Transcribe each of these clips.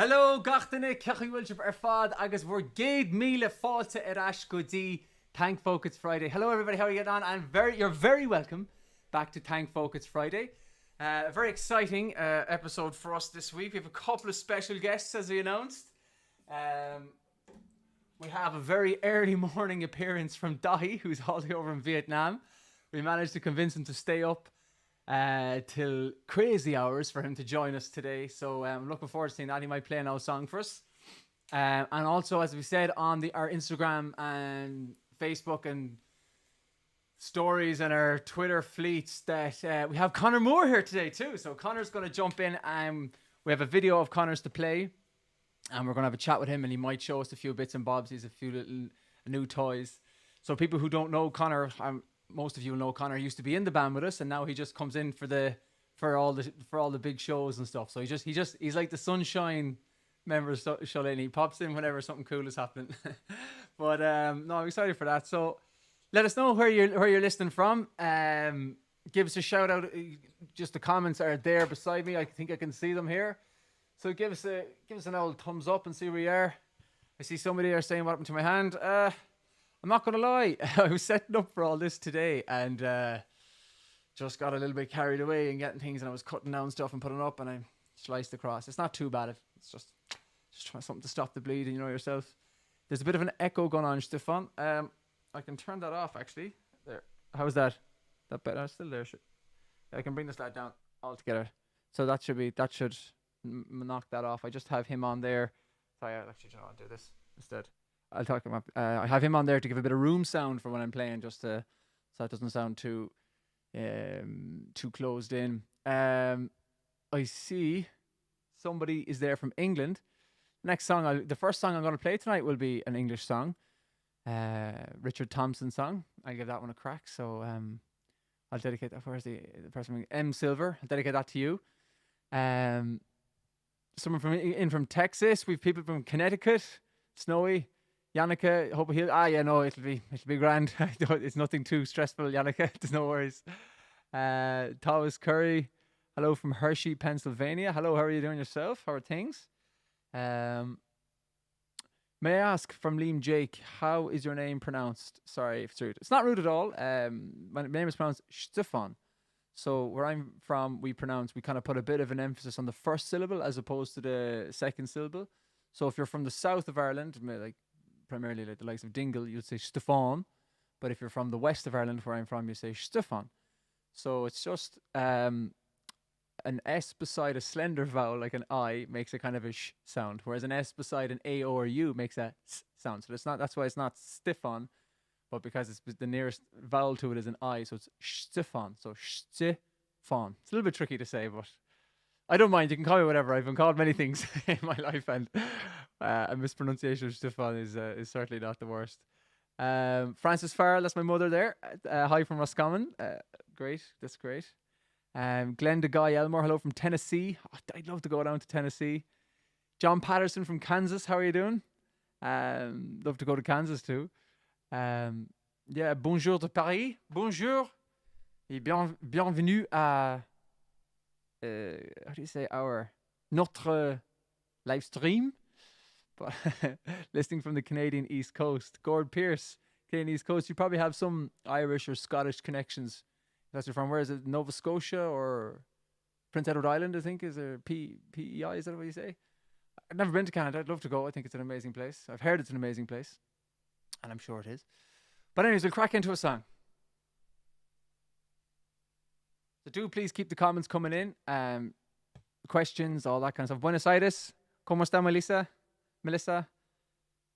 Hello, gachtainna cechihúilte ar fad agus bhór géad míle fáilte ar as go dtí Thank Folk It's Friday. Hello everybody, how are you getting on? You're very welcome back to Thank Folk It's Friday. A very exciting episode for us this week. We have a couple of special guests as we announced. We have a very early morning appearance from Dahi, who's all the way over in Vietnam. We managed to convince him to stay up till crazy hours for him to join us today. So I'm looking forward to seeing that. He might play an old song for us. And also, as we said on our Instagram and Facebook and stories and our Twitter fleets, that we have Connor Moore here today too. So Connor's going to jump in. We have a video of Connor's to play, and we're going to have a chat with him, and he might show us a few bits and bobs. He's a few little new toys. So people who don't know Connor, most of you know Connor used to be in the band with us, and now he just comes in for all the big shows and stuff. So he's like the sunshine member of Sholin. He pops in whenever something cool is happening. But no, I'm excited for that. So let us know where you're listening from. Give us a shout out. Just the comments are there beside me. I think I can see them here. So give us an old thumbs up and see where you are. I see somebody there saying what happened to my hand. I'm not going to lie. I was setting up for all this today and just got a little bit carried away and getting things, and I was cutting down stuff and putting up, and I sliced across. It's not too bad. It's just trying something to stop the bleeding, you know yourself. There's a bit of an echo going on, Stefan. I can turn that off, actually. There. How's that? That better? Still there. I can bring the slide down altogether. So that should knock that off. I just have him on there. Sorry, I'll do this instead. I'll talk him up. I have him on there to give a bit of room sound for when I'm playing, just so it doesn't sound too closed in. I see somebody is there from England. The first song I'm going to play tonight will be an English song, Richard Thompson song. I'll give that one a crack. So I'll dedicate that. Where's the person? M Silver. I'll dedicate that to you. Someone from Texas. We've people from Connecticut. Snowy. Yannicka, hope he'll. It'll be grand. It's nothing too stressful, Yannicka. There's no worries. Thomas Curry, hello from Hershey, Pennsylvania. Hello, how are you doing yourself? How are things? May I ask from Liam Jake, how is your name pronounced? Sorry if it's rude. It's not rude at all. My name is pronounced Stefan. So where I'm from, we kind of put a bit of an emphasis on the first syllable as opposed to the second syllable. So if you're from the south of Ireland, primarily like the likes of Dingle, you'd say Stefan. But if you're from the west of Ireland, where I'm from, you say Stefan. So it's just an S beside a slender vowel, like an I, makes a kind of a sh sound, whereas an S beside an A or a U makes a s sound. So that's why it's not Stefan, but because it's the nearest vowel to it is an I, so it's Stefan. So Stefan. It's a little bit tricky to say, but I don't mind. You can call me whatever. I've been called many things in my life, and a mispronunciation of Stefan is certainly not the worst. Frances Farrell, that's my mother there. Hi from Roscommon. Great. That's great. Glenda Guy Elmore, hello from Tennessee. I'd love to go down to Tennessee. John Patterson from Kansas, how are you doing? Love to go to Kansas too. Bonjour de Paris. Bonjour. Et bienvenue à how do you say notre live stream? But listening from the Canadian East Coast. Gord Pierce, Canadian East Coast. You probably have some Irish or Scottish connections. That's you're from. Where is it? Nova Scotia or Prince Edward Island, I think, is there PEI? Is that what you say? I've never been to Canada. I'd love to go. I think it's an amazing place. I've heard it's an amazing place, and I'm sure it is. But anyways, we'll crack into a song. So do please keep the comments coming in, questions, all that kind of stuff. Buenos Aires, ¿cómo está Melissa?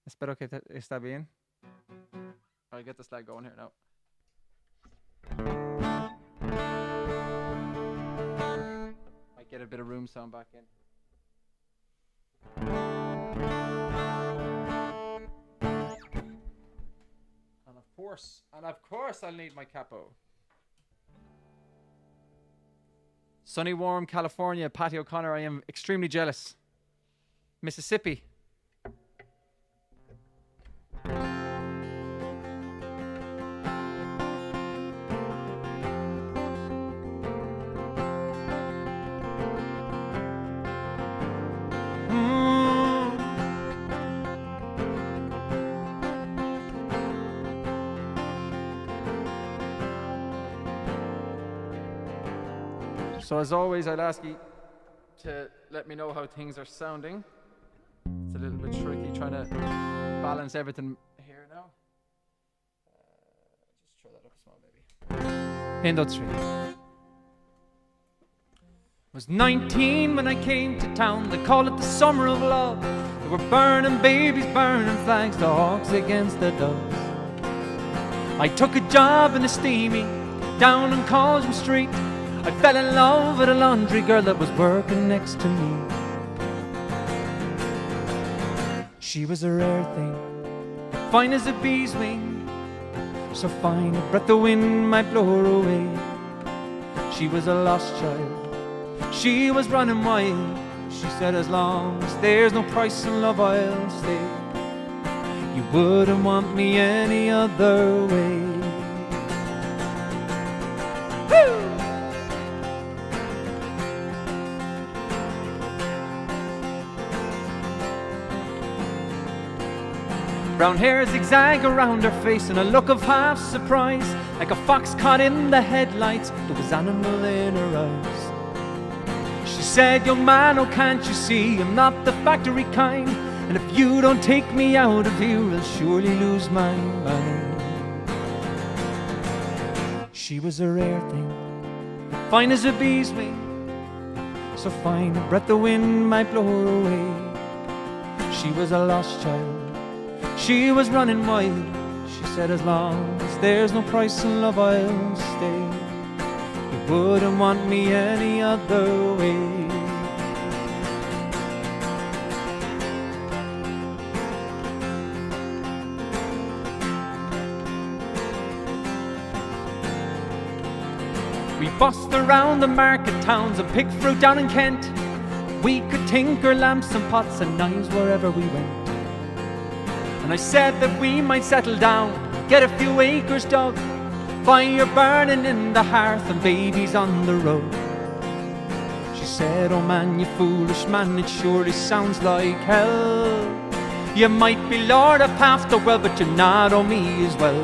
Espero que está bien. I'll get the slide going here now. Might get a bit of room sound back in. And of course I'll need my capo. Sunny, warm California, Patty O'Connor, I am extremely jealous. Mississippi. So as always, I'll ask you to let me know how things are sounding. It's a little bit tricky trying to balance everything here now. Just throw that up a small, maybe. In that three. Was 19 when I came to town. They call it the summer of love. They were burning babies, burning flags, the hawks against the doves. I took a job in a steamy down on Colsham Street. I fell in love with a laundry girl that was working next to me. She was a rare thing, fine as a bee's wing, so fine a breath of wind might blow her away. She was a lost child, she was running wild. She said, as long as there's no price in love, I'll stay. You wouldn't want me any other way. Brown hair zigzag around her face and a look of half surprise. Like a fox caught in the headlights, there was animal in her eyes. She said, young man, oh can't you see, I'm not the factory kind, and if you don't take me out of here, I'll surely lose my mind. She was a rare thing, fine as a bee's wing, so fine a breath of wind might blow her away. She was a lost child, she was running wild. She said, as long as there's no price in love, I'll stay. You wouldn't want me any other way. We bussed around the market towns and picked fruit down in Kent. We could tinker lamps and pots and knives wherever we went. And I said that we might settle down, get a few acres dug, fire burning in the hearth and babies on the road. She said, oh man, you foolish man, it surely sounds like hell. You might be lord of half the world, but you're not on me as well.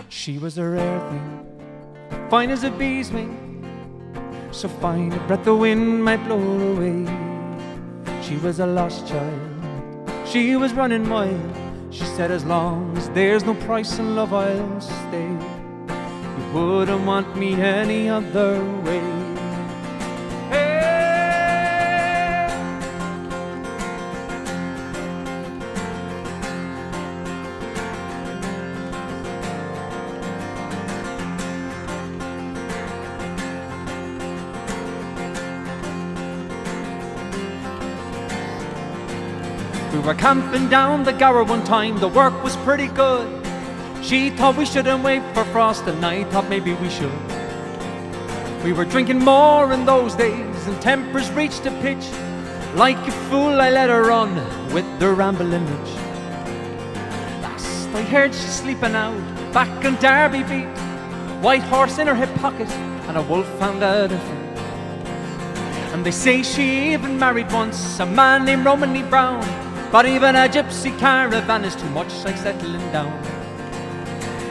She was a rare thing, fine as a bee's wing, so fine a breath of wind might blow her away. She was a lost child, she was running wild. She said, as long as there's no price in love, I'll stay. You wouldn't want me any other way. We were camping down the Gower one time, the work was pretty good. She thought we shouldn't wait for frost and I thought maybe we should. We were drinking more in those days and tempers reached a pitch. Like a fool I let her run with the rambling itch. Last I heard she's sleeping out back on Derby Beat, white horse in her hip pocket and a wolf found at her feet. And they say she even married once a man named Romany Brown, but even a gypsy caravan is too much like settling down.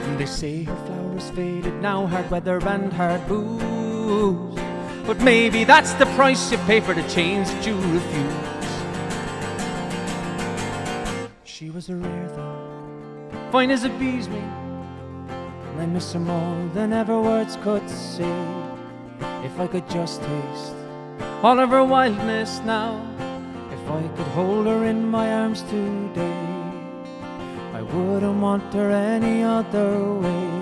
And they say her flowers faded now, hard weather and hard booze, but maybe that's the price you pay for the chains that you refuse. She was a rare thing, fine as a bee's wing, and I miss her more than ever words could say. If I could just taste all of her wildness now, if I could hold her in my arms today, I wouldn't want her any other way.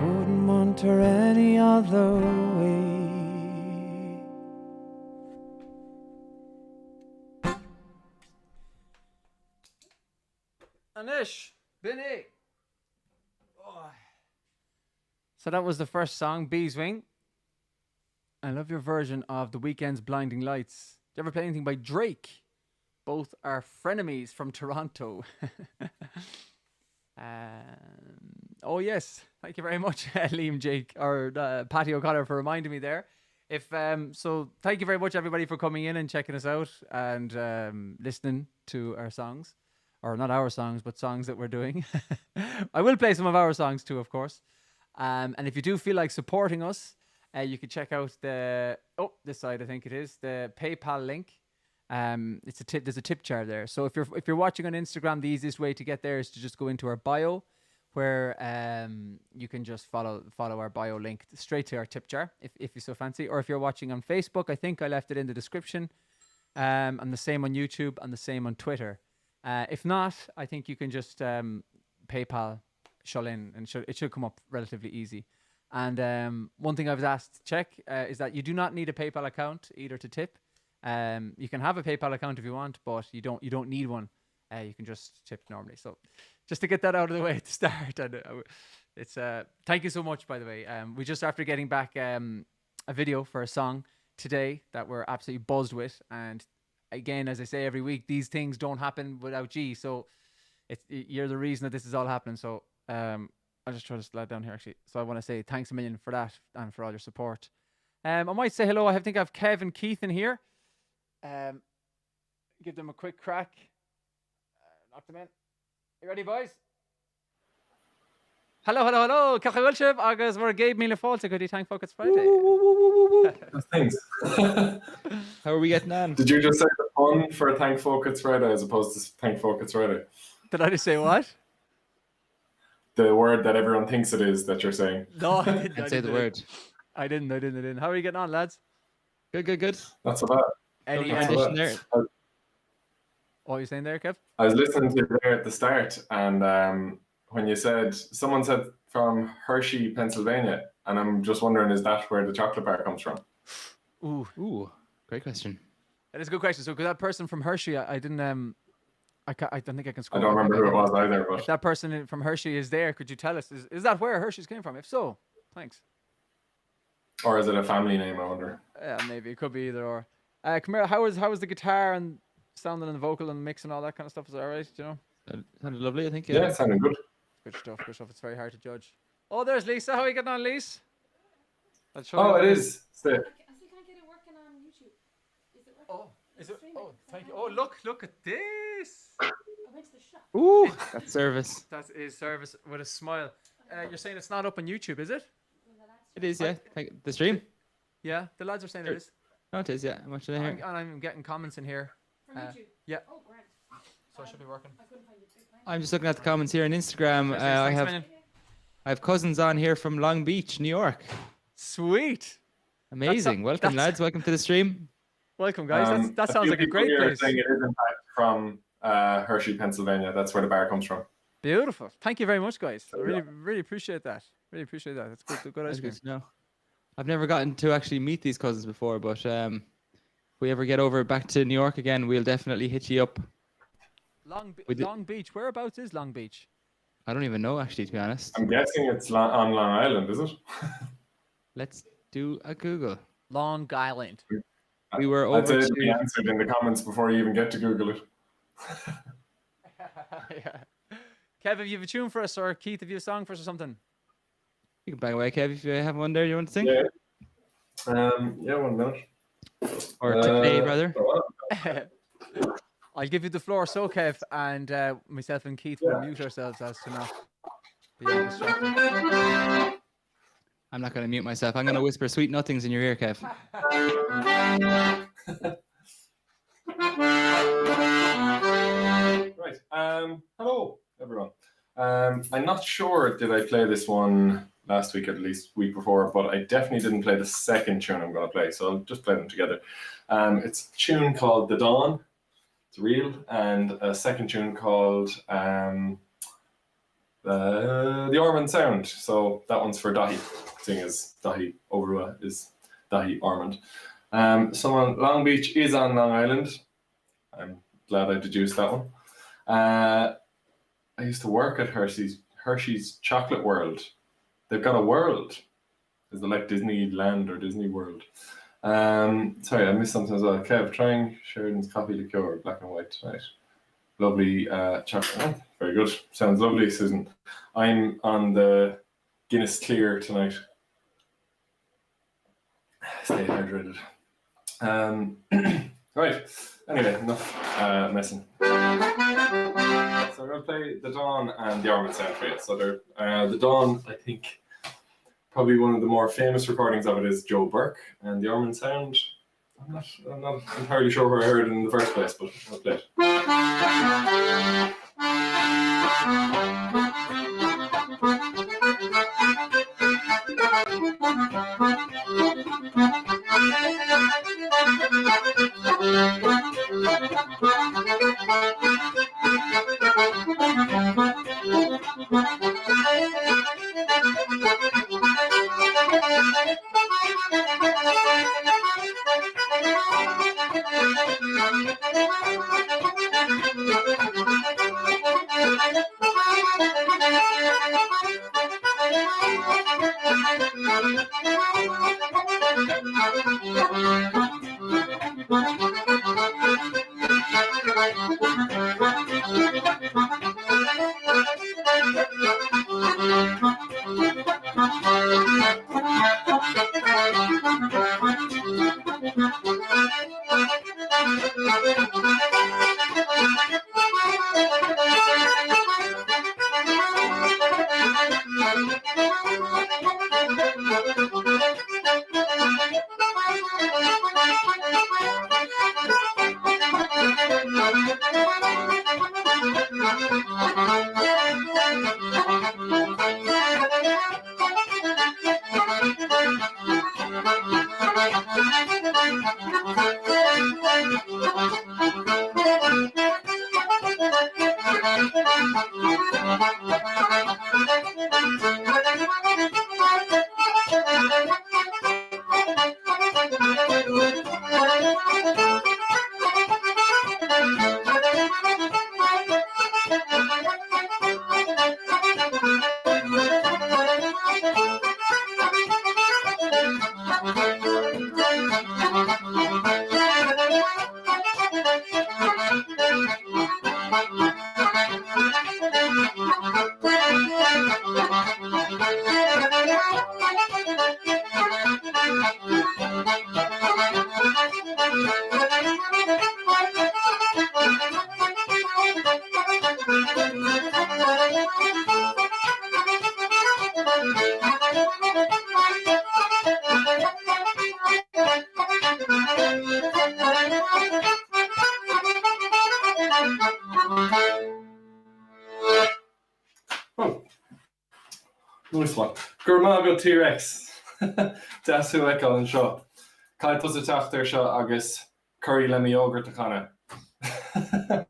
Wouldn't want her any other way. Anish, Binny. Oh. So that was the first song, Bees Wing. I love your version of The Weeknd's Blinding Lights. Did you ever play anything by Drake? Both are frenemies from Toronto. Oh yes, thank you very much, Liam Jake or Patty O'Connor for reminding me there. If so, thank you very much everybody for coming in and checking us out and listening to our songs, or not our songs, but songs that we're doing. I will play some of our songs too, of course. And if you do feel like supporting us, you can check out this side I think it is the PayPal link. It's a tip. There's a tip jar there. So if you're watching on Instagram, the easiest way to get there is to just go into our bio, where you can just follow our bio link straight to our tip jar if you so fancy. Or if you're watching on Facebook, I think I left it in the description. And the same on YouTube and the same on Twitter. If not, I think you can just PayPal Sholin and it should come up relatively easy. And one thing I was asked to check is that you do not need a PayPal account either to tip. You can have a PayPal account if you want, but you don't need one. You can just tip normally. So just to get that out of the way at the start, and it's thank you so much, by the way. We just after getting back a video for a song today that we're absolutely buzzed with, and again, as I say every week, these things don't happen without G. So you're the reason that this is all happening. So I'll just try to slide down here actually. So I want to say thanks a million for that and for all your support. I might say hello. I think I have Kev and Keith in here. Give them a quick crack. Knock them in. You ready, boys? Hello. Cacha Wilshire, August, we're Gabe Mila Falta. Good thank fuck it's Friday. Thanks. How are we getting on? Did you just say the pun for Thank Folk It's Friday as opposed to Thank Folk It's Friday? Did I just say what? The word that everyone thinks it is that you're saying. No, I didn't. I'd say the word. I didn't. How are you getting on, lads? Good. Not so bad. Any addition there? What are you saying there, Kev? I was listening to you there at the start, and when someone said from Hershey, Pennsylvania, and I'm just wondering, is that where the chocolate bar comes from? Ooh, great question. That is a good question. So, because that person from Hershey, I didn't, I don't think I can I scroll. don't remember who it was either, If but that person from Hershey is there, could you tell us? Is that where Hershey's came from? If so, thanks. or is it a family name, I wonder? Yeah, maybe it could be either or. Come here. How is the guitar and sounding and the vocal and mix and all that kind of stuff? Is that all right? Do you know? That sounded lovely, I think. Yeah, it sounded good. Good stuff. It's very hard to judge. Oh, there's Lisa. How are you getting on, Lisa? Oh, it is. I still can't get it working on YouTube. Is it working? Oh, is it? Oh, thank you. Oh, look at this. I went to the shop. Ooh, that's service. That is service with a smile. You're saying it's not up on YouTube, is it? It is, yeah. The stream? Yeah, the lads are saying it is. No, it is, yeah. I'm watching it here. And I'm getting comments in here. From YouTube? Yeah. Oh, grand. So it should be working. I couldn't find it. I'm just looking at the comments here on Instagram. I have cousins on here from Long Beach, New York. Sweet. Amazing. Welcome, lads. Welcome to the stream. Welcome, guys. That sounds like a great place. Saying it is in fact from Hershey, Pennsylvania. That's where the bar comes from. Beautiful. Thank you very much, guys. I really appreciate that. Really appreciate that. It's good ice That's cream. good to know. I've never gotten to actually meet these cousins before, but if we ever get over back to New York again, we'll definitely hit you up. Long Beach. Whereabouts is Long Beach? I don't even know, actually, to be honest. I'm guessing it's on Long Island, is it? Let's do a Google. Long Island. We were I'd say over it'd be to... answered in the comments before you even get to Google it. Yeah. Kev, have you have a tune for us, or Keith, have you a song for us or something? You can bang away, Kev, if you have one there you want to sing. Yeah. Yeah, 1 minute. Or today, brother. I'll give you the floor, so Kev, and myself and Keith will mute ourselves as to not be distracted. I'm not going to mute myself. I'm going to whisper sweet nothings in your ear, Kev. Right. Hello, everyone. I'm not sure did I play this one last week, at least week before, but I definitely didn't play the second tune I'm going to play, so I'll just play them together. It's a tune called The Dawn. It's real, and a second tune called The Ormond Sound. So that one's for Dahi, seeing as Dahi Overua is Dahi Ormond. Long Beach is on Long Island. I'm glad I deduced that one. I used to work at Hershey's Chocolate World. They've got a world. Is it like Disneyland or Disney World? Sorry, I missed something as well. Kev, trying Sheridan's coffee liqueur, black and white tonight. Lovely chocolate. Oh, very good. Sounds lovely, Susan. I'm on the Guinness Clear tonight. Stay hydrated. Right. Anyway, enough messing. So we're going to play The Dawn and the Armand Sound for you. So The Dawn, I think, probably one of the more famous recordings of it is Joe Burke, and the Armand Sound, I'm not entirely sure where I heard it in the first place, but I'll play it. Nice one. Gurmago T-Rex. That's who I call in shot. Kai puts it after shot agus curry lemmy yogurt kind of.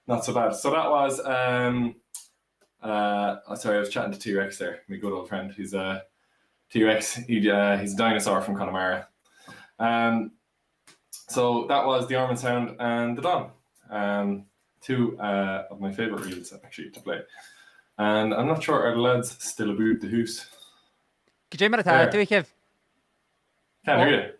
Not so bad. So that was sorry, I was chatting to T-Rex there, my good old friend. He's a T-Rex. He's a dinosaur from Connemara. So that was the Armand Sound and the Dawn. Two of my favourite reels actually to play. And I'm not sure are the lads still about the hoose. Could you minute that? Do we give? Can't hear you.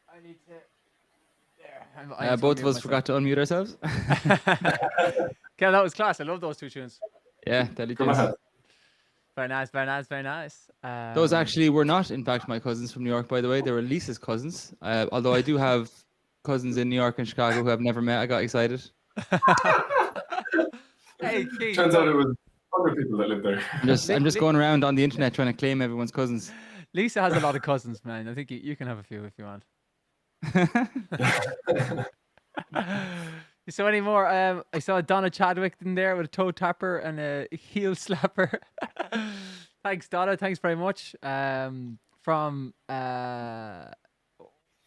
I need to. Both of us forgot to unmute ourselves. Okay, that was class. I love those two tunes. Yeah, Delhi Come tunes. on. Very nice, very nice, very nice. Those actually were not, in fact, my cousins from New York, by the way. They were Lisa's cousins. Although I do have cousins in New York and Chicago who I've never met. I got excited. Hey, Keith. Turns out it was other people that live there. I'm just going around on the internet trying to claim everyone's cousins. Lisa has a lot of cousins, man. I think you can have a few if you want. So any more? I saw Donna Chadwick in there with a toe tapper and a heel slapper. Thanks, Donna. Thanks very much. From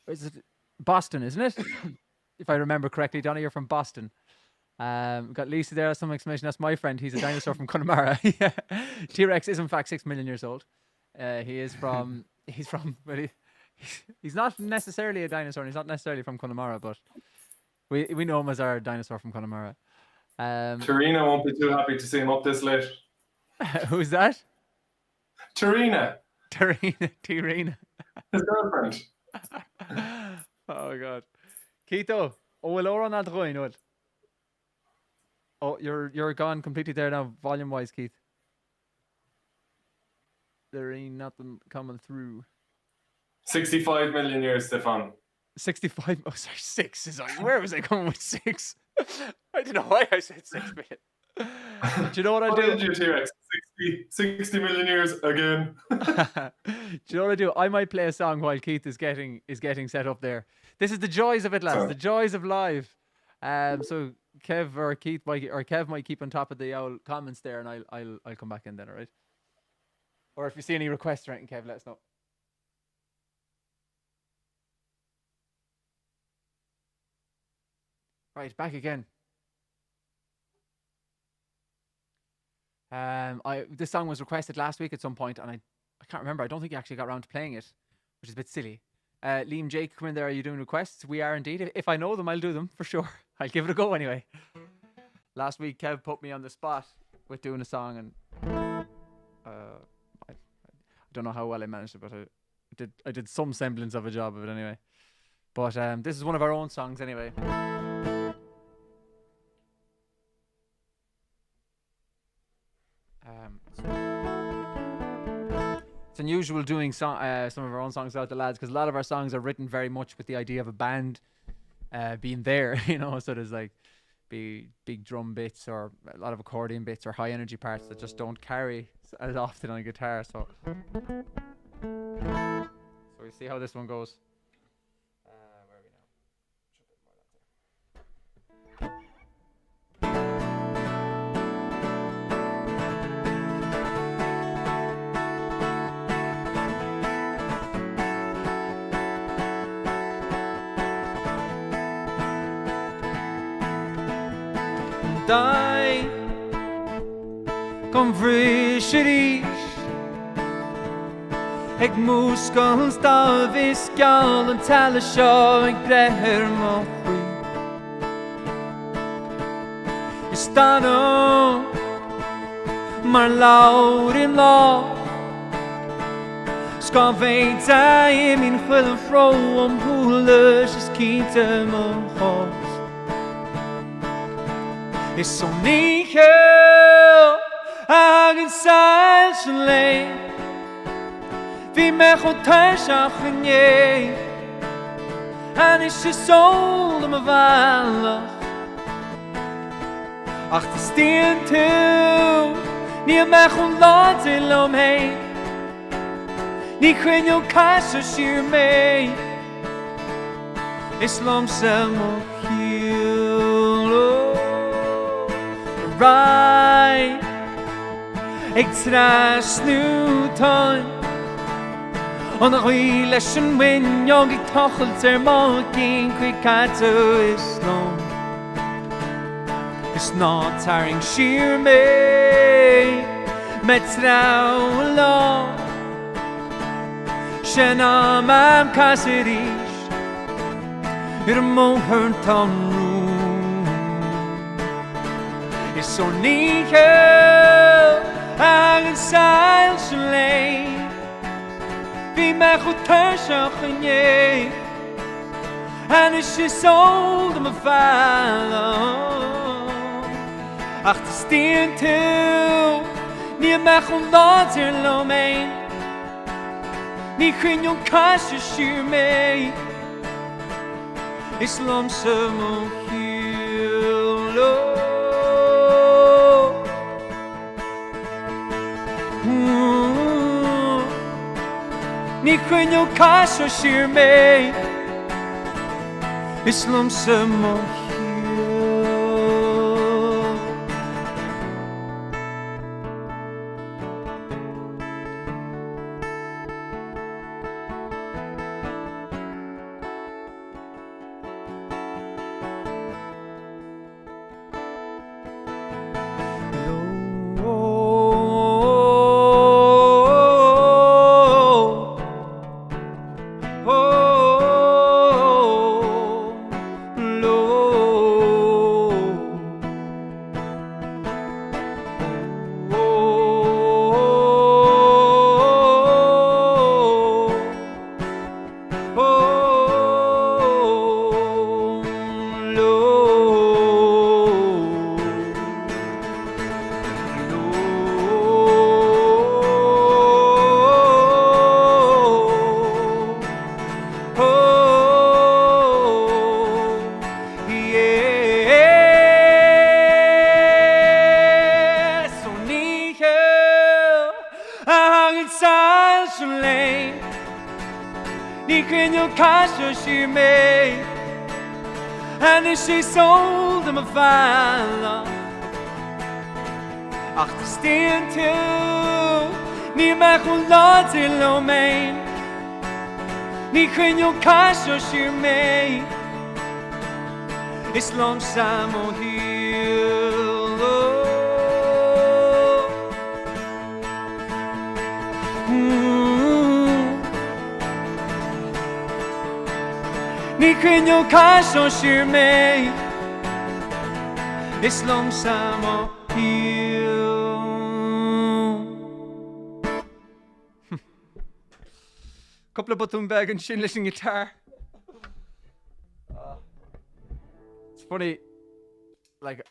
is it Boston, isn't it? If I remember correctly, Donna, you're from Boston. We've got Lisa there. Some explanation. That's my friend. He's a dinosaur from Connemara. Yeah. T-Rex is in fact 6 million years old. He is from. Well, he's not necessarily a dinosaur. And he's not necessarily from Connemara, but we know him as our dinosaur from Connemara. Tarina won't be too happy to see him up this late. Who's that? Tarina, Tarina. his girlfriend. Oh god. Keito, well over on that going, what? Oh, you're gone completely there now, volume wise, Keith. There ain't nothing coming through. 65 million years, Stefan. 65. Oh, sorry, 6 is where was I going with 6? I don't know why I said 6 million. Do you know what I What do? did you, T-Rex? 60 million years again. Do you know what I do? I might play a song while Keith is getting set up there. This is the joys of it, lads. Sorry. The joys of live. So Kev or Keith Kev might keep on top of the old comments there, and I'll come back in then, all right? Or if you see any requests or anything, Kev, let us know. Right, back again. This song was requested last week at some point, and I can't remember. I don't think you actually got around to playing it, which is a bit silly. Liam, Jake, come in there. Are you doing requests? We are indeed. If I know them, I'll do them for sure. I'll give it a go anyway. Last week, Kev put me on the spot with doing a song, and I don't know how well I managed it, but I did some semblance of a job of it anyway. But this is one of our own songs anyway. It's unusual doing some of our own songs without the lads, because a lot of our songs are written very much with the idea of a band being there, you know. So there's like big drum bits or a lot of accordion bits or high energy parts that just don't carry as often on a guitar. So we see how this one goes. Where are we now? Die kom frisheries Eg muskelen stavis gallen telle sjå eg greier må fri I stano mar laurin la Ska veita I min sjøl frå om hulers is kite må hos Is so nige Agen seilsen lei Vi me god thuiszagen je En is je zolder me vallig Achter steen toe Nie me god laten omheen Nie kun je kassen sier mee Islam selmo hielo Right Ek tras nu time On the relation when young ik tochelt mocking quick to Islam It's not tiring sheer me Met trouw long Shena mam kasirish Ir mo hurt on room Is so nige Agen seilsen lei Vi me goed thuiszagen je En is je zolder me vallen Achter steen toe Nie me goed laten omheen Nie kun je kassen sier mee Islamse mochielo Nie kun je kassen sier mee Islamse mochielo Lord Salvation Lane Ní crinneol caiise sí mé And is sé sold am a bhela Ach tá stíon tú Ní me chun láidir lo méin Ní crinneol caiise sí mé Is longsam ó hill Ní crinneol caiise sí mé Is longsam ó hill Couple of button bag and sin listening guitar. It's funny, like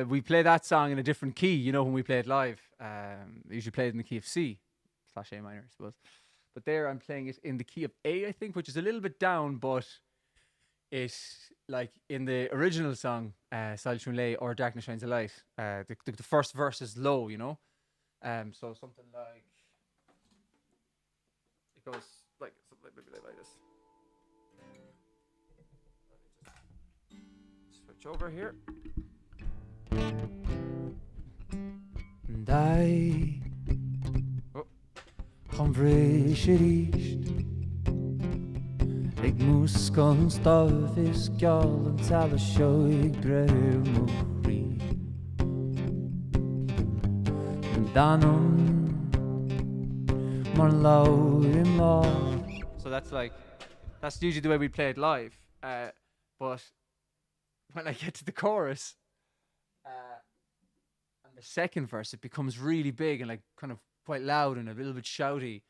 we play that song in a different key, you know, when we play it live. We usually play it in the key of C/A minor, I suppose. But there I'm playing it in the key of A, I think, which is a little bit down, but it's like in the original song, Salvation Lane or Darkness Shines a Light, the first verse is low, you know. So something like, it goes like something like this. Switch over here. And I Humbre Shirish Ig muscon stav is gal and tala show ig brew mori Danum Mar low in law. So that's usually the way we play it live. But when I get to the chorus and the second verse, it becomes really big and like kind of quite loud and a little bit shouty.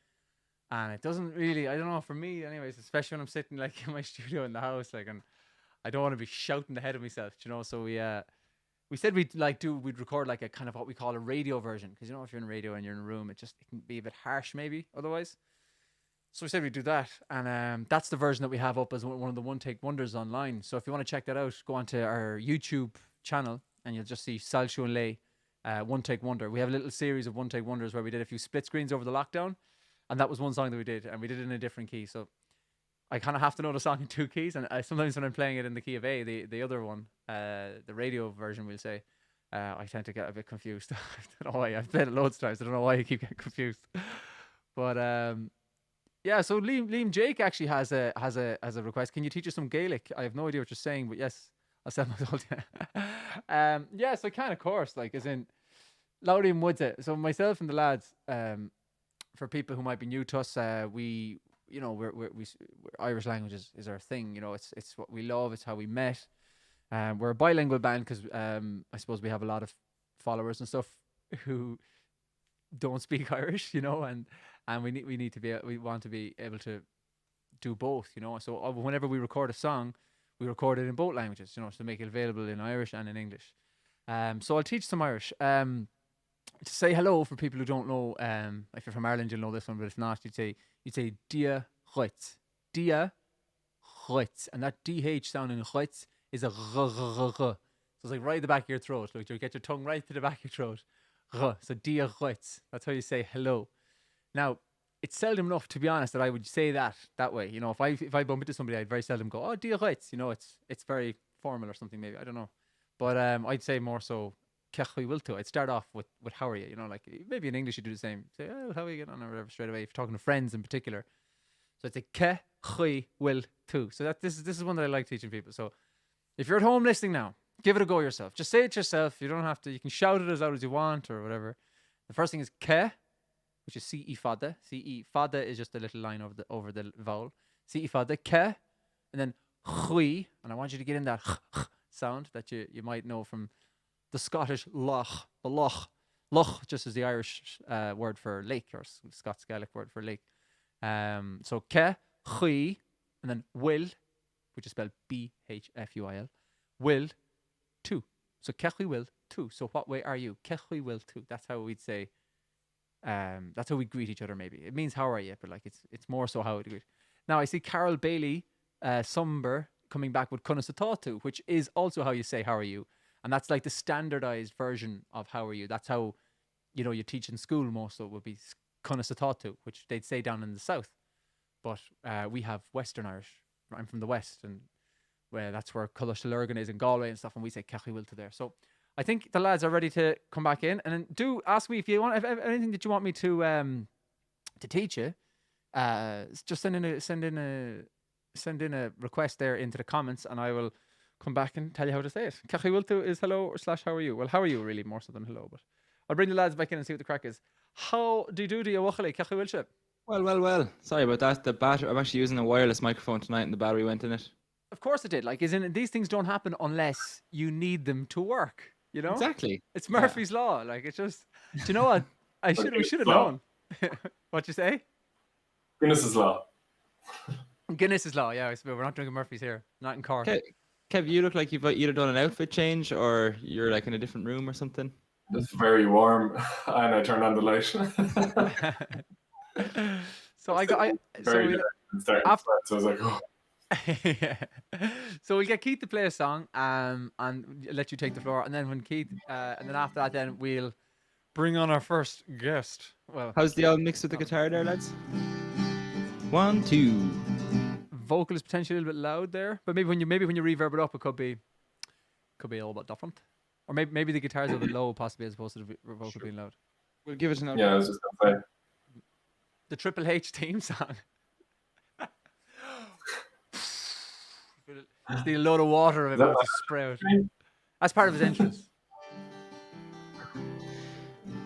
And it doesn't really, I don't know, for me anyways, especially when I'm sitting like in my studio in the house, like, and I don't want to be shouting the head of myself, you know. So we said we'd record like a kind of what we call a radio version, because you know, if you're in radio and you're in a room, it can be a bit harsh maybe otherwise. So we said we'd do that, and that's the version that we have up as one of the One Take Wonders online. So if you want to check that out, go onto our YouTube channel and you'll just see Salvation Lane, One Take Wonder. We have a little series of One Take Wonders where we did a few split screens over the lockdown, and that was one song that we did, and we did it in a different key. So I kind of have to know the song in two keys, and sometimes when I'm playing it in the key of A, the other one, the radio version, we'll say, I tend to get a bit confused. I don't know why. I've played it loads of times. I don't know why I keep getting confused. But yeah, so Liam Jake actually has a request. Can you teach us some Gaelic? I have no idea what you're saying, but yes, I'll send my told you. Yeah, so I can, of course, like as in Laurie and Woods. So myself and the lads, for people who might be new to us, we Irish language is our thing. You know, it's what we love. It's how we met. We're a bilingual band because I suppose we have a lot of followers and stuff who don't speak Irish, you know, and we want to be able to do both, you know. So whenever we record a song, we record it in both languages, you know, to make it available in Irish and in English. So I'll teach some Irish. To say hello for people who don't know, if you're from Ireland, you'll know this one, but if not, you'd say dia chuit. Dia chuit. And that DH sound in chuit is a r. So it's like right at the back of your throat. Like you get your tongue right to the back of your throat. R. So dia chuit. That's how you say hello. Now, it's seldom enough, to be honest, that I would say that way. You know, if I bump into somebody, I'd very seldom go, oh, dia chuit. You know, it's very formal or something maybe. I don't know. But I'd say more so, Kechui will too. I'd start off with how are you? You know, like maybe in English you do the same. Say, oh, how are you getting on or whatever straight away if you're talking to friends in particular. So it's a Kechui will too. So this is one that I like teaching people. So if you're at home listening now, give it a go yourself. Just say it yourself. You don't have to. You can shout it as loud as you want or whatever. The first thing is Ke, which is C-E fada. C-E fada is just a little line over the vowel. C-E fada, Ke, and then Chui, and I want you to get in that sound that you might know from the Scottish loch, the loch. Loch just is the Irish word for lake, or Scots Gaelic word for lake. So Ke, Chui, and then will, which is spelled B-H-F-U-I-L, will, two. So Kechui will, two. So what way are you? Kechui will, two. That's how we'd say, that's how we greet each other maybe. It means how are you, but like it's more so how we greet. Now I see Carol Bailey, Sumber, coming back with Kunasatatu, which is also how you say how are you. And that's like the standardized version of how are you. That's how, you know, you teach in school most, so it would be Conasatatu, which they'd say down in the south. But we have Western Irish. I'm from the west, and that's where Cullashalurgan is in Galway and stuff, and we say Cahilwilta there. So I think the lads are ready to come back in, and then do ask me if you want if anything that you want me to teach you. Just send in a request there into the comments, and I will come back and tell you how to say it. Cahilwilta is hello / how are you? Well, how are you really more so than hello, but I'll bring the lads back in and see what the crack is. How do you do you Wachale Cahilwilta? Well. Sorry about that. The battery. I'm actually using a wireless microphone tonight, and the battery went in it. Of course it did. Like, these things don't happen unless you need them to work. You know, Exactly. It's Murphy's law. Like, it's just. Do you know what? We should have known. What'd you say? Guinness's Law. Guinness's law. Yeah, we're not drinking Murphy's here. Not in Cork. Kev, you look like you've either done an outfit change or you're like in a different room or something. It's very warm, and I turned on the light. So I got. Very so I was like, oh. Yeah. So we'll get Keith to play a song, and let you take the floor, and then when Keith, and then after that, then we'll bring on our first guest. Well, How's the old mix with the guitar there, lads? 1, 2. vocal is potentially a little bit loud there, but maybe when you reverb it up, it could be a little bit different, or maybe the guitar's a bit low, possibly, as opposed to the vocal being loud. We'll give it another. Yeah, I was just gonna say. The Triple H theme song. Just need a load of water about to spray out. That's part of his entrance.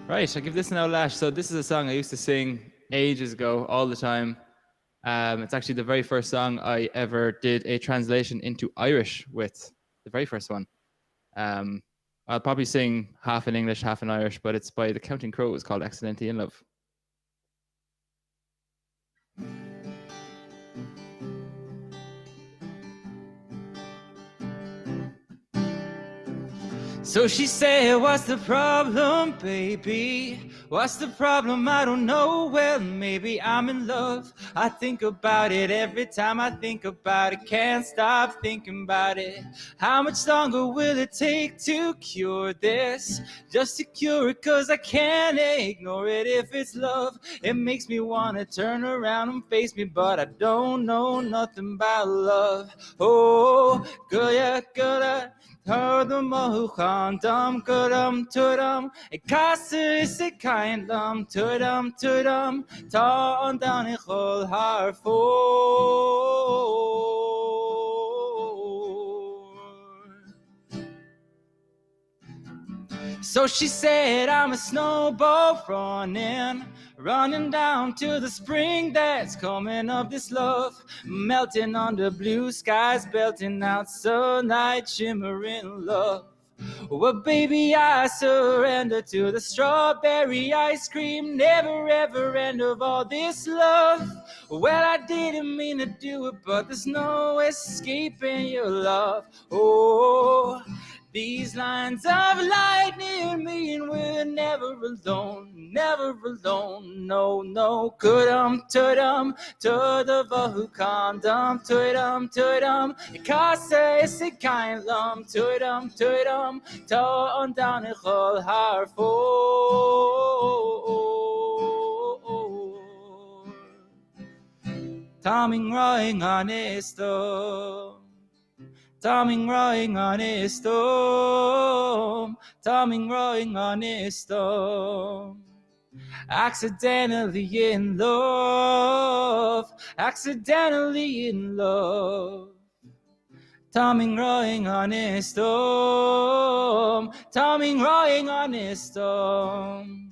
Right, I'll give this an outlash. So this is a song I used to sing ages ago, all the time. It's actually the very first song I ever did a translation into Irish with. The very first one. I'll probably sing half in English, half in Irish, but it's by the Counting Crow. It's called Accidentally in Love. So she said, what's the problem, baby? What's the problem? I don't know. Well, maybe I'm in love. I think about it every time I think about it. Can't stop thinking about it. How much longer will it take to cure this? Just to cure it, 'cause I can't ignore it. If it's love, it makes me wanna turn around and face me, but I don't know nothing about love. Oh, girl, yeah, girl, the mohan dum gudum tudum a casa is a kind tudum ta on down a whole heart So she said, I'm a snowball running down to the spring that's coming up. This love melting under blue skies, belting out sunlight, shimmering love. Well, baby, I surrender to the strawberry ice cream, never ever end of all this love. Well, I didn't mean to do it, but there's no escaping your love. Oh, these lines of lightning mean we're never alone, never alone. No, no, kudum, tudum, tudavu condom, tudum, kasa is a kind lum, tudum, to down a whole heart Toming rowing on his door. Toming rowing on his storm, Toming rowing on his storm. Accidentally in love, accidentally in love. Toming rowing on his storm, Toming rowing on his storm.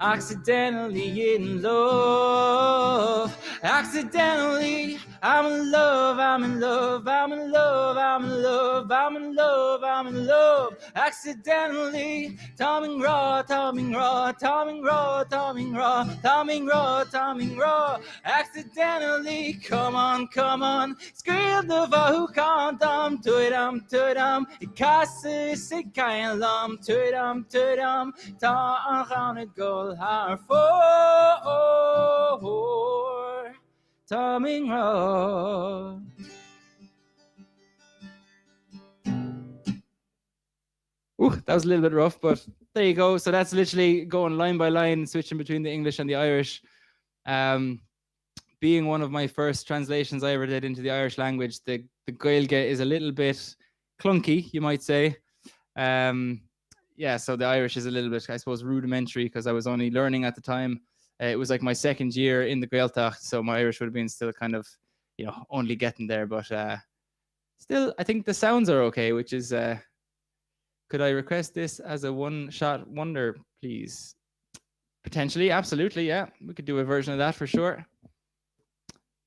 Accidentally in love, accidentally. I'm in love, I'm in love, I'm in love, I'm in love, I'm in love, I'm in love. Accidentally, Toming raw, Toming raw, Toming raw, Toming raw, Toming raw, Toming raw. Accidentally, come on, scream the who can't tudum, Ikasa sick kind lum, tudum, ta on a goal hard for. Toming raw. Ooh, that was a little bit rough, but there you go. So that's literally going line by line, switching between the English and the Irish. Being one of my first translations I ever did into the Irish language, the Gaeilge is a little bit clunky, you might say. So the Irish is a little bit, I suppose, rudimentary because I was only learning at the time. It was like my second year in the Gaeltacht, so my Irish would have been still kind of, only getting there. But still, I think the sounds are okay, which is... could I request this as a one-shot wonder, please? Potentially, absolutely, yeah. We could do a version of that for sure.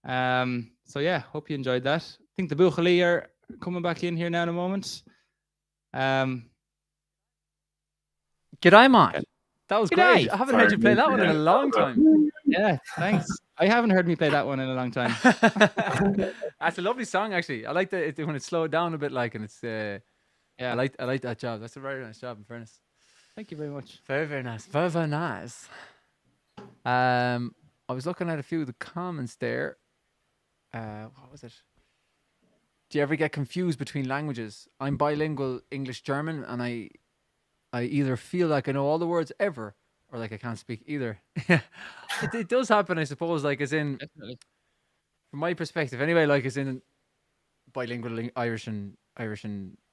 So yeah, hope you enjoyed that. I think the Buchali are coming back in here now in a moment. G'day, man. That was G'day. great. I haven't heard you play that one in a long time. Yeah, thanks. I haven't heard me play that one in a long time. That's a lovely song, actually. I like when it's slowed down a bit, and it's. I like that job. That's a very nice job, in fairness. Thank you very much. Very, very nice. Very, very nice. I was looking at a few of the comments there. What was it? Do you ever get confused between languages? I'm bilingual English-German, and I either feel like I know all the words ever, or like I can't speak either. it does happen, I suppose, as in, Definitely. from my perspective anyway, as in bilingual Irish and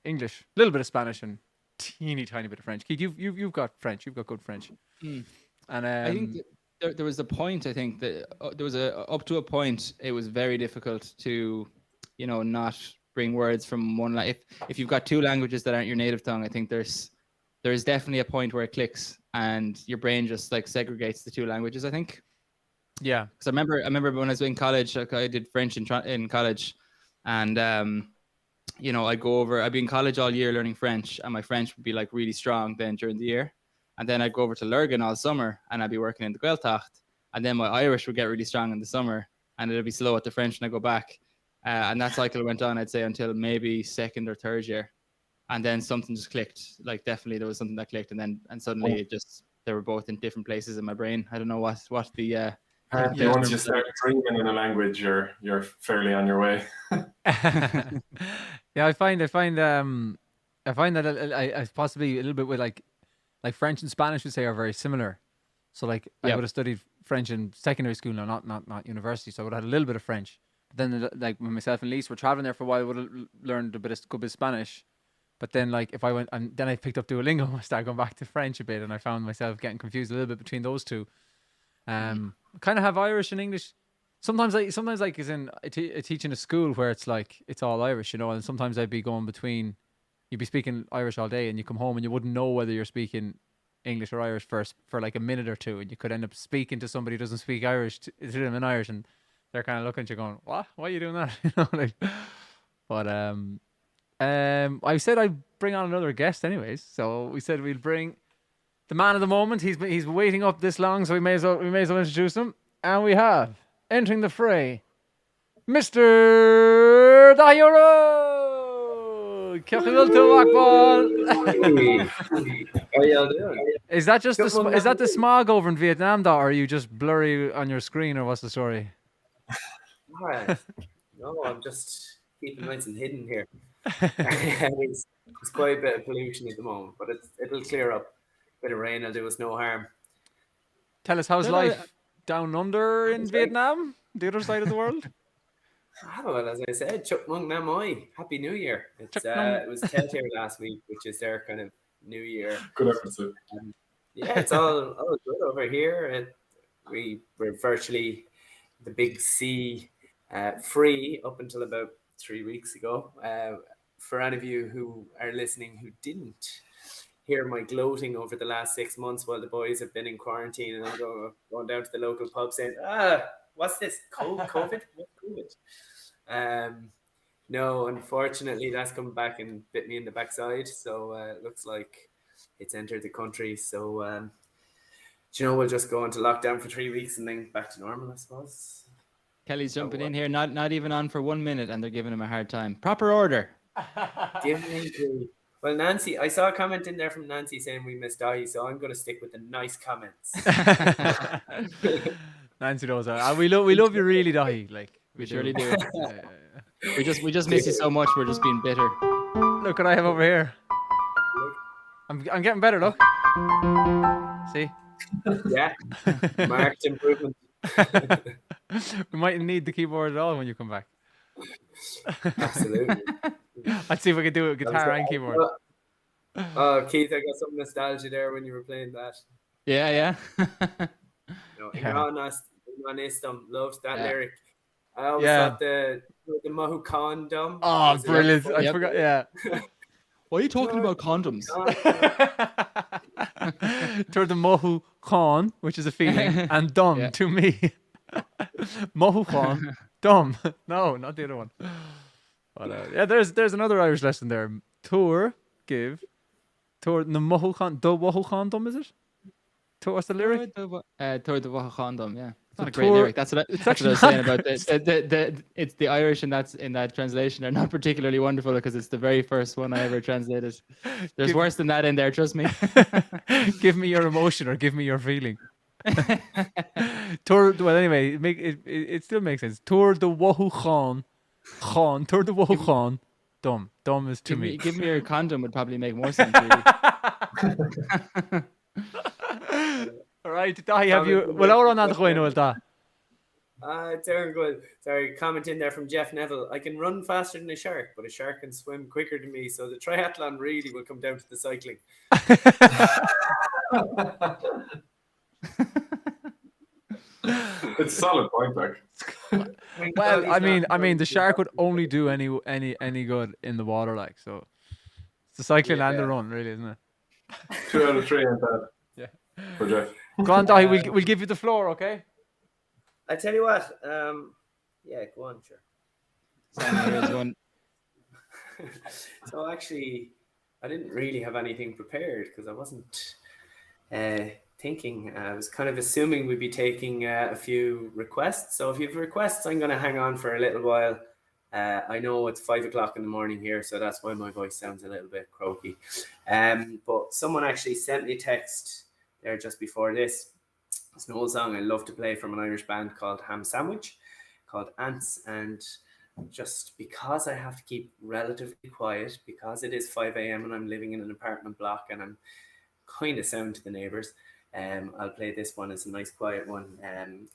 English, a little bit of Spanish and teeny tiny bit of French. Keith, you've got French. You've got good French. Mm. And I think there was a point. I think that there was up to a point. It was very difficult to, not bring words from one. If you've got two languages that aren't your native tongue, I think there is definitely a point where it clicks and your brain just segregates the two languages. I think. Yeah. Because I remember when I was in college, I did French in college, and I'd go over. I'd be in college all year learning French, and my French would be really strong then during the year. And then I'd go over to Lurgan all summer, and I'd be working in the Gaeltacht. And then my Irish would get really strong in the summer, and it'd be slow at the French, and I go back. And that cycle went on, I'd say, until maybe second or third year. And then something just clicked. Definitely there was something that clicked, and suddenly they were both in different places in my brain. I don't know what the. Once you start dreaming in a language, you're fairly on your way. Yeah, I find that I possibly a little bit with like French and Spanish would say are very similar. So I would have studied French in secondary school, not university. So I would have had a little bit of French. But then when myself and Lise were traveling there for a while, I would have learned a good bit of Spanish. But then if I went and then I picked up Duolingo, I started going back to French a bit, and I found myself getting confused a little bit between those two. I kind of have Irish and English. Sometimes as in I teach in a school where it's it's all Irish, and sometimes I'd be going between. You'd be speaking Irish all day, and you come home and you wouldn't know whether you're speaking English or Irish for a minute or two, and you could end up speaking to somebody who doesn't speak Irish to them in Irish, and they're kind of looking at you going, "What? Why are you doing that?" But I said I'd bring on another guest, anyways. So we said we'd bring the man of the moment. He's been waiting up this long, so we may as well introduce him. And we have entering the fray, Mr. Dahi O'Rourke. How y'all doing? Is that just the smog over in Vietnam, or are you just blurry on your screen, or what's the story? All right. No, I'm just keeping nice and hidden here. It's quite a bit of pollution at the moment, but it'll clear up. Bit of rain will do us no harm. Tell us, how's life down under in Vietnam, the other side of the world? Well, as I said, Chuk Mung Nam Oi. Happy New Year. It was Teltear last week, which is their kind of New Year. Good episode. Yeah, it's all good over here. We're virtually the big C free up until about 3 weeks ago. For any of you who are listening who didn't hear my gloating over the last 6 months while the boys have been in quarantine, and I'm going down to the local pub saying, what's this? COVID? What's COVID? No, unfortunately, that's come back and bit me in the backside. So it looks like it's entered the country. So, we'll just go into lockdown for 3 weeks and then back to normal, I suppose. Kelly's jumping in here, not even on for 1 minute, and they're giving him a hard time. Proper order. Well, Nancy, I saw a comment in there from Nancy saying we missed Dahi, so I'm going to stick with the nice comments. Nancy knows that. We love you really, Dahi. We surely do. We just miss you so much. We're just being bitter. Look what I have over here. I'm getting better, look. See? Yeah, marked improvement. We might need the keyboard at all when you come back. Absolutely. Let's see if we can do it with guitar and keyboard. Oh, Keith, I got some nostalgia there when you were playing that. Yeah. Yeah. Loved that Yeah. lyric. I always Yeah. thought the Mahu condom. Oh, was a brilliant. lot I Yep. forgot. Yeah. Why are you talking about condoms? Toward the Mohu Khan, which is a feeling, and dumb Yeah. to me. Mohu Khan, dumb. No, not the other one. But yeah, there's another Irish lesson there. Tour, give. Tour the Mohu Khan, the Mohu Khan, dumb, is it? Tour, what's the lyric? Toward the Waha condom, yeah. It's not So a great tour- lyric. That's what it's that's what I actually was saying not- about it's the Irish in that translation are not particularly wonderful because it's the very first one I ever translated. There's Give- worse than that in there, trust me. Give me your emotion or give me your feeling. Tour. Well, anyway, it still makes sense. Tour the Wahoo Khan, Tour the Wahoo Khan. Dumb is to me. Give me your condom would probably make more sense. Really. All right, Dahi, have you? Well, ahora nada bueno el da. Sorry, comment in there from Jeff Neville. I can run faster than a shark, but a shark can swim quicker than me. So the triathlon really will come down to the cycling. It's a solid point back. Well, I mean, the shark would only do any good in the water, like so. It's the cycling and the Yeah. run, really, isn't it? 2 out of 3 and that. Yeah. For Jeff. Go on, Dahi. We'll give you the floor, okay? I tell you what. Yeah, go on, sure. Here's one. So actually, I didn't really have anything prepared because I wasn't thinking. I was kind of assuming we'd be taking a few requests. So if you have requests, I'm going to hang on for a little while. I know it's 5 o'clock in the morning here, so that's why my voice sounds a little bit croaky. But someone actually sent me a text there just before this. It's an old song I love to play from an Irish band called Ham Sandwich, called Ants. And just because I have to keep relatively quiet, because it is 5 a.m. and I'm living in an apartment block and I'm kind of sound to the neighbors, I'll play this one. It's a nice quiet one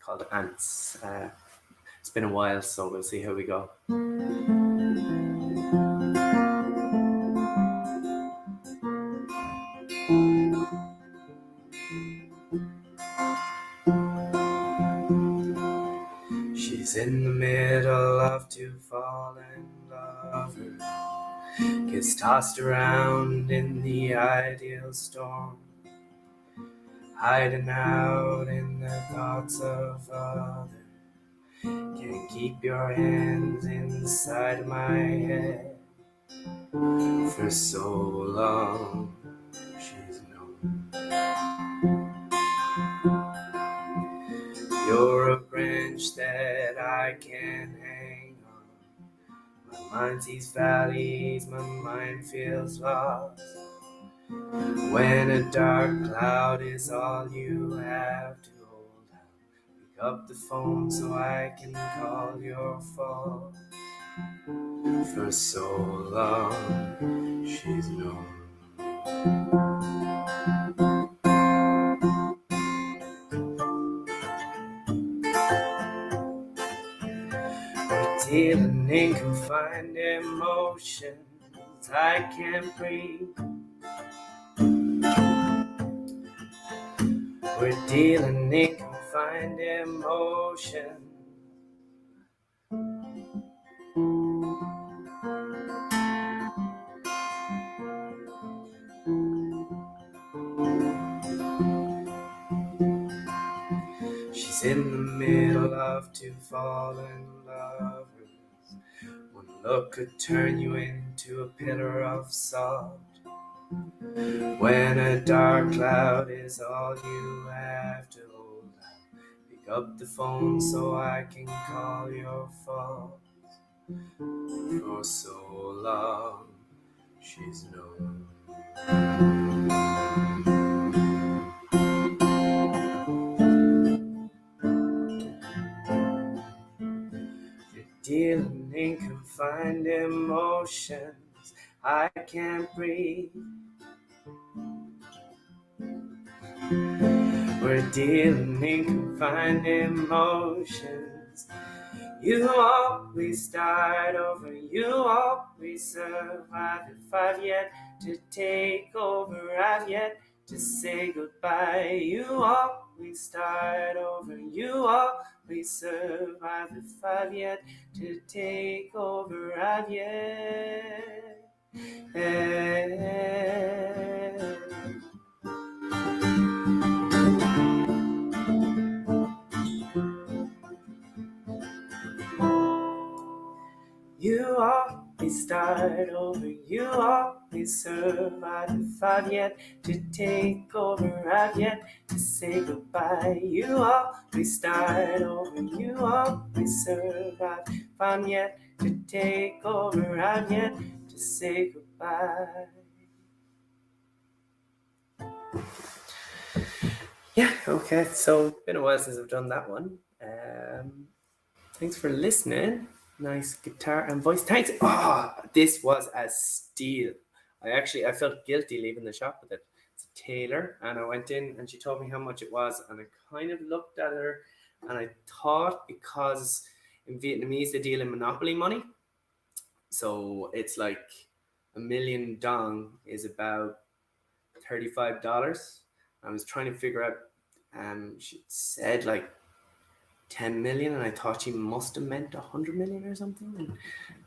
called Ants. It's been a while, so we'll see how we go. She's in the middle of to fall in love. Gets tossed around in the ideal storm, hiding out in the thoughts of others. Can't keep your hands inside of my head for so long. She's known you're a branch that I can hang on. My mind sees valleys, my mind feels lost. When a dark cloud is all you have to hold out, pick up the phone so I can call your phone. For so long, she's known. We're dealing in confined emotions. I can't breathe. We're dealing in confined emotions. She's in the middle of two fallen lovers. One look could turn you into a pillar of salt. When a dark cloud is all you have to hold out, pick up the phone so I can call your fault. For so long, she's known. You're dealing in confined emotions. I can't breathe. We're dealing in confined emotions. You always start over, you always survive. If I've yet to take over, I've yet to say goodbye. You always start over, you always survive. If I've yet to take over, I've yet. You always start over, you always survive. If I've yet to take over, I've yet to say goodbye. You always start over, you always survive. If I'm yet to take over, I've yet to say goodbye. Yeah, okay, so it's been a while since I've done that one. Thanks for listening. Nice guitar and voice. Thanks. This was a steal. I felt guilty leaving the shop with it. It's a Taylor, and I went in and she told me how much it was, and I kind of looked at her and I thought, because in Vietnamese they deal in monopoly money, so it's like $1 million dong is about $35. I was trying to figure out, she said like 10 million, and I thought she must have meant 100 million or something. And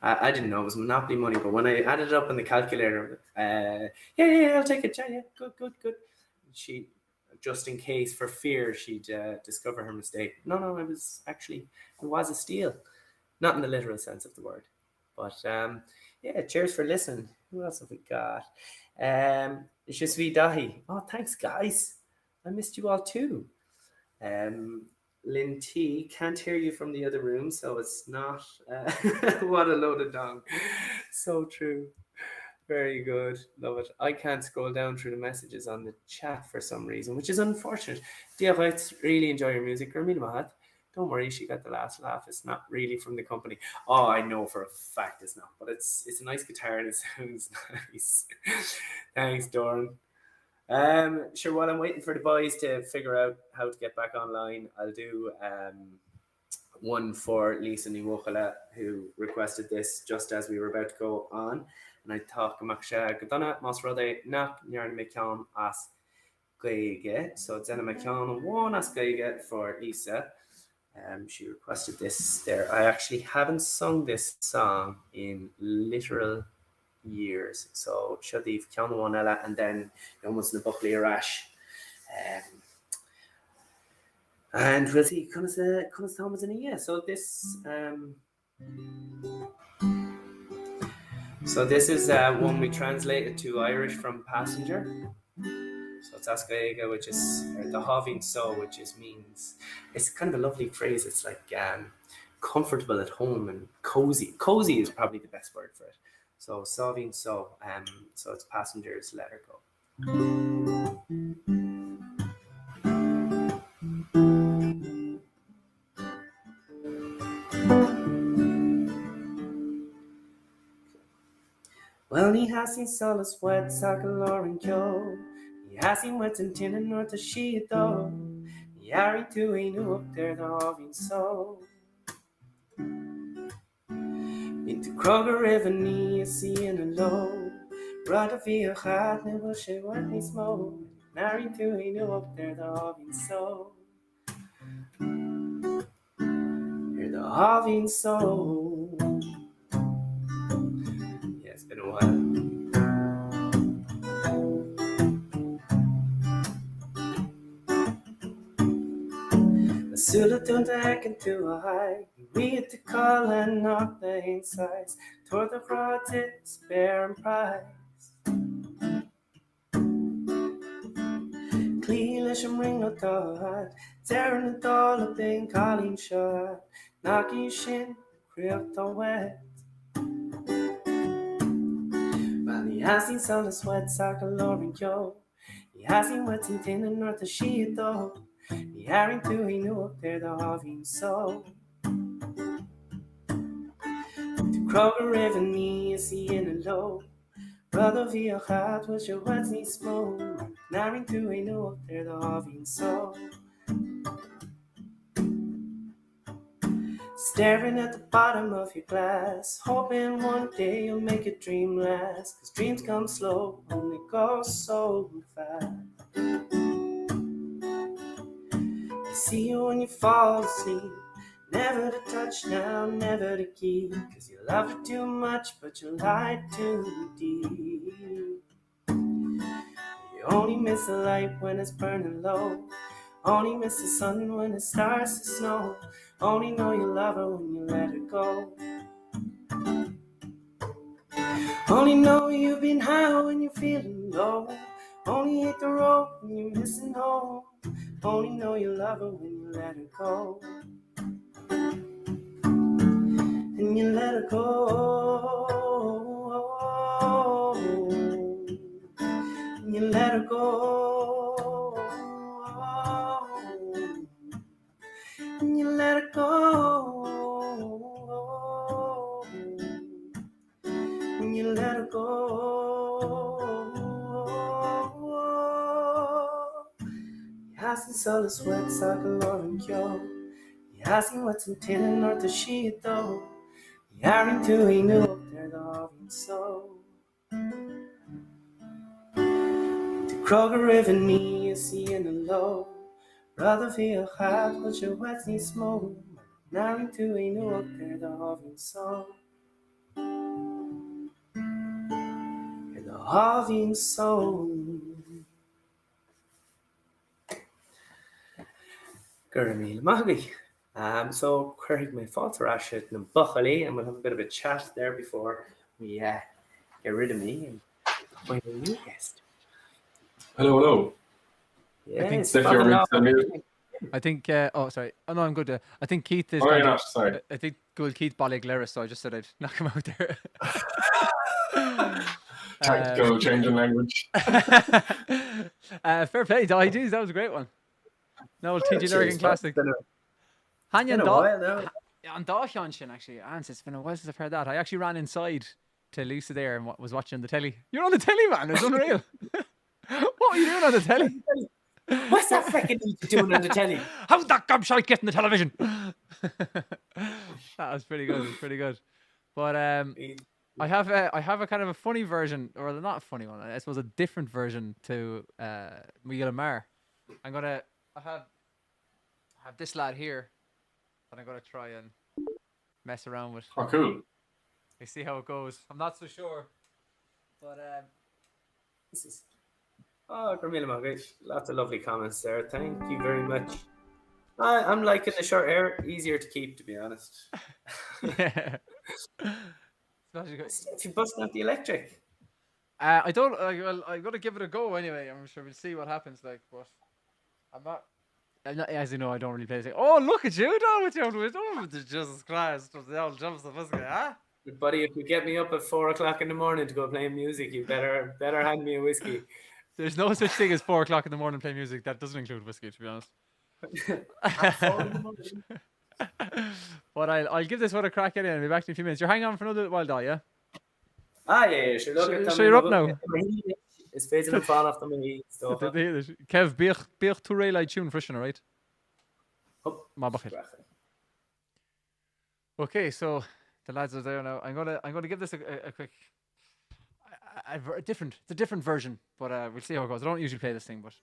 I didn't know it was monopoly money, but when I added it up in the calculator, yeah, I'll take it. Yeah, good. And she, just in case, for fear she'd discover her mistake. No, it was a steal, not in the literal sense of the word. But yeah, cheers for listening. Who else have we got? Je suis Dahi. Oh, thanks, guys. I missed you all too. Lynn T, can't hear you from the other room, so it's not. What a load of dong. So true. Very good. Love it. I can't scroll down through the messages on the chat for some reason, which is unfortunate. Diaghit, really enjoy your music. Ermina Mahat, don't worry, she got the last laugh. It's not really from the company. Oh, I know for a fact it's not, but it's a nice guitar and it sounds nice. Thanks, Doran. Sure, while I'm waiting for the boys to figure out how to get back online, I'll do one for Lisa Niwokala, who requested this just as we were about to go on. And I talk Maksha Gadana, Masrode, Nak, Yarn Mekan, As Gaige. So it's Anna Mekan, one As Gaige for Lisa. She requested this there. I actually haven't sung this song in literal years. So Shadif Kyanwanella, and then almost in the Buckley Rash. And we'll see Thomas in a year. So this is one we translated to Irish from Passenger. So it's Asgaega, which is the Having So, which means it's kind of a lovely phrase. It's like comfortable at home and cozy. Cozy is probably the best word for it. So Saving So, so it's Passengers, Let Her Go. Well, he has seen solace wet, Sakaloran Kyo. He has seen wet and tin and north of Shito. Yari to he knew up there the Having So. Into Kroger River, knee, seeing a low. Brother via hat, never she what he smoke. Married to he knew up there the Having So. Hear the Having So. Yeah, it's been a while. Sula don't hack into a high. We hit the call and knock the insides. Toward the broad tits, spare and prize. Cleelish and ring of thought. Tearing the doll up in calling shot. Knocking shin, crypto wet. Well, he has seen sun sweat, Sakaloran Yo. He has seen wet and tin and north of sheet though. He haring to he knew up there the Having So. To Kroger River, knee, seeing a low. Brother via hat was your words niet small. Naring to a no there the having so. Staring at the bottom of your glass, hoping one day you'll make a dream last. 'Cause dreams come slow and they go so fast. I see you when you fall asleep, never to touch now, never to keep. 'Cause you love it too much, but you lie too deep. You only miss the light when it's burning low, only miss the sun when it starts to snow. Only know you love her when you let her go. Only know you've been high when you're feeling low. Only hit the road when you're missing home. Only know you love her when you let her go. And you let her go. And you let her go. And you let her go. And you let her go. You ask solo sweat, circle or and cure. You ask what's in tin and north of sheet though. You are into a new up there, the having so. The Kroger River knee, you see in the low. Brother feel hot, but your wet need smoke. Now into a new up there, the having so. The having so. Gurmil Maggie. So Craig, my thoughts are actually in Buckley, and we'll have a bit of a chat there before we get rid of me and find a new guest. Hello. Yes, I think. Oh, sorry. Oh no, I'm good. I think Keith is. Oh, you're not. Sorry. I think good Keith Ballyglera, so I just said I'd knock him out there. Tactical change in language. Fair play, Dai. Jeez, that was a great one. No, TG Lurgan classic. Hanyan on Dáithán sin actually. It's been a while since I've heard that. I actually ran inside to Lisa there and was watching the telly. You're on the telly, man. It's unreal. What are you doing on the telly? What's that freaking doing on the telly? How's that gobshite getting the television? That was pretty good. It was pretty good. But I have a kind of a funny version, or not a funny one. I suppose a different version to Miguel Amar. I have this lad here that I'm gonna try and mess around with. Oh, cool. We see how it goes. I'm not so sure, but this is. Oh, Gurmil Maggie, lots of lovely comments there. Thank you very much. I'm liking the short hair. Easier to keep, to be honest. yeah. If you busting out the electric. I don't. Well, I'm gonna give it a go anyway. I'm sure we'll see what happens. Like, but I'm not. As you know, I don't really play. Oh, look at you, Don, with your Jesus Christ, with the old jumps of this guy, huh? Buddy, if you get me up at 4 o'clock in the morning to go play music, you better hand me a whiskey. There's no such thing as 4 o'clock in the morning playing music. That doesn't include whiskey, to be honest. At 4 in the morning. But I'll give this one a crack anyway. I'll be back in a few minutes. You're hanging on for another while, Dai, yeah? Yeah. Sure, look at you're up now. It's facing and fall off the money. Kev, Beach to rail I tune freshen, right? Okay, so the lads are there now. I'm gonna give this a quick. It's a different version, but we'll see how it goes. I don't usually play this thing, but.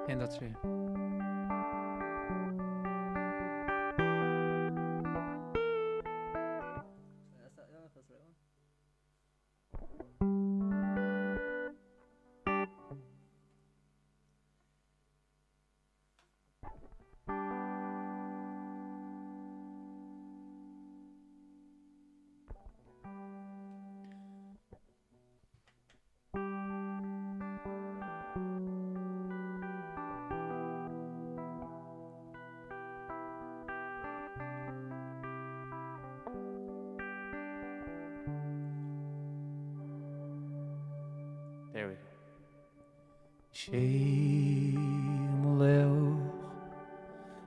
And that's true. There we go. Shemalel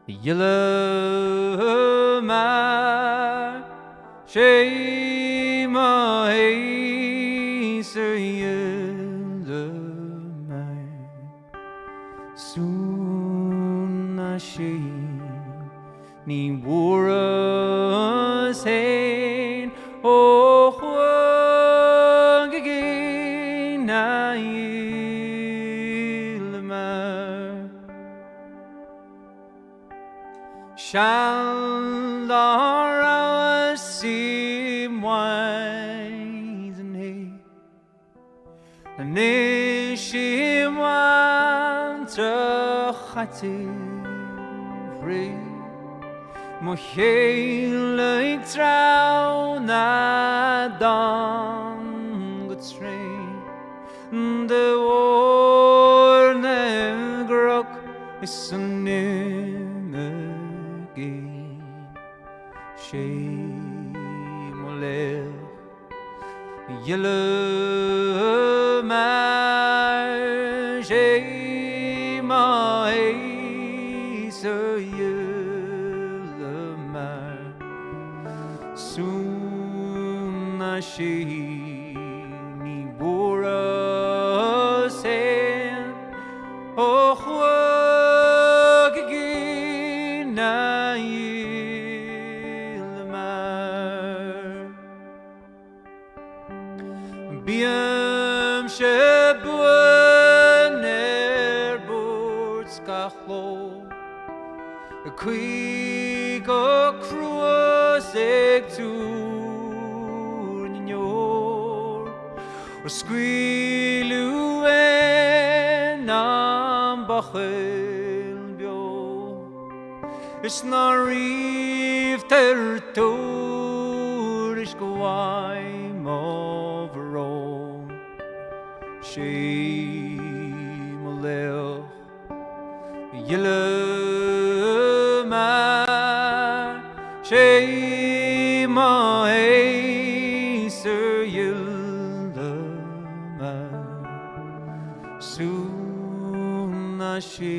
Yilama Shema Acer Yilama Sunashi Ni Wura Sain Oh Gagina Shallara sim wise and he Nishim wan trachati free Mochele trau na dan gutrain the warne grok is Shemalel Yilama Shema Acer Yilama Sunashi Ni Wura Sain Oh Biam Shebun Erburts Kachlo Quigo Cruasek to Nyor Squilu Nam Bachel Bio Isnarif Tertorish Gwaimo Shemalel Yilama Shema Acer Yilama Sunashi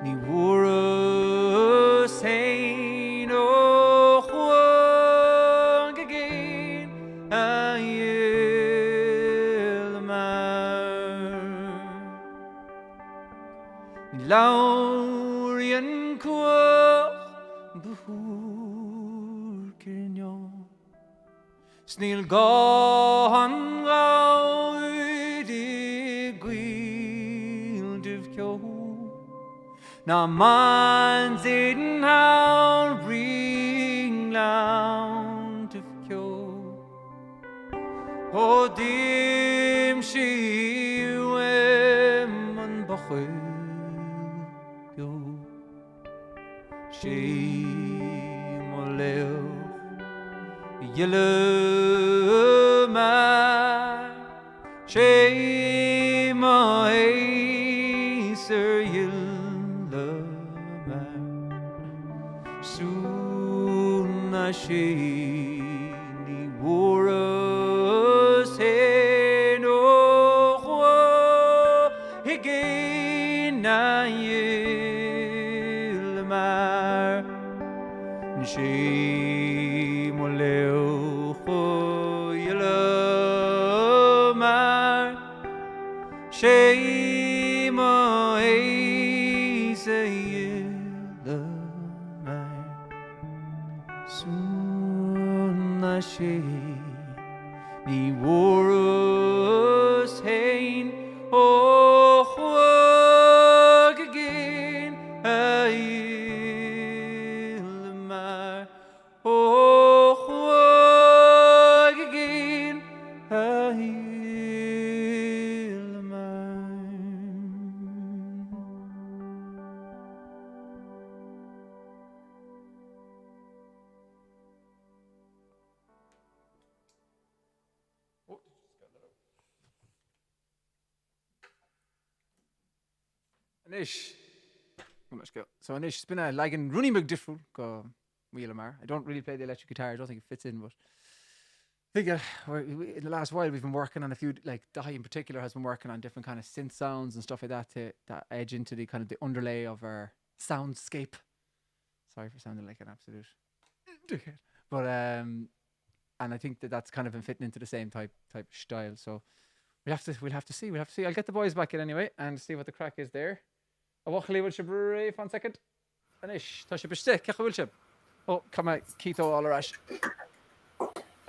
Ni Wura Sain Oh Gagin Laurian Kwa Buhur Kirnyo Snil Gohan Gaudi Gwil Divkyo Na man Zidin Haul Ring Lound Divkyo Odim Shi Wem Bachel Shemalel Yilama Shema Acer Yilama Sunashi Ni Wura Sain Oh Higina Shemalel Yilama Shema Acer Yilama Sunashi Ni Wura Sain Oh Gagin Anish. So Anish, it's been a lagging running big different go Wheelamar. I don't really play the electric guitar, I don't think it fits in, but think in the last while we've been working on a few, like Dahi in particular has been working on different kind of synth sounds and stuff like that to that edge into the kind of the underlay of our soundscape. Sorry for sounding like an absolute dickhead, but and I think that's kind of been fitting into the same type of style. So we'll have to see. I'll get the boys back in anyway and see what the crack is there. A wachli will shib 1 second. Anish, ta shib bishte, kecha will shib. Oh, come on, Keto all arash.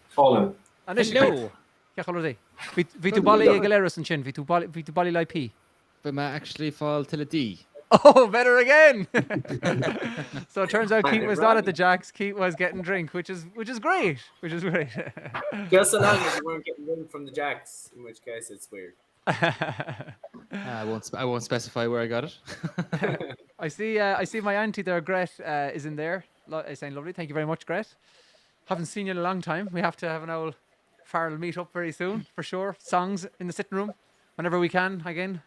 Fallen. Anish, Hello. kecha lordi. Vitu bali galeras and chin. Vitu bali lai pi. But ma actually fall till a D. Oh, better again. So it turns out Keith was not at the Jacks. Keith was getting drink, which is great. Just so long as you weren't getting wind from the Jacks, in which case it's weird. I won't specify where I got it. I see my auntie there, Gret, is in there. Saying lovely. Thank you very much, Gret. Haven't seen you in a long time. We have to have an old Farrell meet up very soon, for sure. Songs in the sitting room, whenever we can, again.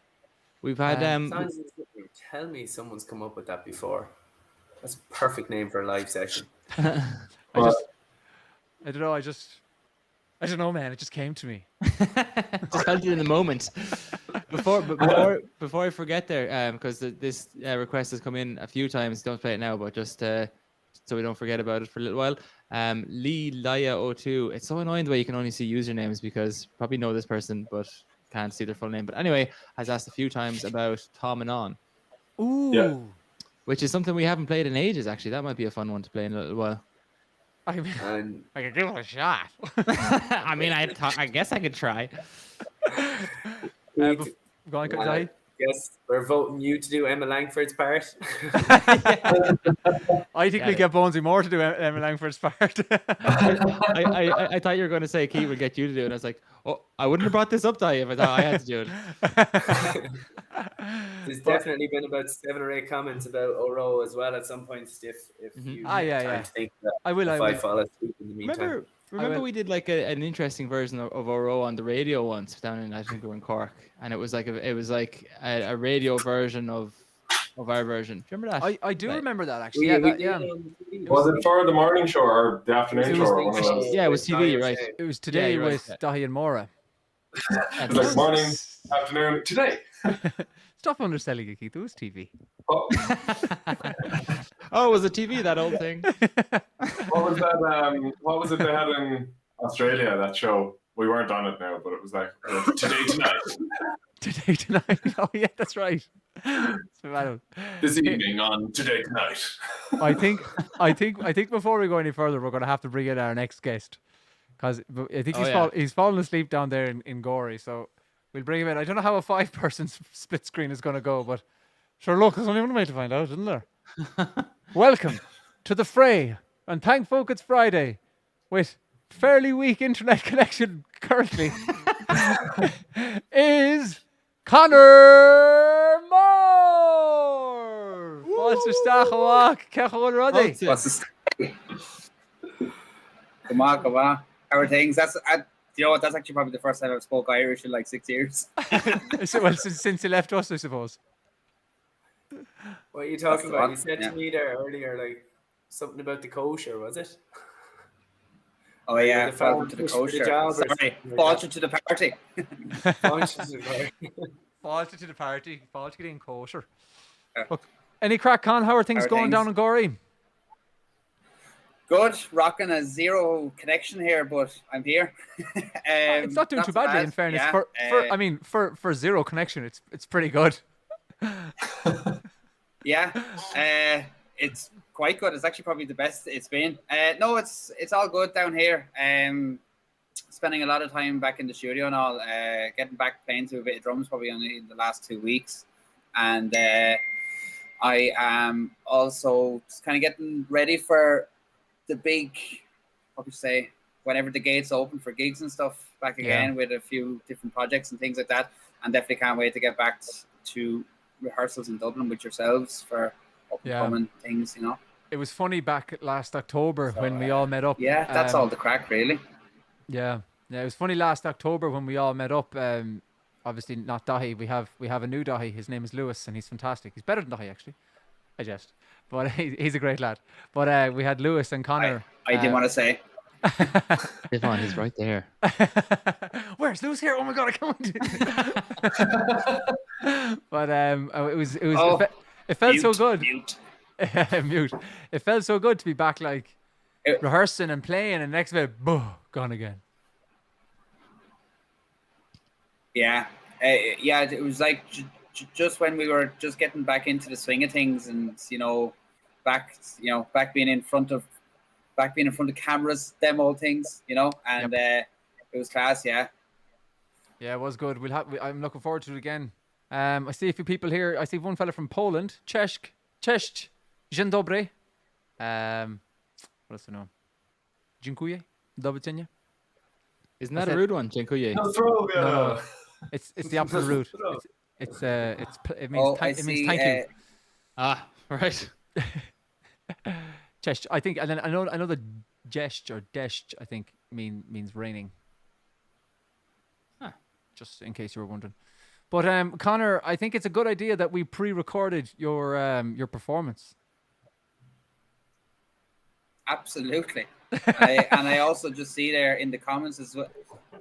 We've had Sounds as if you tell me someone's come up with that before. That's a perfect name for a live session. I don't know, man. It just came to me. just felt it in the moment. Before I forget there, because this request has come in a few times. Don't play it now, but just so we don't forget about it for a little while. Lee Laya 02. It's so annoying the way you can only see usernames because you probably know this person, but can't see their full name. But anyway, has asked a few times about Tom and On. Ooh. Yeah. Which is something we haven't played in ages. Actually, that might be a fun one to play in a little while. I mean, And I could give it a shot. I mean, I guess I could try. we Go on, Uh, Dahi. guess we're voting you to do Emma Langford's part. I think we'll get Bonesy Moore to do Emma Langford's part. I thought you were going to say Keith would get you to do it. And I was like, oh, I wouldn't have brought this up, Dahi, if I thought I had to do it. There's definitely been about 7 or 8 comments about Oro as well at some point, Stiff. If you Ah, yeah, have time yeah. to think that I will. if I fall asleep in the meantime. Remember will. we did like an interesting version of Oro on the radio once down in, I think we were in Cork, and it was like a radio version of our version. Do you remember that? I do Right. remember that actually. We Yeah, did yeah. it on TV. Was it for the morning show or the afternoon It show was- or one of those? Yeah, it was TV, Diane right. saying. It was today you're right, with yeah. Dahi and Mora. It was like morning, afternoon, today. Stop underselling it, Keith. It was TV. Oh, Oh, was it TV, that old thing? what was that? What was it they had in Australia? That show. We weren't on it now, but it was like today, tonight, Today, tonight. Oh, yeah, that's right. So, I don't- this evening on Today Tonight. I think before we go any further, we're going to have to bring in our next guest because I think Oh, yeah. he's fallen asleep down there in Gorey. So we'll bring him in. I don't know how a 5-person split screen is going to go, but sure, look, there's only one way to find out, isn't there? Welcome to the fray, and thank folk it's Friday with fairly weak internet connection currently is Connor Moore. What's the stachawak? Kechol Roddy. What's the story? Come on. How are things? You know what? That's actually probably the first time I've spoke Irish in like 6 years. Well, since you left us, I suppose. What are you talking the about? one, You said yeah. to me there earlier, like something about the kosher, was it? Oh yeah, the phone welcome to the pushed for the kosher. job or Sorry, something like brought that. you to the party. Faulty to the party. Faulty to getting kosher. Yeah. Look, any crack, Con? How are things How are going things? down in Gorey? Good, rocking a zero connection here, but I'm here. It's not doing too so badly, bad. in fairness. Yeah, For zero connection, it's pretty good. yeah, it's quite good. It's actually probably the best it's been. No, it's all good down here. Spending a lot of time back in the studio and all. Getting back playing to a bit of drums probably only in the last 2 weeks, and I am also just kind of getting ready for the big, what would you say, whenever the gates open for gigs and stuff back again with a few different projects and things like that. And definitely can't wait to get back to rehearsals in Dublin with yourselves for up and coming things, you know. It was funny back last October when we all met up. Yeah, that's all the crack, really. Yeah, it was funny last October when we all met up. Obviously not Dahi. We have a new Dahi. His name is Lewis, and he's fantastic. He's better than Dahi actually. I jest, but he's a great lad. But we had Lewis and Connor. I didn't want to say. Devon, he's right there. Where's Lewis here? Oh my god, I can't. But Oh, it felt so good. Mute. Mute. It felt so good to be back, like It- rehearsing and playing, and next bit, gone again. Yeah, yeah. It was like just when we were just getting back into the swing of things, and back being in front of cameras, them old things, and it was class. Yeah. Yeah, it was good. I'm looking forward to it again. I see a few people here. I see one fella from Poland, Cześć, dzień dobry. What else do I know? Dziękuję, do widzenia. Isn't that What's a that? rude one, Dziękuję? No throw, yeah. No. It's the opposite route. It means I it means see, thank you. Ah, right. Cześć, I think, and then I know the Jeść or Deszcz, I think means raining. Huh. Just in case you were wondering. But Connor, I think it's a good idea that we pre-recorded your performance. Absolutely. I also just see there in the comments as well.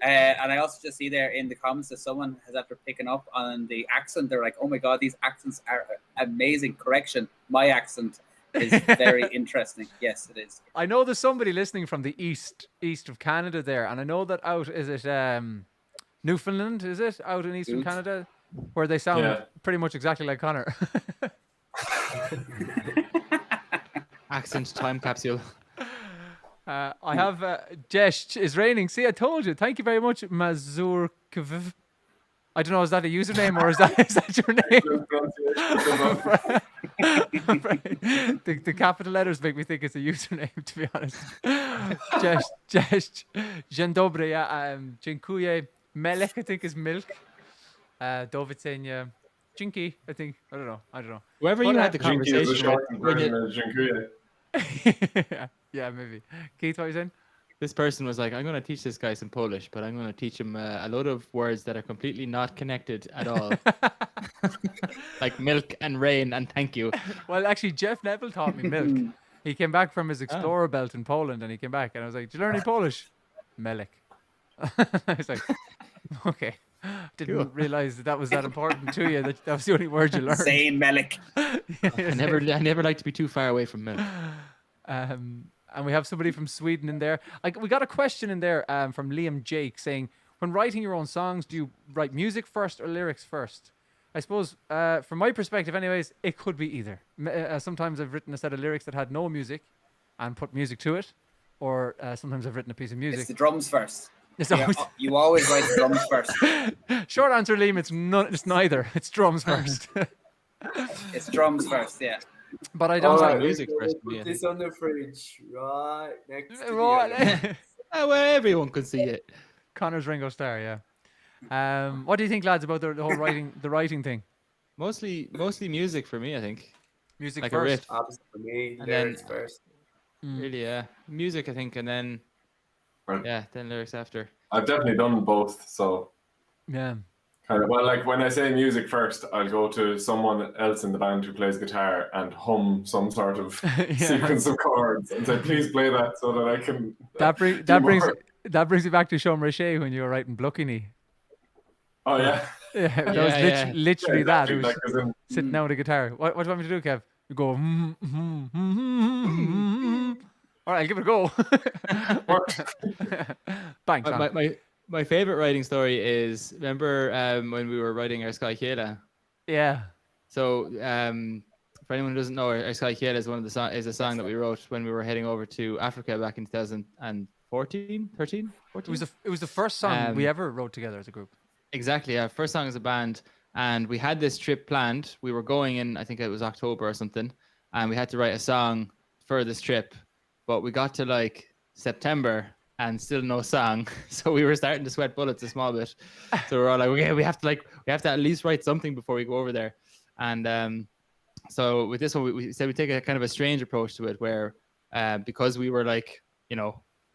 And I also just see there in the comments that someone has, after picking up on the accent, they're like, "Oh my god, these accents are amazing." Correction, my accent is very interesting. Yes, it is. I know there's somebody listening from the east of Canada there, and I know that is it Newfoundland, is it out in eastern Newt. Canada, where they sound Yeah. pretty much exactly like Connor. Accent time capsule. I have Jesh is raining. See, I told you. Thank you very much, Mazur. I don't know. Is that a username or is that your name? The capital letters make me think it's a username. To be honest, Jesh, dzień dobry. Dziękuję. Melek, I think is milk. Do widzenia. Dzięki, I think. I don't know. Whoever But, you had the Jinky is the conversation with, shortened when you- version of Dziękuję. Yeah, maybe. Keith, what are you saying? this person was like, I'm going to teach this guy some Polish, but I'm going to teach him a load of words that are completely not connected at all. Like milk and rain and thank you. Well, actually, Jeff Neville taught me milk. He came back from his explorer belt in Poland, and he came back, and I was like, "Did you learn any Polish?" Melek. I was like, "Okay." Didn't realize that was that important to you. That was the only word you learned. Same Melik. I never like to be too far away from milk. And we have somebody from Sweden in there. We got a question in there from Liam Jake saying, when writing your own songs, do you write music first or lyrics first? I suppose, from my perspective anyways, it could be either. Sometimes I've written a set of lyrics that had no music and put music to it. Or sometimes I've written a piece of music. It's the drums first. It's Yeah, always- you always write the drums first. Short answer, Liam, it's neither. It's drums first. It's drums first, yeah. But I don't Alright, have music we'll first, put yeah. this on the fridge right next to the Right. other. Oh, well, everyone could see it. Connor's Ringo Starr, yeah. What do you think, lads, about the whole writing thing? Mostly music for me, I think. Music Like a first. riff. Opposite for me, And then- lyrics first. Really, yeah. Music, I think, and then Right. then lyrics after. I've definitely done both, so Yeah. kind of, well, like when I say music first, I'll go to someone else in the band who plays guitar and hum some sort of sequence of chords and say, "Please play that," so that I can. That do brings more. me back to Sean Riche when you were writing Bluckini. Oh yeah. Yeah, that was Yeah, yeah. literally that. It Exactly, was like, as in, sitting down with a guitar. What do you want me to do, Kev? You go. All right, I'll give it a go. Bang. Sean. My favorite writing story is, remember when we were writing our Sky Kela? Yeah. So for anyone who doesn't know, our Sky Kela is is a song that we wrote when we were heading over to Africa back in 2014, 13, 14? It was the first song we Um, ever wrote together as a group. Exactly, our first song as a band, and we had this trip planned. We were going in, I think it was October or something, and we had to write a song for this trip, but we got to like September and still no song, so we were starting to sweat bullets a small bit. So we're all like, okay, we have to at least write something before we go over there. And so with this one, we said we take a kind of a strange approach to it, where because we were like,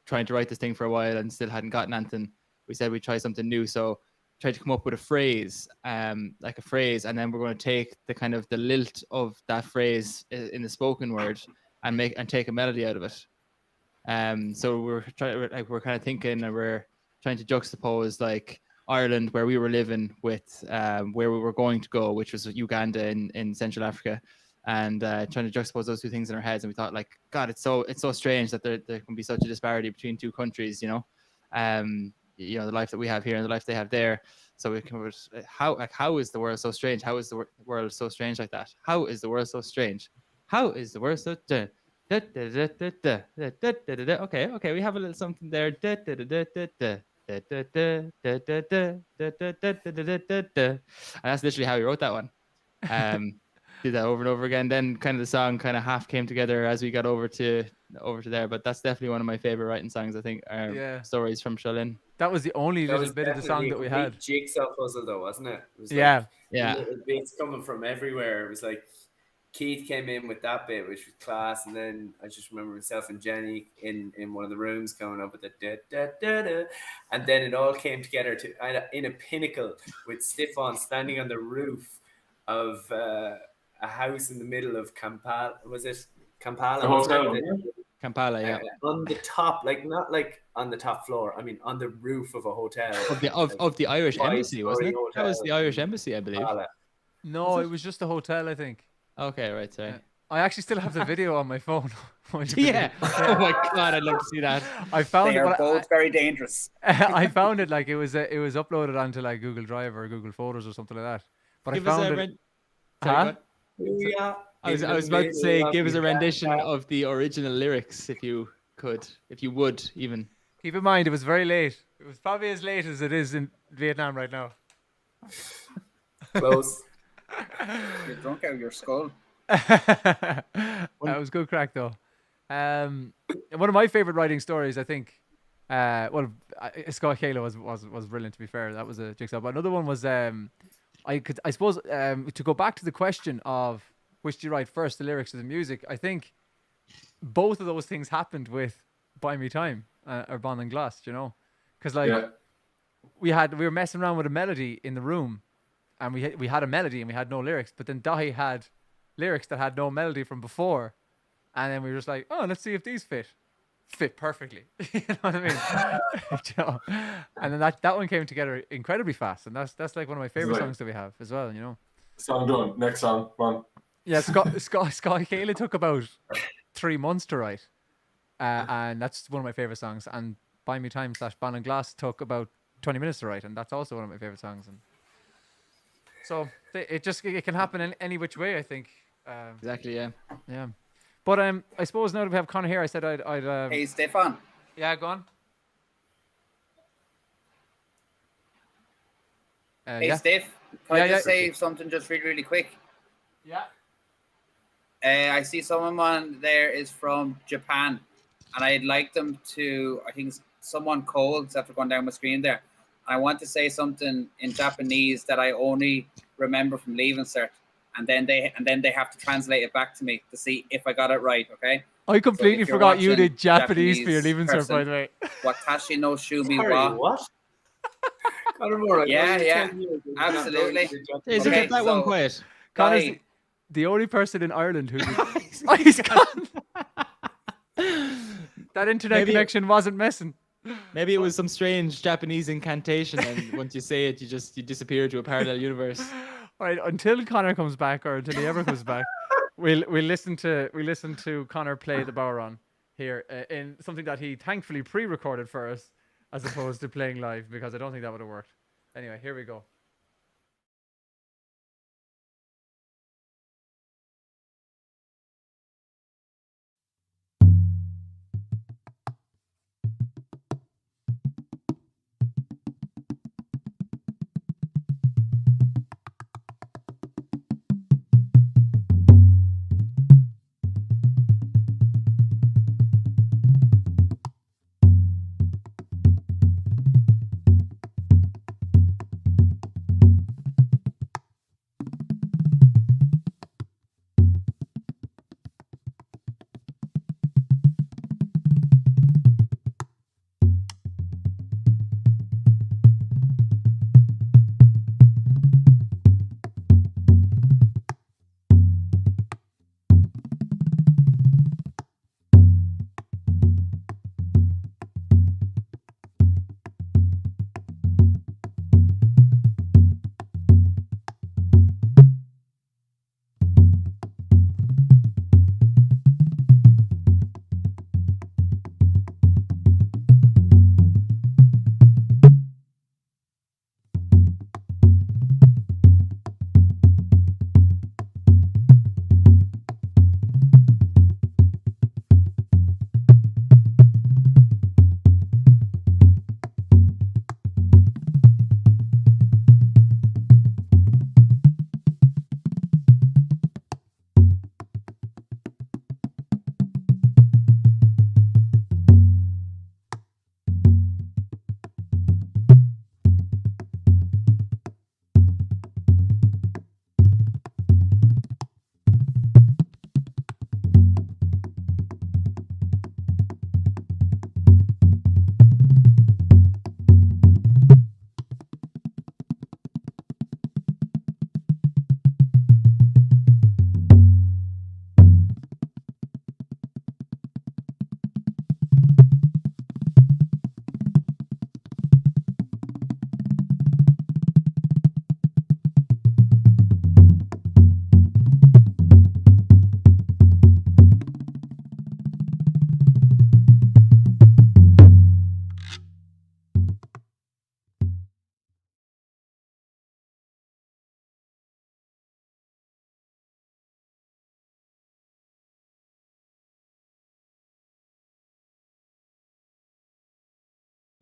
trying to write this thing for a while and still hadn't gotten anything, we said we'd try something new. So tried to come up with a phrase, and then we're going to take the kind of the lilt of that phrase in the spoken word and take a melody out of it. So we're kind of thinking, and we're trying to juxtapose like Ireland, where we were living, with where we were going to go, which was Uganda in Central Africa, and trying to juxtapose those two things in our heads. And we thought, like, God, it's so strange that there can be such a disparity between two countries, the life that we have here and the life they have there. So we can, how is the world so strange? How is the world so strange like that? How is the world so strange? How is the world so okay, we have a little something there. And that's literally how we wrote that one. Did that over and over again. Then kind of the song kind of half came together as we got over to there. But that's definitely one of my favorite writing songs, I think. Stories from Shullin. That was the only That little was bit of the song that we had. Jigsaw puzzle, though, wasn't it? It was Yeah. little bits coming from everywhere. It was like Keith came in with that bit, which was class, and then I just remember myself and Jenny in one of the rooms coming up with the da da da da, and then it all came together in a pinnacle with Stefan standing on the roof of a house in the middle of Kampala. Was it Kampala? The hotel. Kampala, yeah. On the top, like not like on the top floor. I mean, on the roof of a hotel. Of the Irish embassy, wasn't it? That was the Irish embassy, I believe. Kampala. No, it was just a hotel, I think. Okay, right, sorry. I actually still have the video on my phone. Yeah. Oh my God, I'd love to see that. I found They it. are both very dangerous. I found it like it was uploaded onto like Google Drive or Google Photos or something like that. But Give I us found a it. ren- Huh? Sorry, what? Yeah. I was about to say, give us a rendition of the original lyrics, if you would, even. Keep in mind, it was very late. It was probably as late as it is in Vietnam right now. Close. You're drunk out of your skull. That was good crack though. One of my favorite writing stories, I think. Scott Kayla was brilliant. To be fair, that was a jigsaw. But another one was I suppose to go back to the question of which do you write first, the lyrics or the music. I think both of those things happened with "Buy Me Time" or "Bond and Glass." Because we were messing around with a melody in the room, and we had a melody and we had no lyrics. But then Dahi had lyrics that had no melody from before, and then we were just like, oh, let's see if these fit perfectly. You know what I mean? And then that one came together incredibly fast, and that's like one of my favorite songs that we have as well. Song done. Next song. Come on. Yeah, Scott Kayla took about 3 months to write, and that's one of my favorite songs. And "Buy Me Time" / "Bond and Glass" took about 20 minutes to write, and that's also one of my favorite songs. And so it can happen in any which way, I think. Exactly, yeah. Yeah. But I suppose now that we have Connor here, I said I'd Hey, Stefan. yeah, go on. Hey, yeah. Steph. Can Yeah, I just yeah. say something just really, really quick? Yeah. I see someone there is from Japan, and I'd like them to, I think someone called after going down my screen there. I want to say something in Japanese that I only remember from Leaving Cert, and then they have to translate it back to me to see if I got it right. Okay. I completely if you're forgot you watching did Japanese for your Japanese leaving cert, by person, the way. Watashi no shumi Sorry, wa. what? Conor Moore, Yeah, only yeah, 10 years did not know absolutely. you did Japanese. Hey, so Okay, get that one so- quiet. Connor's Guy, the only person in Ireland who he's gone. That internet Maybe- connection wasn't messing. Maybe it was some strange Japanese incantation, and once you say it, you disappear to a parallel universe. All right, until Connor comes back, or until he ever comes back, we'll listen to Connor play the Bowron here in something that he thankfully pre-recorded for us, as opposed to playing live, because I don't think that would have worked. Anyway, here we go.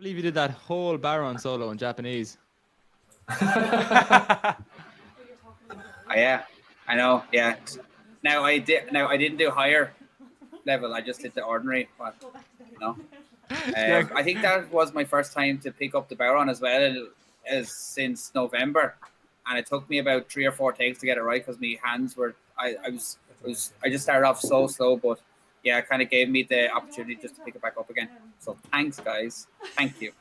believe you did that whole Baron solo in Japanese. Yeah, I know. Yeah. Now I didn't do higher level. I just did the ordinary one. You know. I think that was my first time to pick up the Baron as well as since November, and it took me about 3 or 4 takes to get it right because my hands were. I just started off so slow, but yeah, it kind of gave me the opportunity just to pick it back up again. So thanks, guys. Thank you.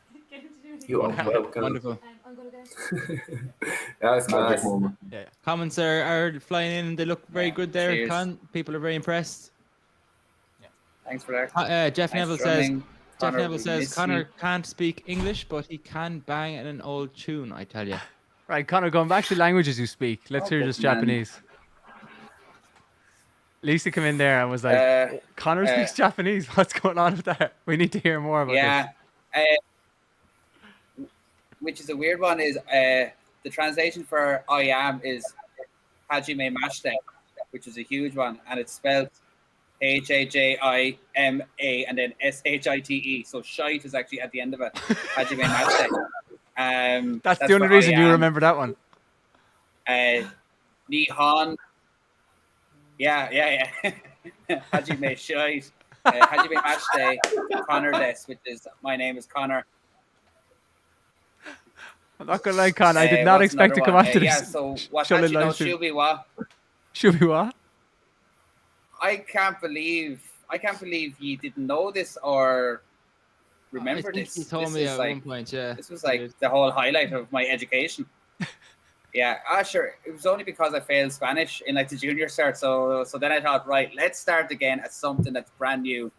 You are welcome. Wonderful. I'm gonna go. That was Magic class. moment. Comments are flying in. They look very good there. Cheers. People are very impressed. Thanks for that. Jeff Nice Neville says. drumming. Jeff Connor, Neville we says miss Connor you. can't speak English, but he can bang in an old tune. I tell you. Right, Connor, going back to languages you speak. Let's hear Oh, just man. Japanese. Lisa came in there and was like, Connor speaks Japanese. What's going on with that? We need to hear more about Yeah. Which is a weird one. Is the translation for I am is Hajime Mashite, which is a huge one, and it's spelled Hajima and then Shite. So shite is actually at the end of it. Hajime Mashite. this. That's the only for reason I you am. remember that one. Nihon. Yeah. Hajime shite. Hajime Mashite. Connor des, which is my name is Connor. I'm not going to lie, Connor. I did not what's expect to another come one? after Yeah, this. so what's Surely actually no live stream. Shubi wa? Should we what? I can't believe you didn't know this or remember I think this. he told This me is at like, one point. Yeah. This was like the whole highlight of my education. Yeah, sure. It was only because I failed Spanish in like the junior cert. So then I thought, right, let's start again at something that's brand new.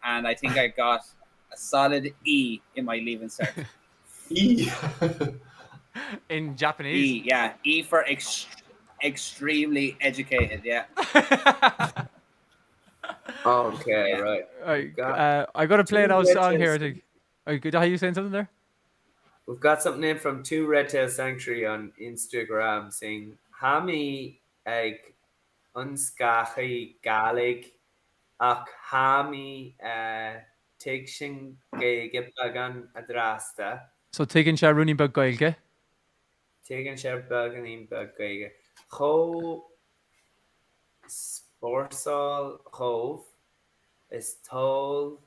And I think I got a solid E in my leaving cert. E. In Japanese. E, yeah. E for extremely educated, yeah. Okay, Yeah. right. I got to play an Two old song here, I legends. think. Are you saying something there? We've got something in from Two Red Tail Sanctuary on Instagram saying Hami ag unscachi galig ach hami tigshin ge bagan adrasta So, taking Sharuni Baggoilge. tigan share bagan in bagge ho sporsal hove is tol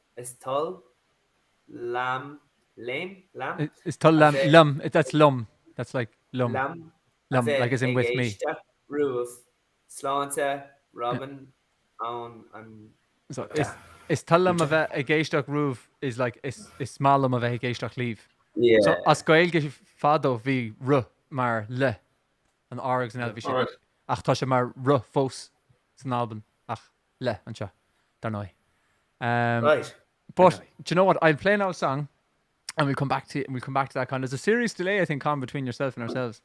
lam lam It's Tullam. Okay. Lum. That's Lum. That's like Lum. Lam Lum, like as in with me. Ruth Slánta Robin on So, it's Tullam of a Geistach Roof is like, it's Smalum of a Geistach Leave. yeah. So, Ascoilge Fado vi Ru Mar Le. And Orgs and Elvish. Alright. Ach, Tasha Mar Ru Fos. It's an album. Ach, Le. Ansha. Darnoi. Right. But do you know what? I'll play an old song, and we'll come back to that. Con, there's a serious delay, I think, Con, between yourself and ourselves.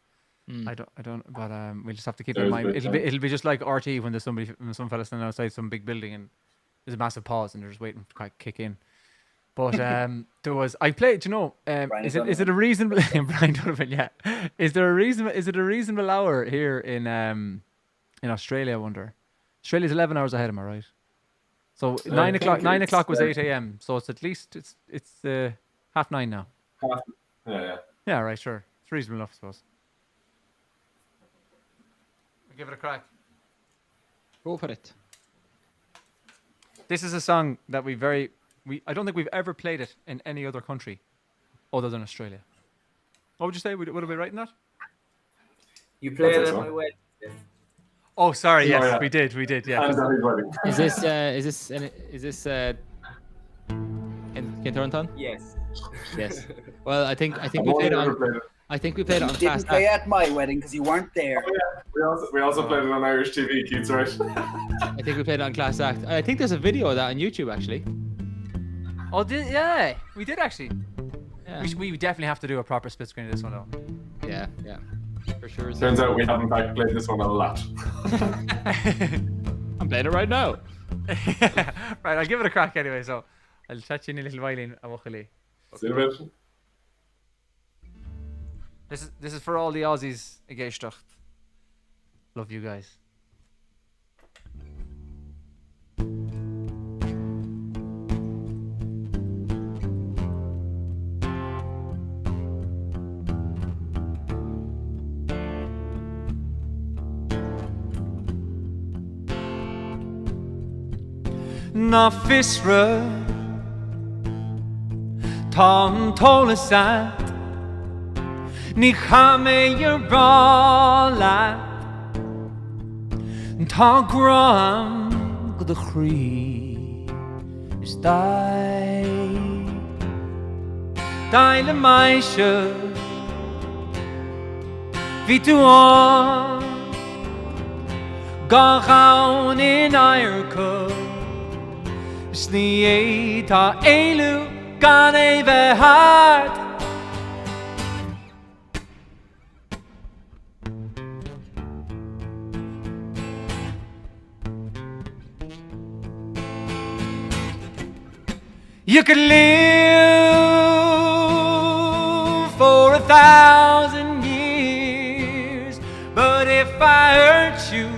I don't. But we'll just have to keep it in There's a mind. bit, It'll be just like RT when some fella standing outside some big building and there's a massive pause and they're just waiting to quite kick in. But I played. Do you know? Is it a reasonable? Brian Donovan, yeah. Is it a reasonable hour here in Australia? I wonder. Australia's 11 hours ahead. Am I right? So 9 o'clock. 9 o'clock was 8 a.m. So it's at least it's 9:30 now. Yeah. Yeah, right. Sure, it's reasonable enough, I suppose. We'll give it a crack. Go for it. This is a song that I don't think we've ever played it in any other country other than Australia. What would you say? Would we right in that? You played That's it it, at my so. wedding. Oh, sorry. Yes, yeah. we did. Yeah. And Danny's wedding. Is this in Thornton? Yes. Yes. Well, I think I've we only played it ever on. played it. I think we played it on You Class didn't play Act. at my wedding because you weren't there. We also played it on Irish TV. Keith's right. I think we played it on Class Act. I think there's a video of that on YouTube actually. Oh, yeah, we did actually. Yeah. We definitely have to do a proper split screen of this one though. Yeah. For sure. Turns out we have in fact played this one a lot. I'm playing it right now. Right, I'll give it a crack anyway. So I'll chat you in a little while in Awachali. See you in a bit. This is for all the Aussies. Geistach. Love you guys. na fisra Tom tolasat Ni chame your brala Ta gram the chree is die le maisha Vitu on Gachaun in Irka Snie ta elu Gane vehart You could live for 1,000 years, but if I hurt you,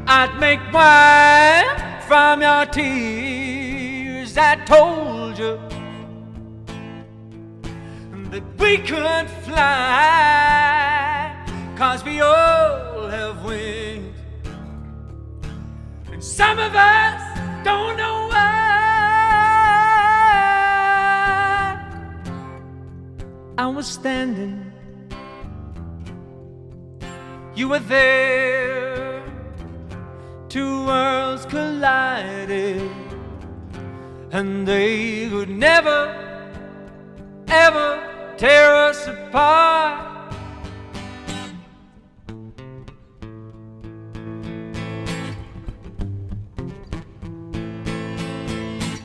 I'd make wine from your tears. I told you that we could fly, 'cause we all have wings, and some of us don't know why. I was standing, you were there, two worlds collided, and they could never, ever tear us apart.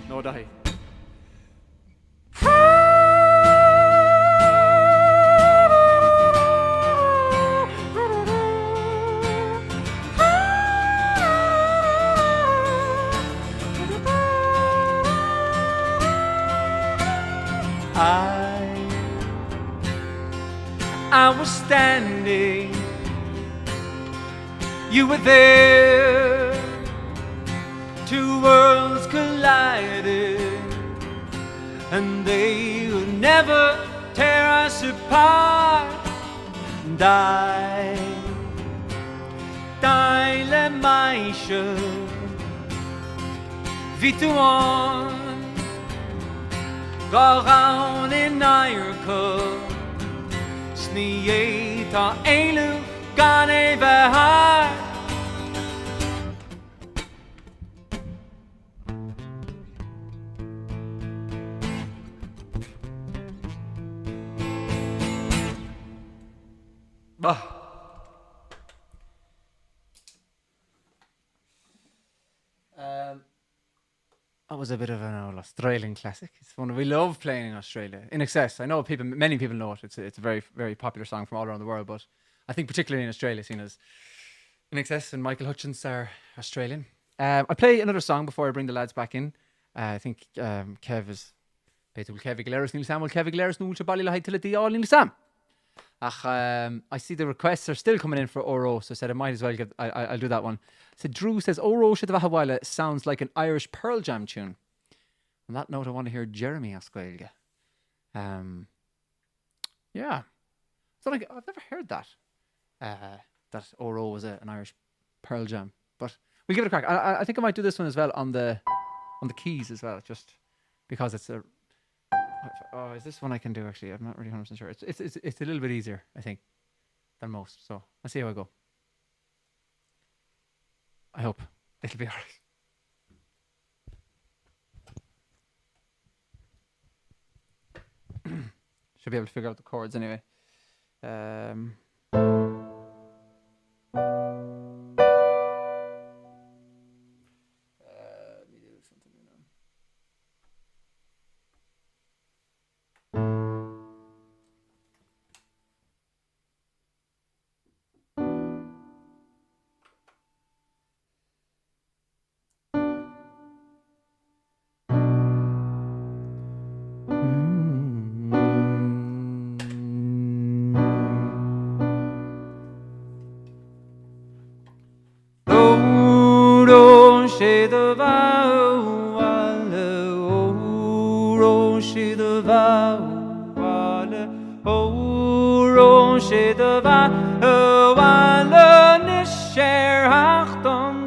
No die. I was standing, you were there, two worlds collided, and they would never tear us apart. Die le maisha, vituan, garan in Irka. Snie ta elu gane vehart. That was a bit of an old Australian classic. It's one we love playing in Australia. In Excess, I know many people know it. It's a very, very popular song from all around the world, but I think particularly in Australia, seen as In Excess and Michael Hutchence are Australian. I play another song before I bring the lads back in. I think Kev is Peter Kev Galeris Neil Sam Kev Galeris Nool Chabali La Hitility all Neil Sam. I see the requests are still coming in for Oro, so I said I might as well I'll do that one. So Drew says Oro Shidavahawala sounds like an Irish Pearl Jam tune. On that note, I want to hear Jeremy Asquelga. Yeah. So I've never heard that. That Oro was an Irish Pearl Jam. But we'll give it a crack. I think I might do this one as well on the keys as well, just because it's a is this one I can do actually? I'm not really 100% sure. It's a little bit easier, I think, than most. So let's see how I go. I hope it'll be alright. Should be able to figure out the chords anyway. Let me do something new now.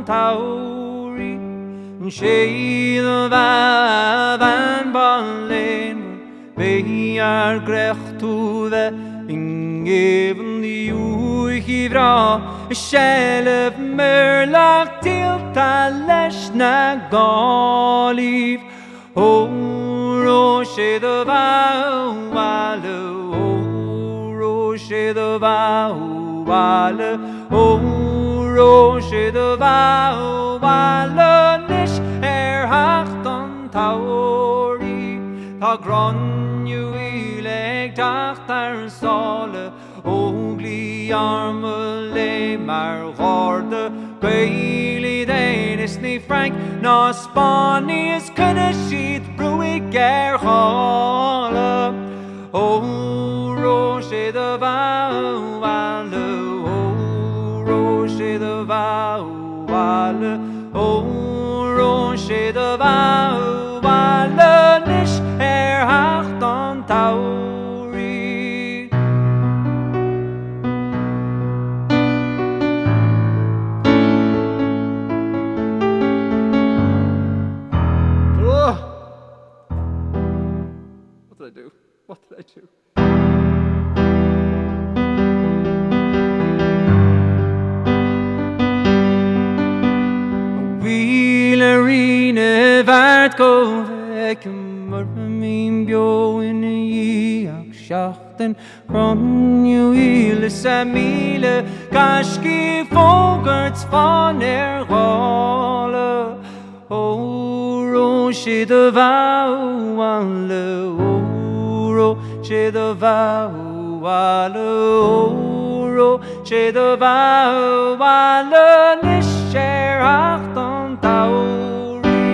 Tauri sé the van ballen be ar grech to the in given the uivra shelf merlach til talesh na goliv o roche the vale o roche the vale o roche the vale nish hacht tauri ta gron you ileg tachter sole ogli armele mar gorde Gaily dain is ni frank na spawny is kunna sheath bruig hall o roche the vale o roche the vale o roche the vale nish hacht tauri What did I do? What did I do? Wheelerine vart go weg min bio in iach schachten kron you ile samile kaski fogerts von rolle o roche de vale o roche de vale o roche de vale nisher achton tauri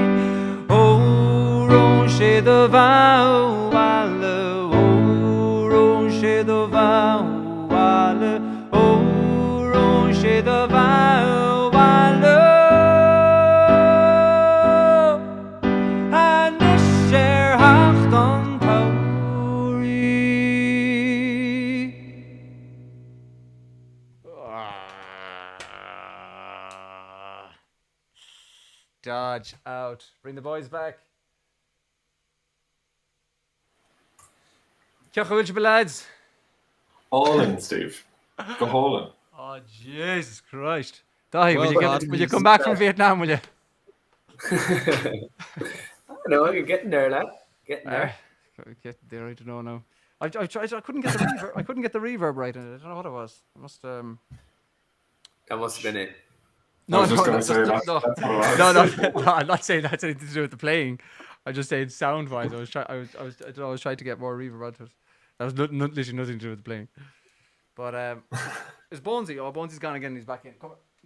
o roche de vale o roche de vale o roche de vale Dodge out. Bring the boys back. Ciao, lads. All in, Steve. Go hole in. Oh, Jesus Christ. Dahi, Well will you come back from Vietnam, will you? I know you're getting there, lad. Getting there. Get there, I don't know now. I tried. I couldn't get the reverb. I couldn't get the reverb right in it. I don't know what it was. I must. That must have been it. I was just going to say that. no, That's what it was. no, I'm not saying that's anything to do with the playing. I'm just saying sound-wise. I was trying to get more reverb onto it. That was literally nothing to do with the playing. But is Bonesy? Oh, Bonesy's gone again. He's back in.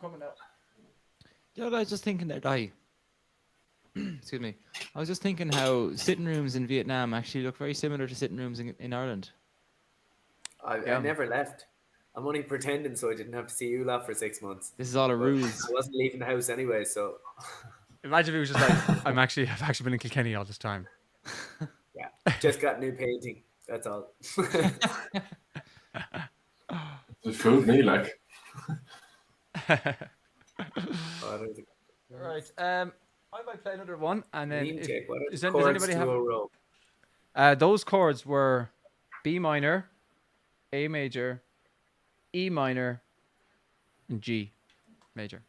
Coming out. You know, I was just thinking there, Dai. Excuse me. I was just thinking how sitting rooms in Vietnam actually look very similar to sitting rooms in Ireland. I never left. I'm only pretending so I didn't have to see you lot for 6 months. This is all a ruse. I wasn't leaving the house anyway, so Imagine if it was just like, I've actually been in Kilkenny all this time. yeah. Just got new painting. That's all. It fooled me, like. Right. I might play another one, and then Name check. What are does the anybody chords to have? a row? Those chords were B minor, A major, E minor, and G major.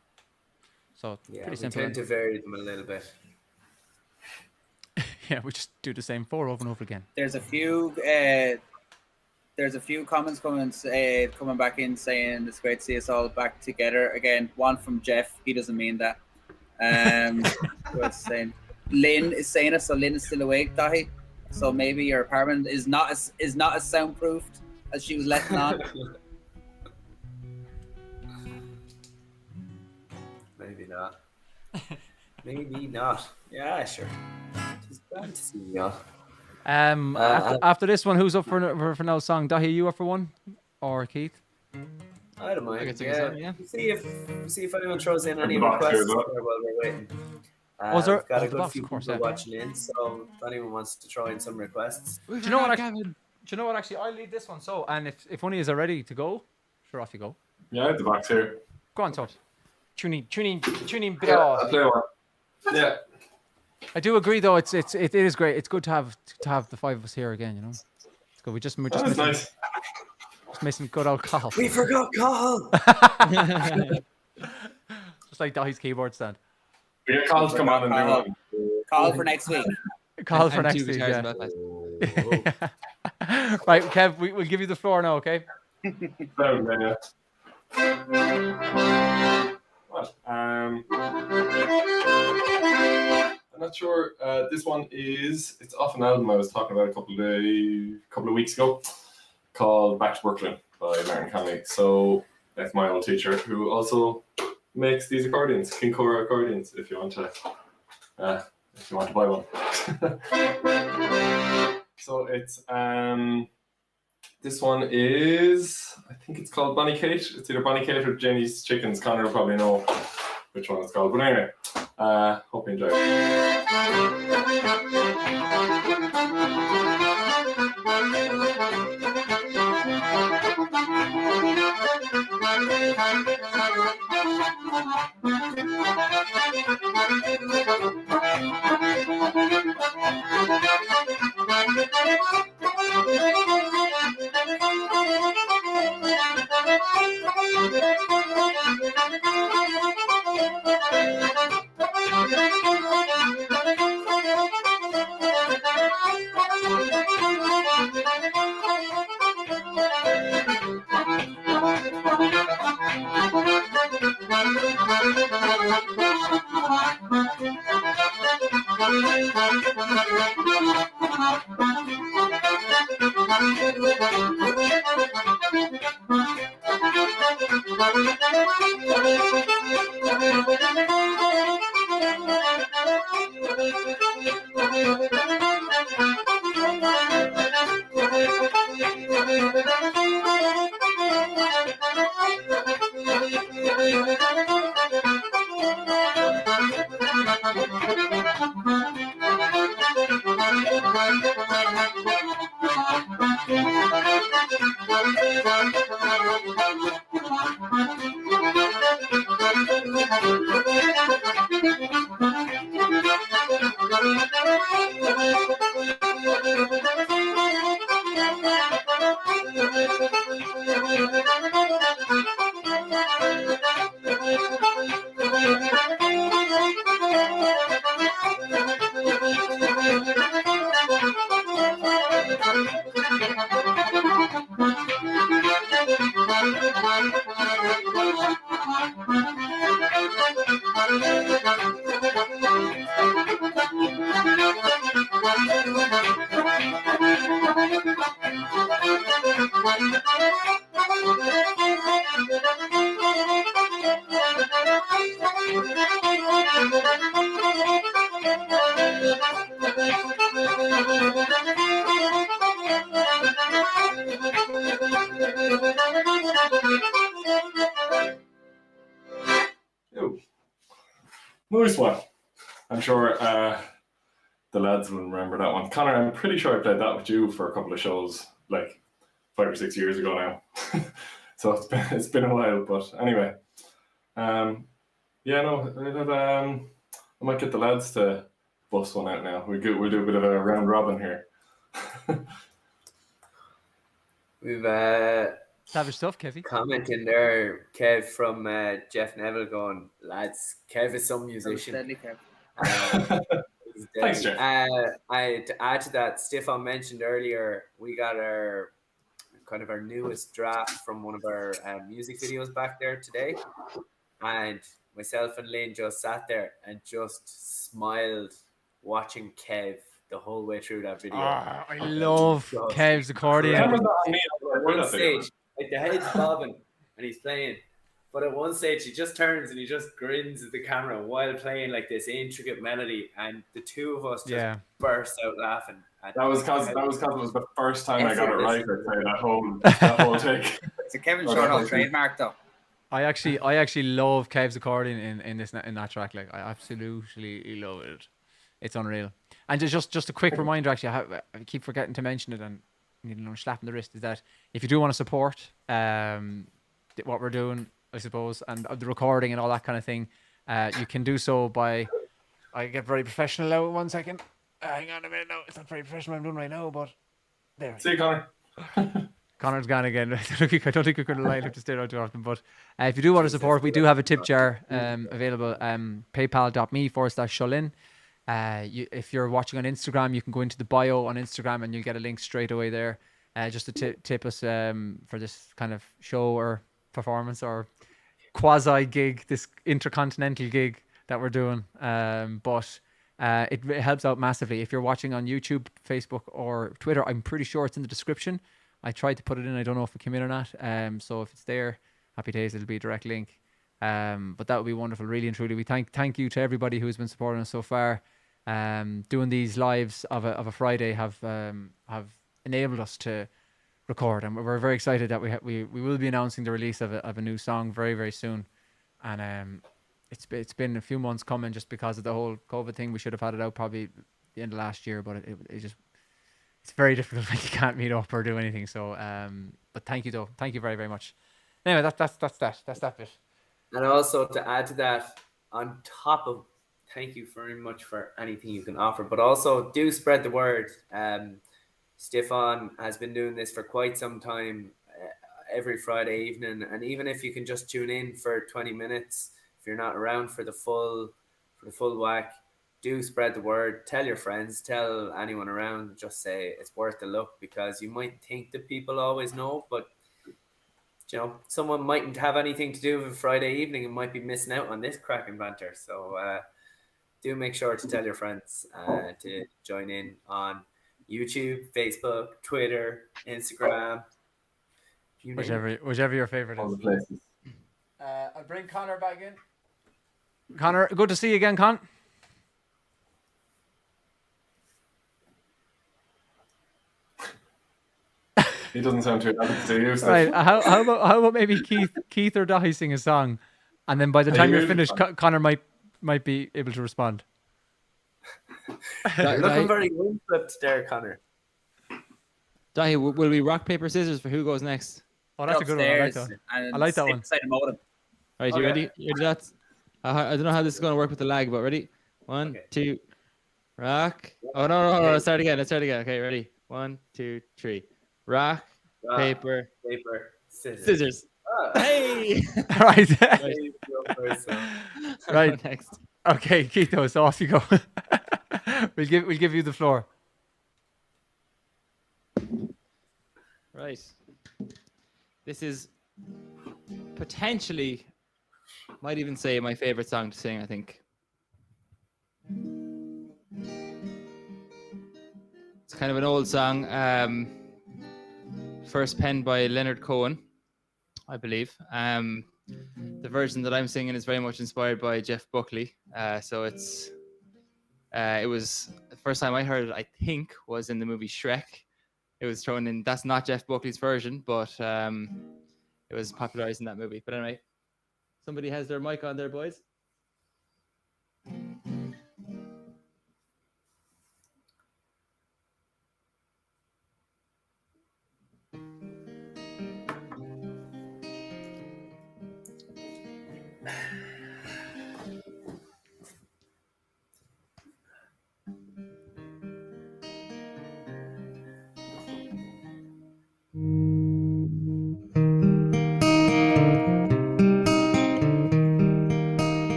So Yeah, pretty we simple. tend to vary them a little bit. Yeah, we just do the same 4 over and over again. There's a few comments coming back in saying it's great to see us all back together again. One from Jeff, he doesn't mean that. What's saying? Lynn is saying it, so Lynn is still awake, Dahi. So maybe your apartment is not as soundproofed as she was letting on. Maybe not. Maybe not. Yeah, sure. Just glad to see you. After this one, who's up for no song? Dahi, you up for one, or Keith? I don't mind. I can sing a yeah. song, yeah. See if anyone throws in any the box requests here, while we're waiting. Was there- We've got oh, a the good box, few of course, people yeah. watching in, so if anyone wants to throw in some requests. Do you know what? Do you know what? Actually, I'll lead this one. So, and if one of you are ready to go, sure, off you go. Yeah, the box here. Go on, Todd. Tune in, Yeah, bra. I'll play one. Yeah. I do agree, though. It is great. It's good to have the five of us here again. You know, it's good. We're just That was missing, nice. just missing good old Carl. We forgot Carl. Just like Dahi's keyboard stand. We get Colin to come on and do Carl. one. Call for next week. Carl for I'm next too week. retired Yeah. to Belfast. Right, Kev. We'll give you the floor now. Okay. Sound, yeah. What? I'm not sure. This one it's off an album I was talking about a couple of weeks ago, called Back to Brooklyn by Martin Connolly. So that's my old teacher who also makes these accordions, Kinkora accordions. If you want to buy one. So it's this one is, I think it's called Bonnie Kate. It's either Bonnie Kate or Jenny's Chickens. Connor will probably know which one it's called. But anyway, hope you enjoy Yo. Nice one. I'm sure the lads will remember that one. Connor, I'm pretty sure I played that with you for a couple of shows, like 5 or 6 years ago now. So it's been a while, but anyway. I might get the lads to bust one out now. We'll do a bit of a round robin here. We've Savage stuff, Kevy. comment in there, Kev, from Jeff Neville going, lads, Kev is some musician. Deadly Kev. He's Thanks, deadly. To add to that, Stefan mentioned earlier, we got our newest draft from one of our music videos back there today. And myself and Lynn just sat there and just smiled watching Kev the whole way through that video. I love Kev's accordion. Camera's not on me. At one stage, like the head's bobbing and he's playing. But at one stage, he just turns and he just grins at the camera while playing like this intricate melody. And the two of us just burst out laughing. That was because it was the first time I got it right. I'd say that whole take. It's a Kevin Shortall trademark, though. I actually love Kev's accordion in that track. Like, I absolutely love it. It's unreal. And just a quick reminder, actually, I keep forgetting to mention it, and slapping the wrist, is that if you do want to support what we're doing, I suppose, and the recording and all that kind of thing, you can do so by I get very professional now. 1 second. Hang on a minute. No, it's not very professional what I'm doing right now, but there. See you, Connor. Connor's gone again. I don't think we could line up to stay around too often. But if you do want to support, we do have a tip jar available. PayPal.me/Shullin. If you're watching on Instagram, you can go into the bio on Instagram and you'll get a link straight away there. Just to tip us for this kind of show or performance or quasi gig, this intercontinental gig that we're doing. But it helps out massively. If you're watching on YouTube, Facebook, or Twitter, I'm pretty sure it's in the description. I tried to put it in. I don't know if it came in or not. So if it's there, happy days. It'll be a direct link. But that would be wonderful, really and truly. We thank you to everybody who's been supporting us so far. Doing these lives of a Friday have enabled us to record, and we're very excited that we will be announcing the release of a new song very, very soon. And it's been a few months coming just because of the whole COVID thing. We should have had it out probably the end of last year, but it's very difficult when you can't meet up or do anything. So but thank you though. Thank you very, very much. Anyway, that's that bit. And also to add to that, on top of thank you very much for anything you can offer, but also do spread the word. Stefan has been doing this for quite some time, every Friday evening, and even if you can just tune in for 20 minutes, if you're not around for the full whack, do spread the word. Tell your friends, tell anyone around, just say it's worth a look, because you might think that people always know, but you know, someone mightn't have anything to do with a Friday evening and might be missing out on this cracking banter. So do make sure to tell your friends to join in on YouTube, Facebook, Twitter, Instagram. Whichever your favorite All the is. places. I'll bring Connor back in. Connor, good to see you again, Con. He doesn't sound too happy to see you. So. Right. How about maybe Keith or Dahi sing a song, and then by the time you're finished, Connor might be able to respond. Looking very wind-swept there, Connor. Dahi, will we rock, paper, scissors for who goes next? Oh, that's a good one. I like that one. I like that one. Right, you ready? You ready? That? I don't know how this is going to work with the lag, but ready? One, two, rock. Oh no! Let's start again. Okay, ready? 1, 2, 3. Rock, paper, scissors. Hey! Right. Right. Right. Next. Okay, Keith, so off you go. We'll give you the floor. Right. This is potentially, might even say, my favorite song to sing, I think. It's kind of an old song. First penned by Leonard Cohen, I believe. The version that I'm singing is very much inspired by Jeff Buckley. So it was the first time I heard it, I think, was in the movie Shrek. It was thrown in. That's not Jeff Buckley's version, but it was popularized in that movie. But anyway, somebody has their mic on there, boys.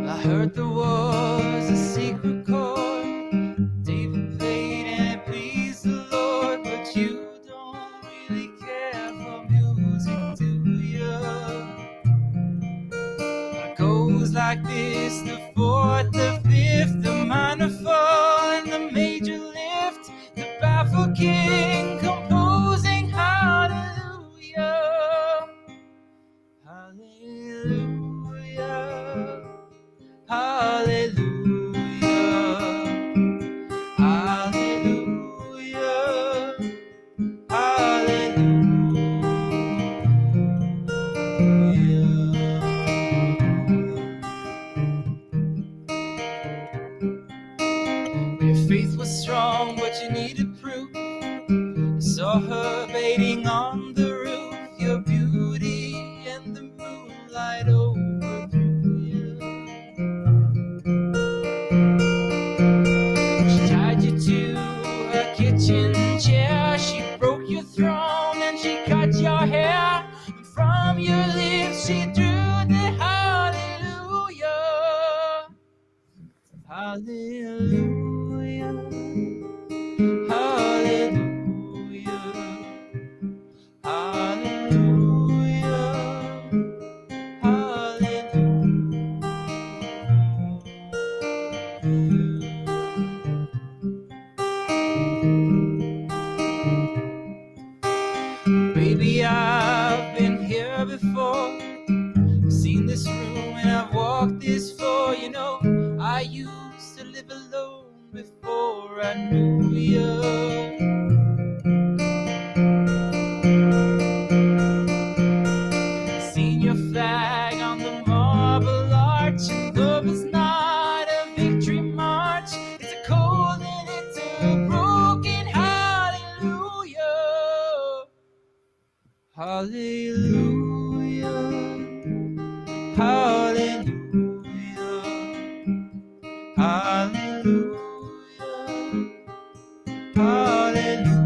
I heard there was a secret chord David played and it pleased the Lord, but you don't really care for music, do you? It goes like this: the fourth, the fifth, the minor fall, and the major lift. The baffled king composing hallelujah, hallelujah. Hallelujah, hallelujah, hallelujah. Your faith was strong, but you needed proof. You saw her bathing on the roof, your beauty and the moonlight overthrew you. your throne and she cut your hair. And from your lips she drew the hallelujah. Hallelujah. Hallelujah. Hallelujah. Baby, I've been here before. I've seen this room and I've walked this floor. You know, I used to live alone before I knew you. Seen your flag on the marble arch, and love is not a victory march. It's a cold and it's a broken hallelujah. Hallelujah. Hallelujah. Hallelujah. Hallelujah.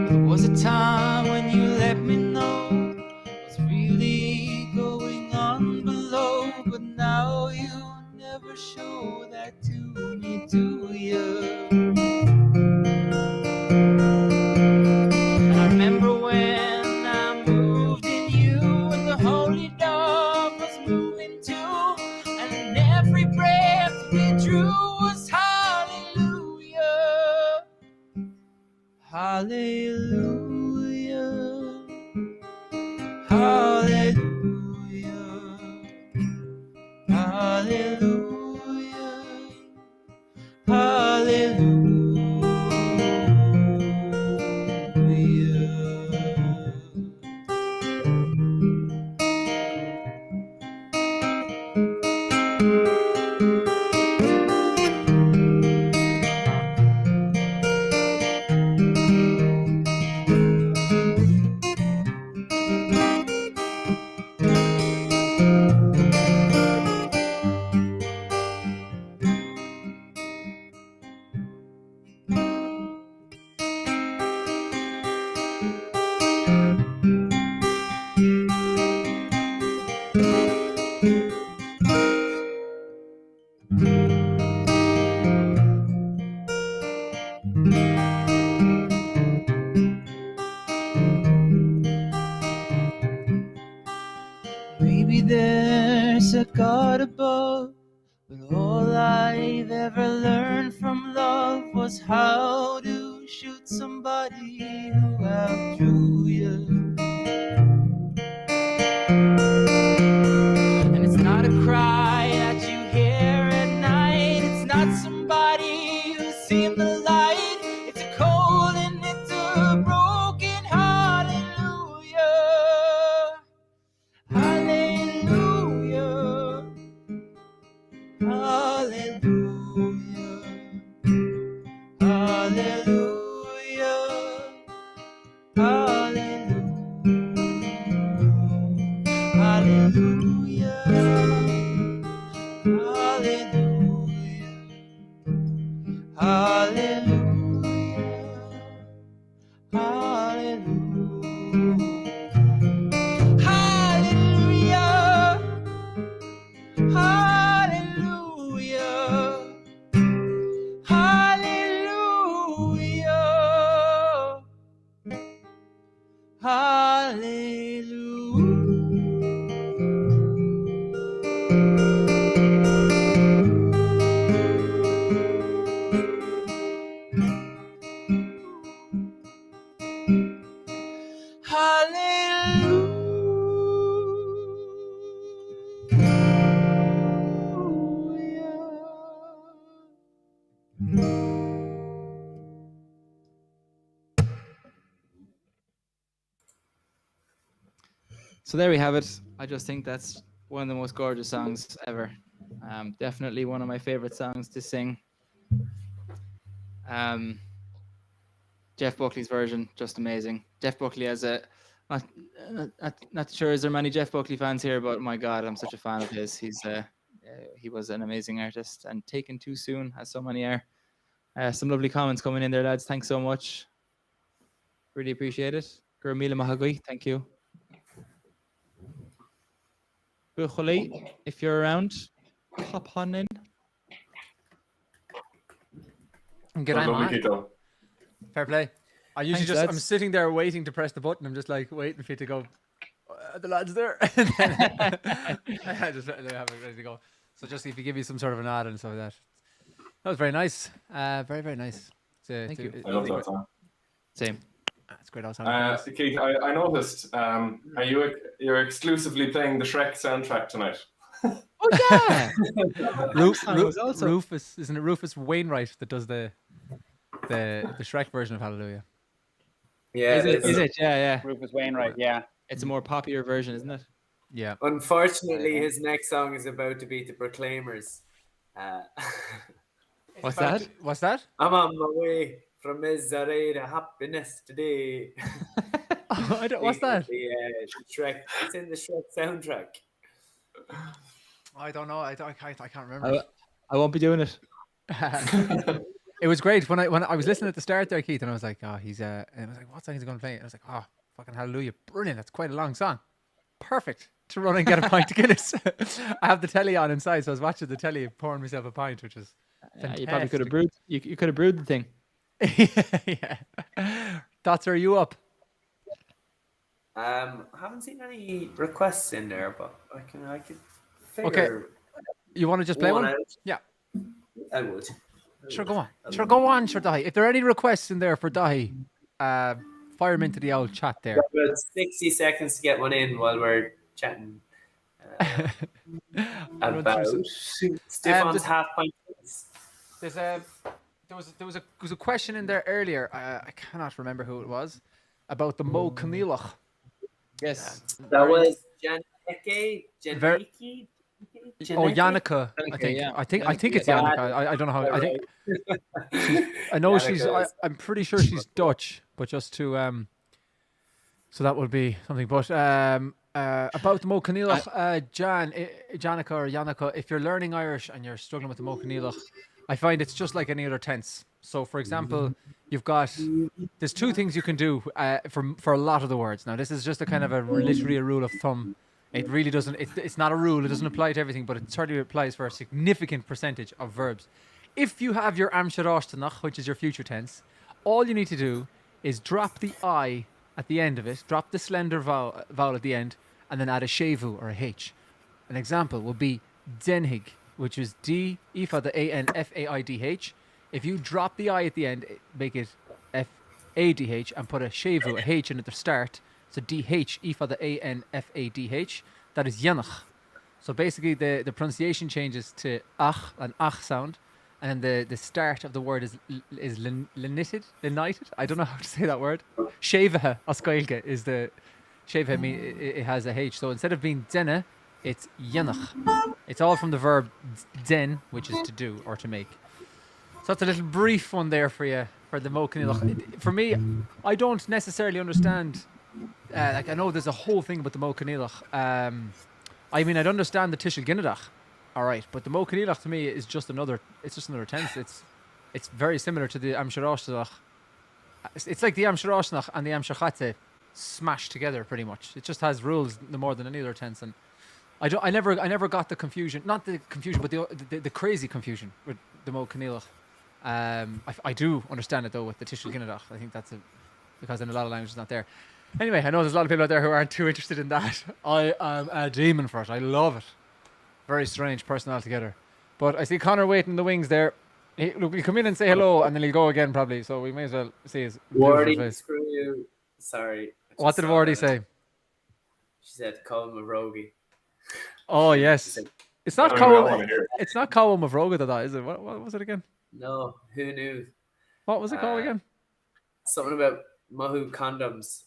There was a time when you let me know what's really going on below, but now you never show that to me, do you? And I remember when I moved in you, and the holy dove was moving too, and every breath we drew was hallelujah. Hallelujah. Hallelujah. Hallelujah. Hallelujah. Maybe there's a God above, but all I've ever learned from love was how to shoot somebody who outdrew you. And it's not a cry that you hear at night, it's not somebody who's seen the light, it's a cold and it's a broken hallelujah. Hallelujah. Hallelujah. Hallelujah. Hallelujah. Hallelujah. Hallelujah. Hallelujah. Hallelujah. Hallelujah. Hallelujah. So there we have it. I just think that's one of the most gorgeous songs ever. Definitely one of my favorite songs to sing. Jeff Buckley's version, just amazing. Jeff Buckley as a not sure is there many Jeff Buckley fans here, but my God, I'm such a fan of his. He was an amazing artist, and taken too soon, as so many are. Some lovely comments coming in there, lads. Thanks so much. Really appreciate it. Gurmila Mahagui, thank you. Bucholi, if you're around, hop on in. Good Lovely, on, man. Keto. Fair play. I usually Thanks, I'm lads. sitting there waiting to press the button. I'm just like waiting for you to go. The lads there. And then I just have it ready to go. So just if you give you some sort of a nod and stuff like that. That was very nice. Very, very nice. Thank you. I love that song. Same. It's great. Nice. Keith, I noticed. You're exclusively playing the Shrek soundtrack tonight? Oh yeah. Rufus, isn't it Rufus Wainwright that does the Shrek version of Hallelujah? Yeah, Is it? Yeah. Rufus Wainwright, yeah. It's a more popular version, isn't it? Yeah. Unfortunately, his next song is about to be the Proclaimers. What's that? What's that? I'm on my way from misery to happiness today. What's that? The Shrek. It's in the Shrek soundtrack. I don't know. I can't remember. I won't be doing it. It was great when I was listening at the start there, Keith, and I was like, oh, he's and I was like, what song is he going to play? And I was like, oh, fucking Hallelujah, brilliant! That's quite a long song. Perfect to run and get a pint of Guinness. I have the telly on inside, so I was watching the telly, pouring myself a pint, which is fantastic. You probably could have brewed. You could have brewed the thing. Yeah. Thoughts, are you up? I haven't seen any requests in there, but I could figure Okay. You want to just play one? out. Yeah. I would. Sure, go on. Sure, go on, sure, Dahi. If there are any requests in there for Dahi, fire them into the old chat there. About 60 seconds to get one in while we're chatting about Stefan's half pint. There was a question in there earlier. I cannot remember who it was about the Mo Canilach. Yes. That was Janike. Very- Oh, Yannicka. I think. yeah. I think it's Yeah. Yannicka. I don't know how. I think. I know she's. Yannicka I'm pretty sure she's Dutch, but just to so that would be something. But about the Mo Canilach, Janica or Yannicka, if you're learning Irish and you're struggling with the Mo Canilach, I find it's just like any other tense. So, for example, there's two things you can do for a lot of the words. Now, this is just a kind of literally a rule of thumb. It really doesn't. It's not a rule. It doesn't apply to everything, but it certainly applies for a significant percentage of verbs. If you have your am shirashtanach, which is your future tense, all you need to do is drop the I at the end of it, drop the slender vowel at the end, and then add a shevu or a H. An example would be denhig, which is D, Ifa, the A-N-F-A-I-D-H. If you drop the I at the end, make it F-A-D-H, and put a shevu, a H in at the start, so D-H, Ifa, the A-N-F-A-D-H, that is yanach. So basically the pronunciation changes to ach, an ach sound, and then the start of the word is lenited. I don't know how to say that word. Shevaha, askoilke, is the... Shevaha, it has a H. So instead of being dena, it's yanach. It's all from the verb den, which is to do or to make. So that's a little brief one there for you, for the Mo Canilach. For me, I don't necessarily understand... I know there's a whole thing about the Mo Canilach. I mean, I'd understand the Tishel Ginnadach, all right, but the Mo Canilach to me is just another tense. It's very similar to the Am Shirashnach. It's like the Am Shirashnach and the Am Shachate smashed together pretty much. It just has rules no more than any other tense, and I never got the confusion, not the confusion, but the crazy confusion with the Mo Canilach. I do understand it though with the Tishel Ginnadach. I think that's because in a lot of languages it's not there. Anyway, I know there's a lot of people out there who aren't too interested in that. I am a demon for it. I love it. Very strange person altogether. But I see Connor waiting in the wings there. Look, he'll come in and say hello, and then he'll go again probably. So we may as well see his beautiful Wardy, face. screw you. Sorry. What did Wardy say? She said, call him a rogie. Oh yes, it's not Cowell. It's not Cowell Mavroga that is it? What was it again? No, who knew? What was it called again? Something about Mahu condoms.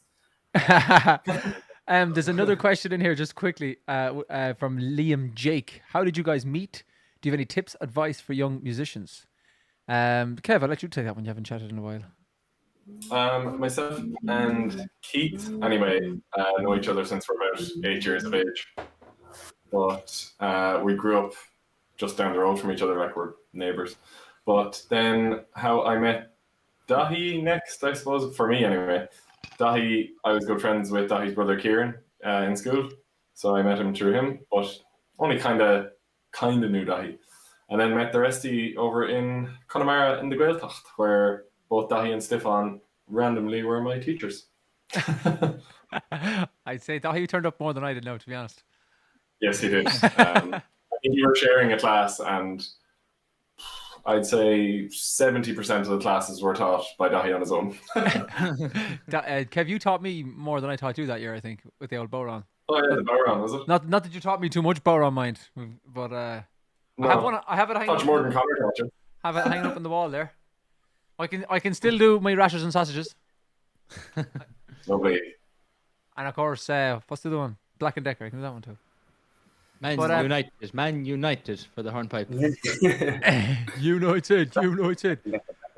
There's another question in here just quickly from Liam Jake. How did you guys meet? Do you have any tips, advice for young musicians? Kev, I'll let you take that one. You haven't chatted in a while. Myself and Keith, anyway, know each other since we're about 8 years of age. But we grew up just down the road from each other, like we're neighbours. But then how I met Dahi next, I suppose, for me anyway. Dahi, I was good friends with Dahi's brother Kieran in school, so I met him through him, but only kind of knew Dahi. And then met the resty over in Connemara in the Gaeltacht, where both Dahi and Stefan randomly were my teachers. I'd say Dahi turned up more than I did now, to be honest. Yes, he did. I think you were sharing a class, and I'd say 70% of the classes were taught by Dahi on his own. Kev, you taught me more than I taught you that year, I think, with the old Bowron. Oh yeah, the Bowron, was it? Not that you taught me too much Bowron, mind, but No. I have it hanging Taught up. you more than Connor taught you. Have it hanging up on the wall there. I can still do my rashers and sausages, Lovely. and of course, what's the other one? Black and Decker. I can do that one too. Man United for the hornpipe. United.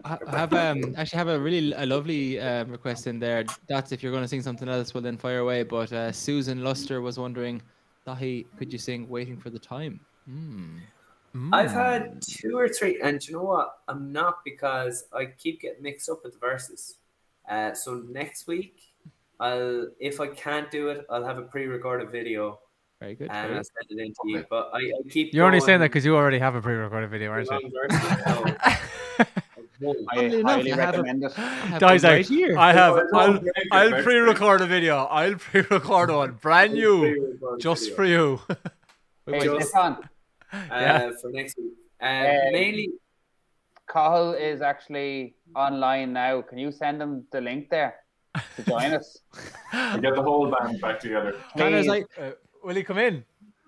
I have actually have a lovely request in there. That's if you're going to sing something else, well then fire away. But Susan Luster was wondering, Dahi, could you sing "Waiting for the Time"? I've had 2 or 3, and you know what? I'm not, because I keep getting mixed up with the verses. So next week, if I can't do it, I'll have a pre-recorded video Very good. and I'll send it in to you. But I keep. You're only going saying that because you already have a pre-recorded video, aren't you? wrong verses, so- Funnily enough, highly I have recommend it. Guys, right here. I'll pre-record a video. I'll pre-record one, brand new, Pre-recorded just video. for you. Hey, Just- Stefan, For next week. Mainly, Cahill is actually online now. Can you send him the link there to join us? We get the whole band back together. Connor's Please. like, Will he come in?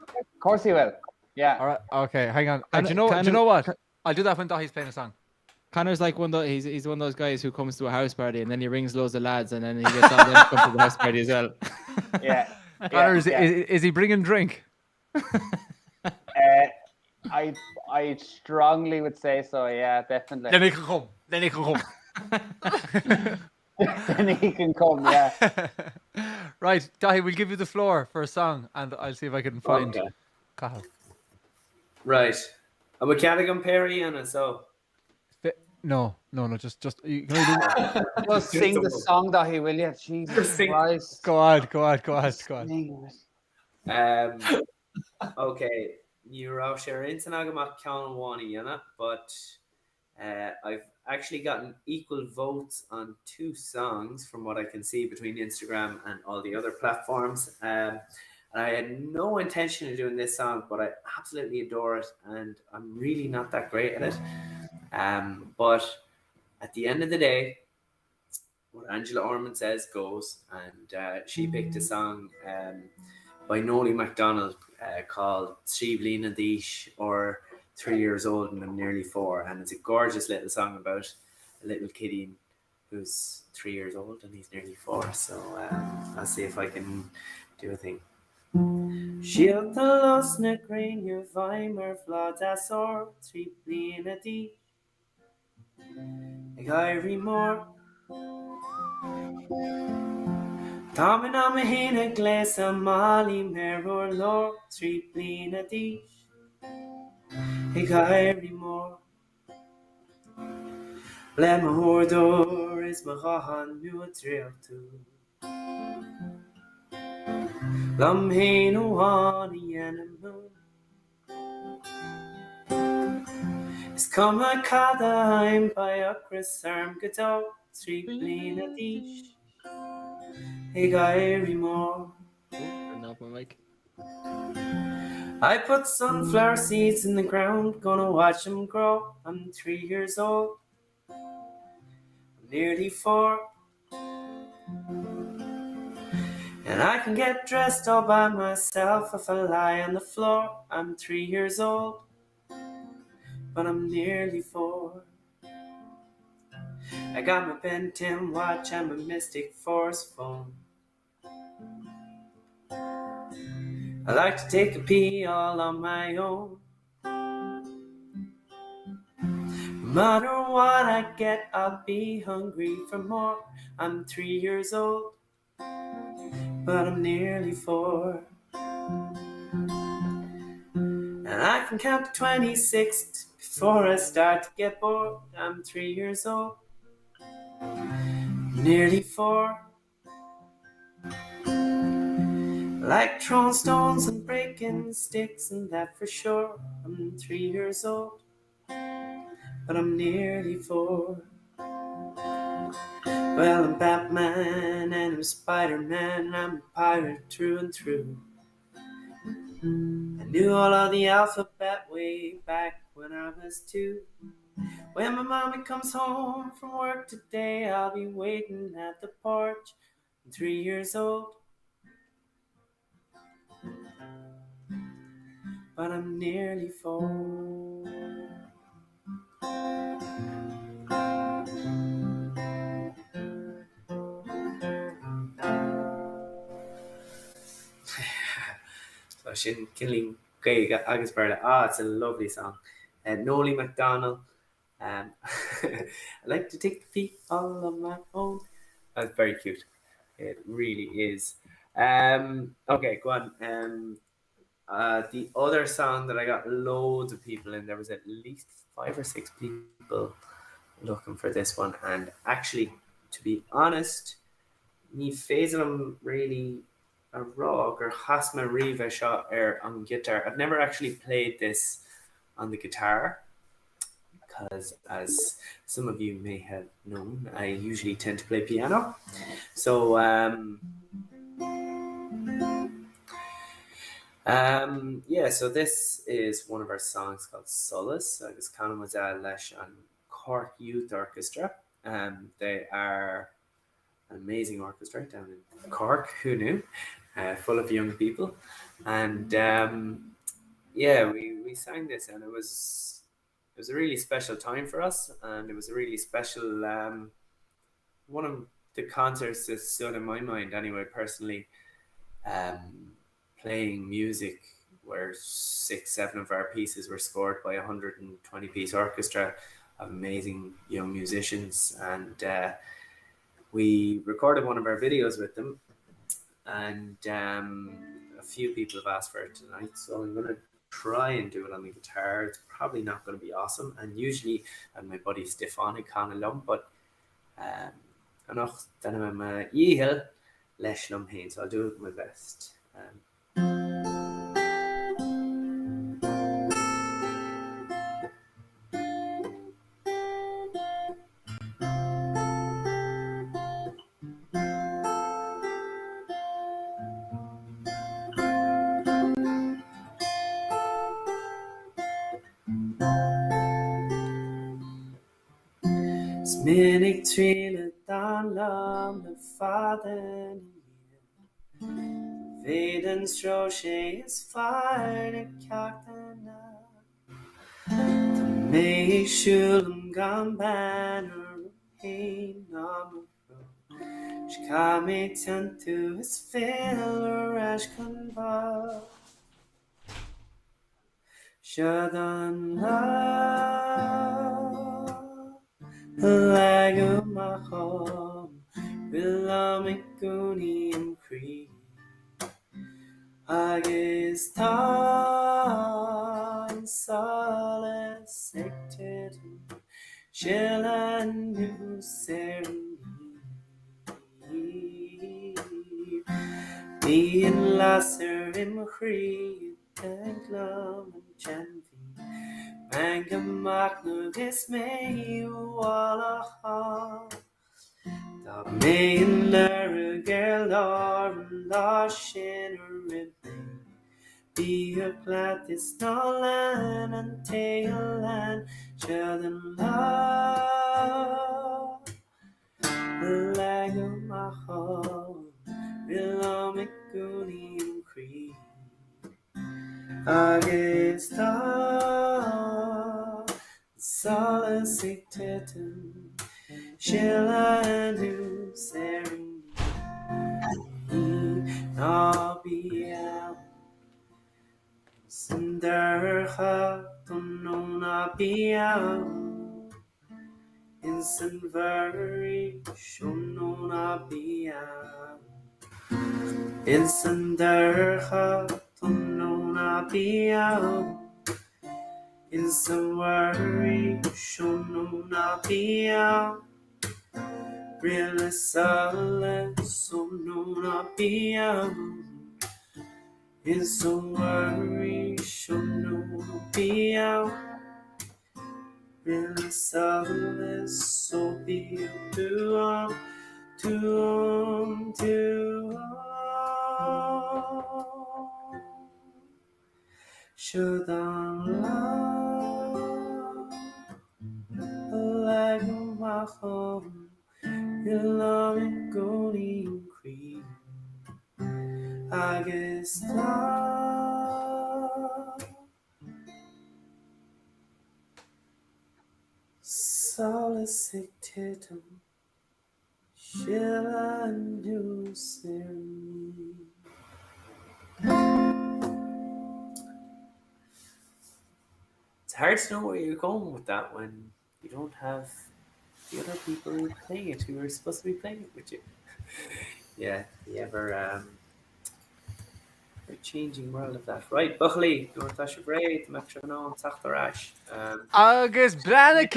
Of course he will. Yeah. All right. Okay. Hang on. Can- Do you know what? I'll do that when Dahi's playing a song. Connor's like he's one of those guys who comes to a house party and then he rings loads of lads and then he gets on them to come to the house party as well. Yeah. Connor, yeah. is he bringing drink? I strongly would say so. Yeah, definitely. Then he can come. Then he can Then he can come. Yeah. come. Right, Dahi, we'll give you the floor for a song, and I'll see if I can find Okay. Cahill. Right. I'm a Cadigan Perry, and so. No, just you can only do. Just sing the song, Dahi, will you? Jesus Sing. Christ. Go on. Sing it. Okay. You're out here in Tanagamak County, but I've actually gotten equal votes on 2 songs from what I can see between Instagram and all the other platforms. And I had no intention of doing this song, but I absolutely adore it, and I'm really not that great at it. But at the end of the day, what Angela Ormond says goes, and she picked a song by Noli MacDonald called Sríomh Dísh, or 3 years old and I'm nearly 4, and it's a gorgeous little song about a little kiddie who's 3 years old and he's nearly 4. So I'll see if I can do a thing. Shield the lost na green your vimer floods as or 3 blina dísh. Gairy more. Támin am héna gles a mali meror lor 3 blina dísh. Gairy more. Le ma hordor is ma gahan nu a trail to. Lam heen o hani en a moon. Is come a cada heim by a Chris arm gadol 3 blina dísh. Gairy more. Turn off my mic. I put sunflower seeds in the ground, gonna watch them grow. I'm 3 years old, I'm nearly 4. And I can get dressed all by myself if I lie on the floor. I'm 3 years old, but I'm nearly 4. I got my Ben 10 watch and my Mystic Force phone. I like to take a pee all on my own. matter what I get, I'll be hungry for more. I'm 3 years old, but I'm nearly 4. And I can count to 26 before I start to get bored. I'm 3 years old, nearly 4. Like throwing stones and breaking sticks, and that for sure. I'm 3 years old, but I'm nearly 4. Well, I'm Batman and I'm Spider-Man and I'm a pirate through and through. I knew all of the alphabet way back when I was 2. When my mommy comes home from work today, I'll be waiting at the porch. I'm 3 years old, but I'm nearly 4. So Shin Killing Gay Agus Berla. It's a lovely song. Nolly MacDonald. I like to take the feet all on my own. That's very cute. It really is. Okay, go on. The other song that I got loads of people in, there was at least 5 or 6 people looking for this one. And actually, to be honest, me phasing them really a rock or Hasma Riva shot on guitar. I've never actually played this on the guitar because, as some of you may have known, I usually tend to play piano. So so this is one of our songs called Solace. Agus Canon was leis on Cork Youth Orchestra. They are an amazing orchestra down in Cork. Who knew? Full of young people, and we sang this, and it was a really special time for us, and it was a really special one of the concerts that stood in my mind anyway personally. Playing music where 6-7 of our pieces were scored by a 120-piece orchestra of amazing young musicians, and we recorded one of our videos with them, and a few people have asked for it tonight, so I'm going to try and do it on the guitar. It's probably not going to be awesome, and usually my buddy Stefani Conalum, but enough that I'm a yihel lesh lum hain, so I'll do my best. Minnig trile dan lam de fader Veden strosje is fire kaktana Me shulum gam banner Hey nam Shkame tentu is failure ash kunba Shadan la Lagumachom, Villamikunium Cree, Agistan Solace Sected, Shilanu Serni, Me and Lasser Imcree, Tanglum and Janvi. Mangamaknu dismay walaha Da main lur geldar lashin ribbon Be a glad this nolan and tail Sheldon la Lagumaho Villamikunium Cree Agesta Solicitatum Shilanu Serin Nabiel Sender Hatununa Biel Insenvari shonona bia. Insenderha tonona bia. Insenvari shonona bia. Really sale sonona bia. Insenvari shonona bia. Really sale so be to should I like my home, your love and golden cream. I guess solicited shall I do sin? It's hard to know where you're going with that when you don't have the other people playing it who are supposed to be playing it with you. Yeah, the ever changing world of that. Right, Buckley, North Asher Bray, the Metronome, Sachtarash. Agus Brana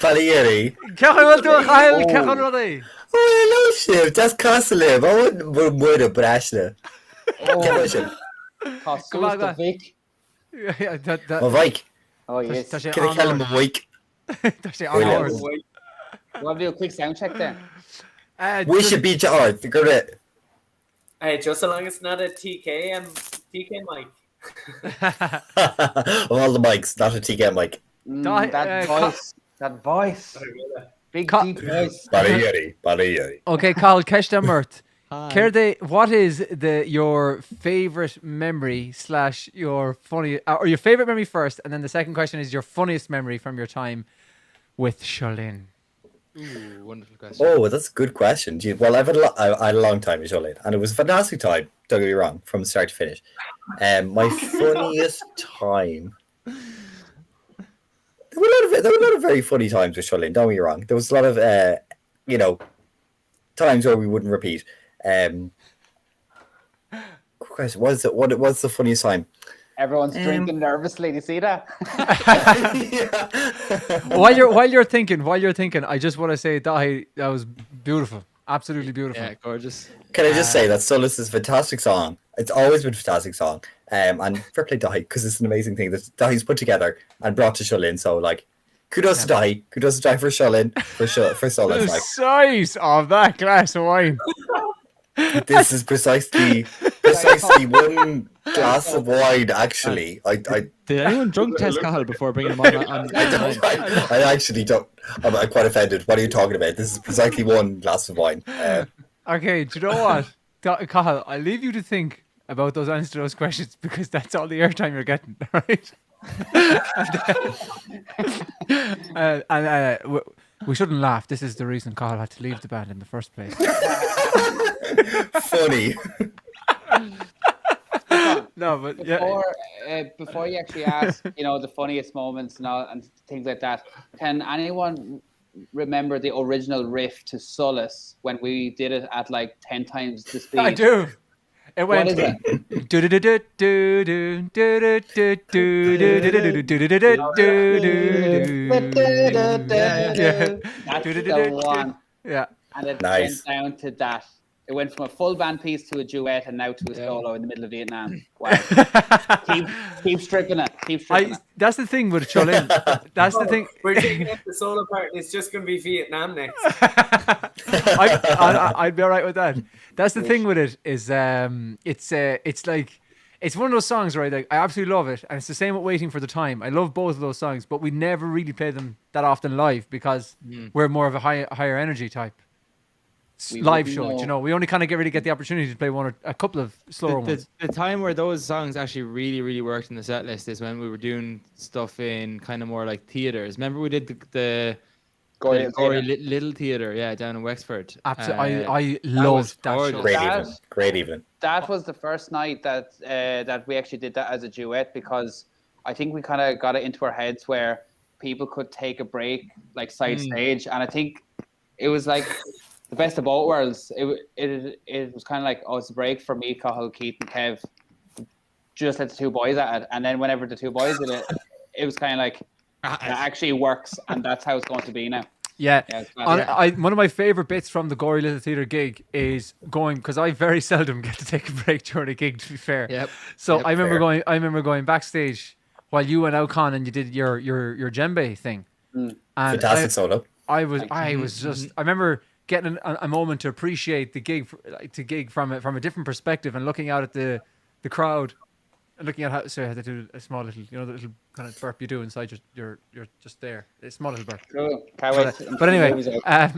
Pallieri. Cechar bhfuil tú a chail cechar rudaí? Oh, I love you. That's Castle. I wouldn't word of Brashna. Give Go on, go on. Vic. My bike. Oh, yes. Tá sé Can I call him a week? Tá sé on hours. We'll do a quick sound check then. We should beat you out. Figure it. Hey, just so long as it's not a TK mic. Of all the mics, not a TK mic. That voice. Big Ca- deep voice. Pallieri. Okay, Carl, Keshta Mert. Kerde, what is your favorite memory / your funny or your favorite memory first, and then the second question is your funniest memory from your time with Sholin? Ooh, wonderful question. Oh, that's a good question. Gee, well, I had a long time with Jolene, and it was a fantastic time. Don't get me wrong, from start to finish. My funniest time. There were a lot of very funny times with Jolene. Don't get me wrong. There was a lot of times where we wouldn't repeat. Question: what's the funniest time? Everyone's drinking nervously. Do you see that? While you're thinking, I just want to say that was beautiful, absolutely beautiful. Yeah, gorgeous. Can I just say that Solace is a fantastic song? It's always been a fantastic song. And fair play Dahi, because it's an amazing thing that Dahi's put together and brought to Sholin. So like, kudos to Dahi, kudos to Dahi for Sholin, for Solace. The Like, size of that glass of wine. this is precisely one glass of wine. Actually, I Did anyone drunk test Cahill before bringing him on? I actually don't. I'm quite offended. What are you talking about? This is precisely one glass of wine. Okay, do you know what, Cahill? I'll leave you to think about those answers to those questions because that's all the airtime you're getting, right? We shouldn't laugh. This is the reason Cahill had to leave the band in the first place. Funny. No, but yeah. Before you actually ask, the funniest moments and things like that, can anyone remember the original riff to Solace when we did it at like 10 times the speed? I do. It went. What is it? That's the one. Yeah. And it Nice. went down to that. It went from a full band piece to a duet and now to a solo in the middle of Vietnam. Wow. keep stripping it. Keep stripping it. That's the thing with Cholin. That's the thing. We're taking it the solo part and it's just going to be Vietnam next. I'd be all right with that. That's the thing with it is it's like it's one of those songs, right? Like I absolutely love it, and it's the same with Waiting for the Time. I love both of those songs, but we never really play them that often live because we're more of a higher energy type live show. We only kind of really get the opportunity to play a couple of slower ones. The time where those songs actually really, really worked in the set list is when we were doing stuff in kind of more like theaters. Remember we did the Gory Little Theatre, down in Wexford. Absolutely, I loved that show. Great evening. that was the first night that that we actually did that as a duet, because I think we kind of got it into our heads where people could take a break like side stage, and I think it was like the best of both worlds. It was kind of like, oh, it's a break for me, Cathal, Keith, and Kev. Just let the two boys at it, and then whenever the two boys did it, it was kind of like it actually works, and that's how it's going to be now. Yeah. it's class. One of my favorite bits from the Gory Little Theatre gig is going, because I very seldom get to take a break during a gig, to be fair. Yep. So Yep, I remember fair. going backstage while you went out, Con, and you did your djembe thing. And Fantastic solo. I was just, I remember getting a moment to appreciate the gig, from a different perspective, and looking out at the crowd, and looking at how. Sorry, I had to do a small little, the little kind of burp you do inside you're just there. A small little burp. Cool. Can't wait. But anyway, I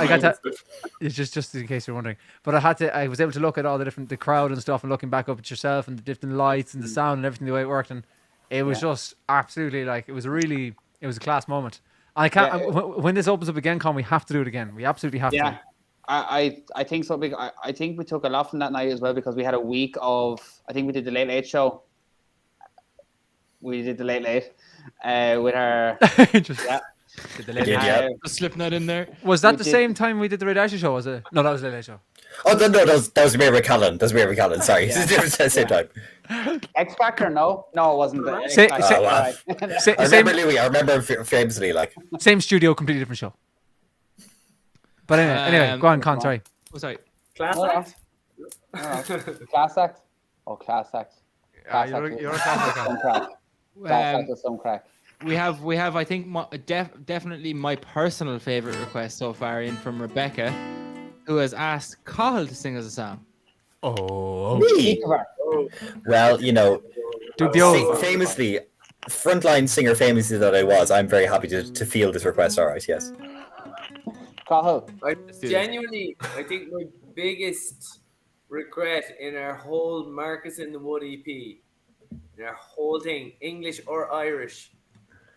got to. It's just in case you're wondering. But I was able to look at all the crowd and stuff, and looking back up at yourself and the different lights and the sound and everything, the way it worked, and it was just absolutely like, it was a class moment. I can't. When this opens up again, Con, we have to do it again. We absolutely have to. I think so. I think we took a lot from that night as well, because we had a week of, I think we did the Late Late show. We did the Late Late with our Did the Late Late. Yeah. Just slipping that in there. Was that the same time we did the Red Ashley show? Was it? No, that was the Late Late show. Oh no, that was Mary Callan. That's Mary Callan. Sorry, it's different at the same time. X Factor. No, it wasn't. The X Say- Factor. say- Right. I remember Louis. I remember famously like. Same studio, completely different show. But anyway, go on, Con. Sorry. Oh, sorry. Class No, act. Class act. Oh, class act. Class You're act. a class act. Some crack. Class act with some crack. We have I think definitely my personal favorite request so far in from Rebecca, who has asked Cathal to sing us a song. Oh. Me? Well, Do the old. famously, frontline singer famously that I was, I'm very happy to field this request. All right, yes. Cathal. I think my biggest regret in our whole Marcus in the Wood EP, in our whole thing, English or Irish,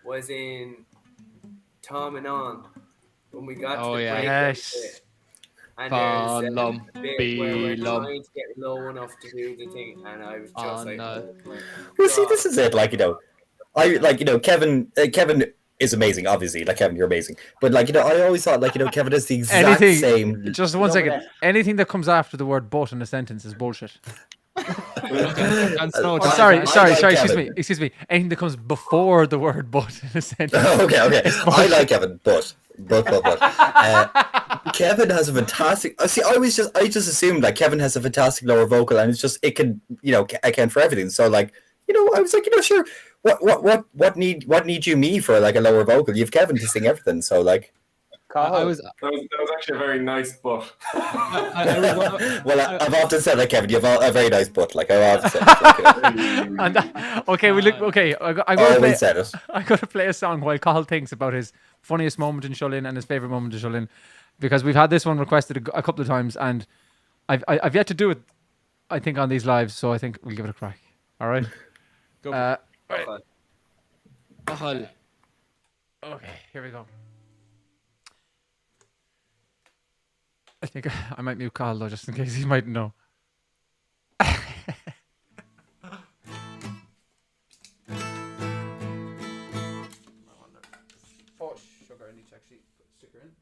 was in Tom and On, when we got to the break. Yes. And Colum, there's a bit where we're Belum. trying to get low enough to do the thing, and I was just like, no. oh my Well, see, God. this is it. Kevin. Kevin is amazing. Obviously, like Kevin, you're amazing. But I always thought Kevin is the exact same. Just one second. Anything that comes after the word "but" in a sentence is bullshit. And Snow, Oh, sorry. Kevin. Excuse me. Anything that comes before the word "but" in a sentence. Okay. I like Kevin, but. Kevin has a fantastic. See, I just assumed that Kevin has a fantastic lower vocal, and it's just it can account for everything. So I was like, sure. What need you me for a lower vocal? You've Kevin to sing everything. So I was That was actually a very nice butt. Well, I've often said Kevin, you have a very nice butt. I've often said. And okay, we look. Okay, I got to Always play. said it. I got to play a song while Cathal thinks about his funniest moment in Shullin and his favorite moment in Shullin, because we've had this one requested a couple of times, and I've yet to do it. I think on these lives, so I think we'll give it a crack. All right. Go for Right. Cathal. Okay, here we go. I think I might mute Cathal though, just in case he mightn't know. Oh, sugar, I need to actually put a sticker in.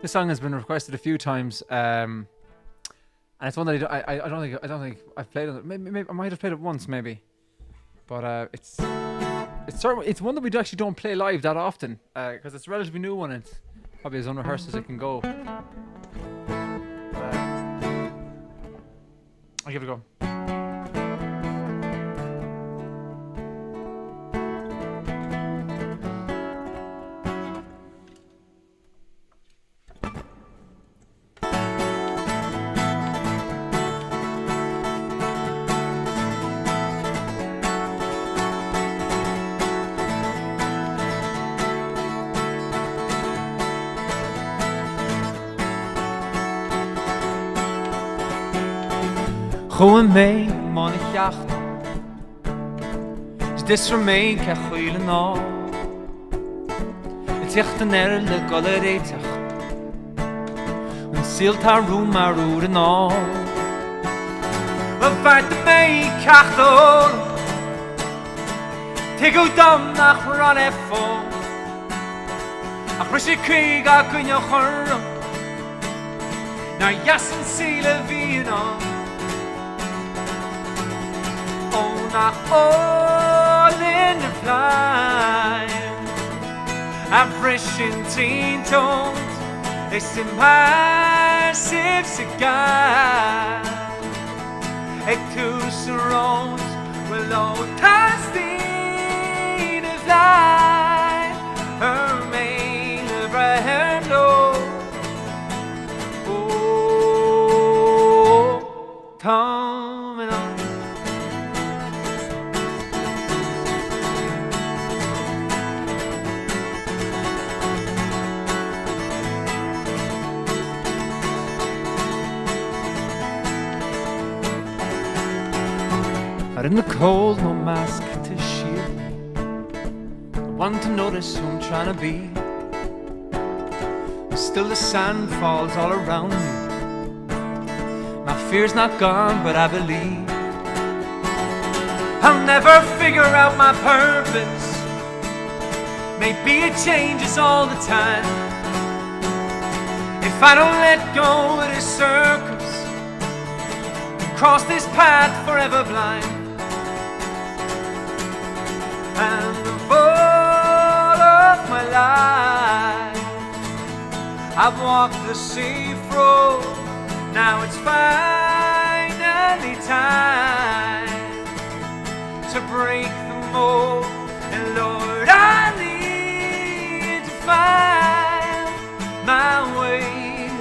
This song has been requested a few times, and it's one that I don't think I've played it. Maybe I might have played it once, maybe, but it's one that we actually don't play live that often, because it's a relatively new one. It's probably as unrehearsed as it can go. I'll give it a go. Chuan mé mána cheacht Is dis remain ce chuile ná I teocht an le gola réiteach An síltá rú mar úr an ná Wel feart mé ceachtól Te go dom nach ran fó Ach ris sé críg a gine churm Na jasan síle bhí ná Ó nach all in the flying A frishin teen tones It's immersive cigar Ek two surrounds Will all casting is light Her main Abraham low Oh Tom and on Out in the cold, no mask to shield me I want to notice who I'm trying to be Still the sand falls all around me My fear's not gone, but I believe I'll never figure out my purpose Maybe it changes all the time If I don't let go of this circus Cross this path forever blind And the fall of my life I've walked the sea road Now it's finally time To break the mold And Lord I need to find My way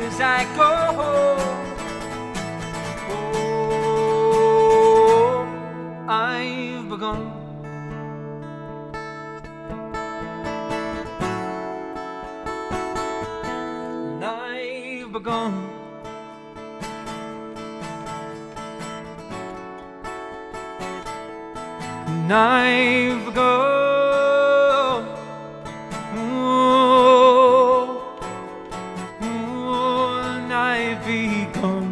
as I go Oh, I've begun Begun and I've begun and I've begun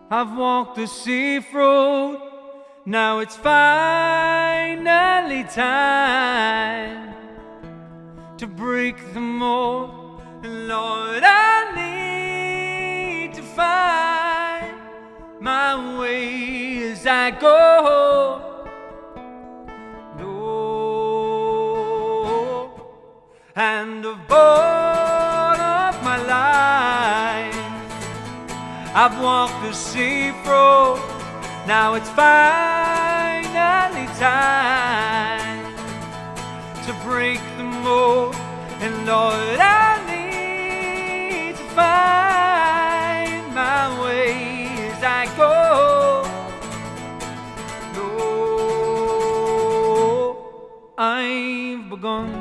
I've walked the sea road, now it's finally time to break the mold. And Lord, I need to find my way as I go. No, and the boat of my life I've walked the sea road, now it's finally time to break the mold. And Lord, I need to find my way as I go. No, I've begun.